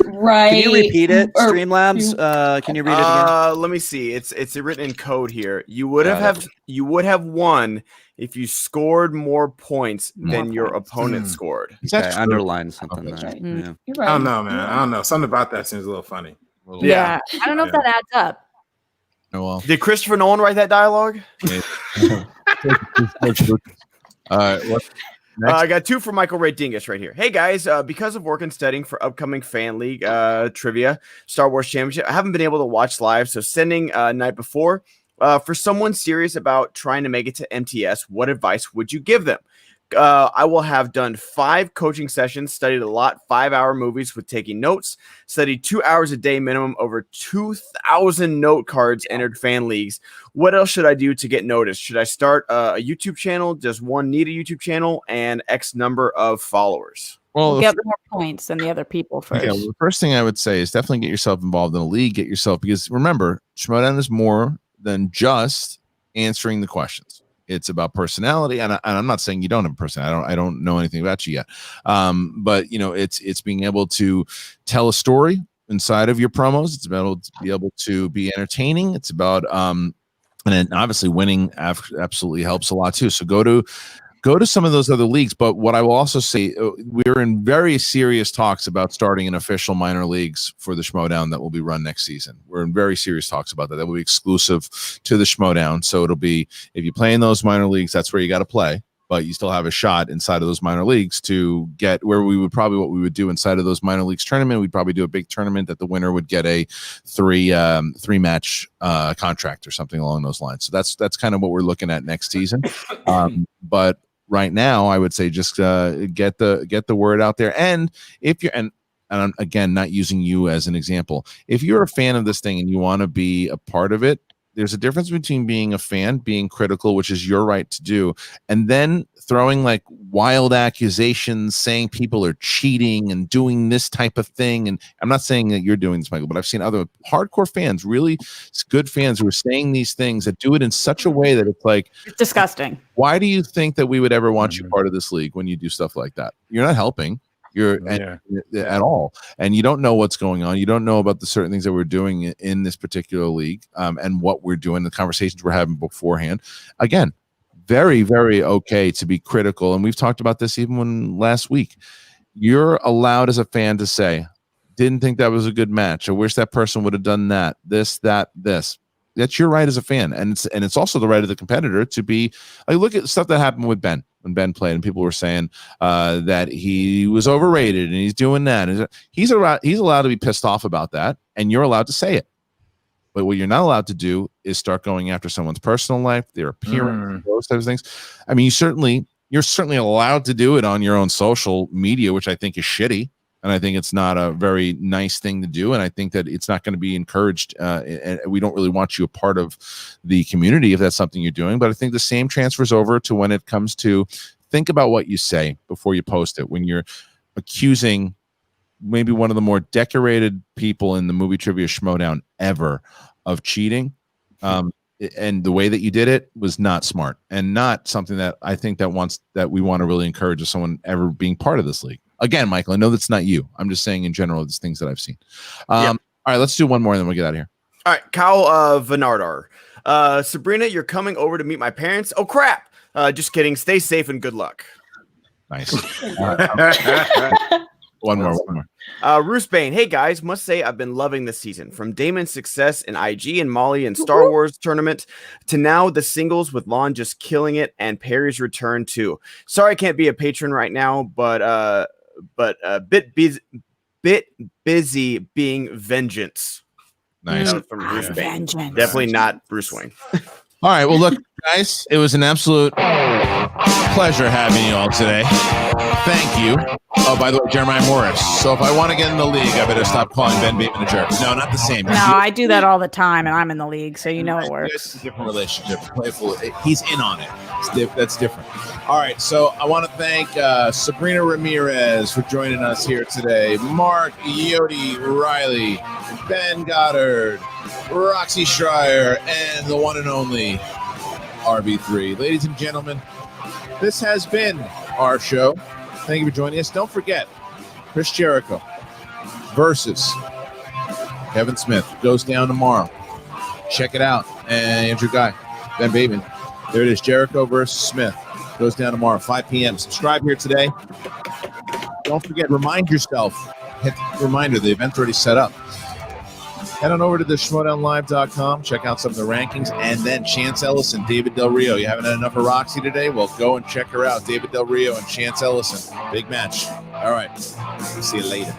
Right.
Can you repeat it, Streamlabs? Can you read it again?
Let me see. It's written in code here. You would have won if you scored more points than your opponent scored.
Okay, underline something there.
Right.
Yeah.
You're right.
I don't know, man. I don't know. Something about that seems a little funny.
Yeah. I don't know if that adds up.
Oh, well.
Did Christopher Nolan write that dialogue? I got 2 from Michael Ray Dingus right here. Hey guys, because of work and studying for upcoming Fan League trivia, Star Wars Championship, I haven't been able to watch live, so sending night before. For someone serious about trying to make it to MTS, what advice would you give them? I will have done 5 coaching sessions, studied a lot, 5-hour movies with taking notes, studied 2 hours a day minimum, over 2,000 note cards, entered fan leagues. What else should I do to get noticed? Should I start a YouTube channel? Does one need a YouTube channel and X number of followers?
Well, get more points than the other people first.
Yeah, well, the first thing I would say is definitely get yourself involved in a league. Because remember, Schmodown is more than just answering the questions. It's about personality, and I'm not saying you don't have a personality. I don't know anything about you yet, but it's being able to tell a story inside of your promos. It's about to be able to be entertaining. It's about and then obviously winning absolutely helps a lot too. So go to some of those other leagues. But what I will also say, we're in very serious talks about starting an official minor leagues for the Schmodown that will be run next season. We're in very serious talks about that. That will be exclusive to the Schmodown. So it'll be, if you play in those minor leagues, that's where you got to play. But you still have a shot inside of those minor leagues to get where we would probably, what we would do inside of those minor leagues tournament. We'd probably do a big tournament that the winner would get a three match contract or something along those lines. So that's kind of what we're looking at next season. But right now, I would say just get the word out there. And if you're and I'm again not using you as an example, if you're a fan of this thing and you want to be a part of it, there's a difference between being a fan, being critical, which is your right to do, and then throwing like wild accusations, saying people are cheating and doing this type of thing. And I'm not saying that you're doing this, Michael, but I've seen other hardcore fans, really good fans, who are saying these things that do it in such a way that it's like,
it's disgusting.
Why do you think that we would ever want you part of this league when you do stuff like that? You're not helping. at all, and you don't know what's going on. You don't know about the certain things that we're doing in this particular league, and what we're doing, the conversations we're having beforehand. Again, very, very okay to be critical, and we've talked about this even last week. You're allowed as a fan to say, didn't think that was a good match. I wish that person would have done that, this. That's your right as a fan, and it's also the right of the competitor to be like, look at stuff that happened with Ben when Ben played, and people were saying that he was overrated and he's doing that. He's allowed to be pissed off about that, and you're allowed to say it. But what you're not allowed to do is start going after someone's personal life, their appearance, those types of things. I mean, you're certainly allowed to do it on your own social media, which I think is shitty. And I think it's not a very nice thing to do. And I think that it's not going to be encouraged. And we don't really want you a part of the community if that's something you're doing. But I think the same transfers over to when it comes to think about what you say before you post it. When you're accusing maybe one of the more decorated people in the movie trivia Schmodown ever of cheating, and the way that you did it was not smart and not something that I think that we want to really encourage as someone ever being part of this league. Again, Michael, I know that's not you. I'm just saying in general, it's things that I've seen. All right, let's do one more and then we'll get out of here.
All right, Kyle Vanardar. Sabrina, you're coming over to meet my parents. Oh, crap. Just kidding. Stay safe and good luck.
Nice. One more.
Bruce Bain. Hey, guys. Must say I've been loving this season. From Damon's success in IG and Molly and Star Wars tournament to now the singles with Lon just killing it and Perry's return too. Sorry I can't be a patron right now, but a bit busy being vengeance.
Nice.
From Bruce Bain.
Vengeance.
Definitely not Bruce Wayne.
All right. Well, look, guys, it was an absolute pleasure having you all today. Thank you. Oh, by the way, Jeremiah Morris. So if I want to get in the league, I better stop calling Ben Bateman a jerk. No, not the same.
No, I do that all the time, and I'm in the league, so you know it works.
It's a different relationship. Playful. He's in on it. That's different. All right. So I want to thank Sabrina Ramirez for joining us here today. Mark Yodi Reilly, Ben Goddard, Roxy Striar, and the one and only RB3. Ladies and gentlemen, this has been our show. Thank you for joining us. Don't forget, Chris Jericho versus Kevin Smith goes down tomorrow. Check it out. And Andrew Guy, Ben Bateman. There it is. Jericho versus Smith goes down tomorrow, 5 p.m. Subscribe here today. Don't forget, remind yourself. Hit the reminder, the event's already set up. Head on over to the schmodownlive.com. Check out some of the rankings. And then Chance Ellison, David Del Rio. You haven't had enough of Roxy today? Well, go and check her out. David Del Rio and Chance Ellison. Big match. All right. See you later.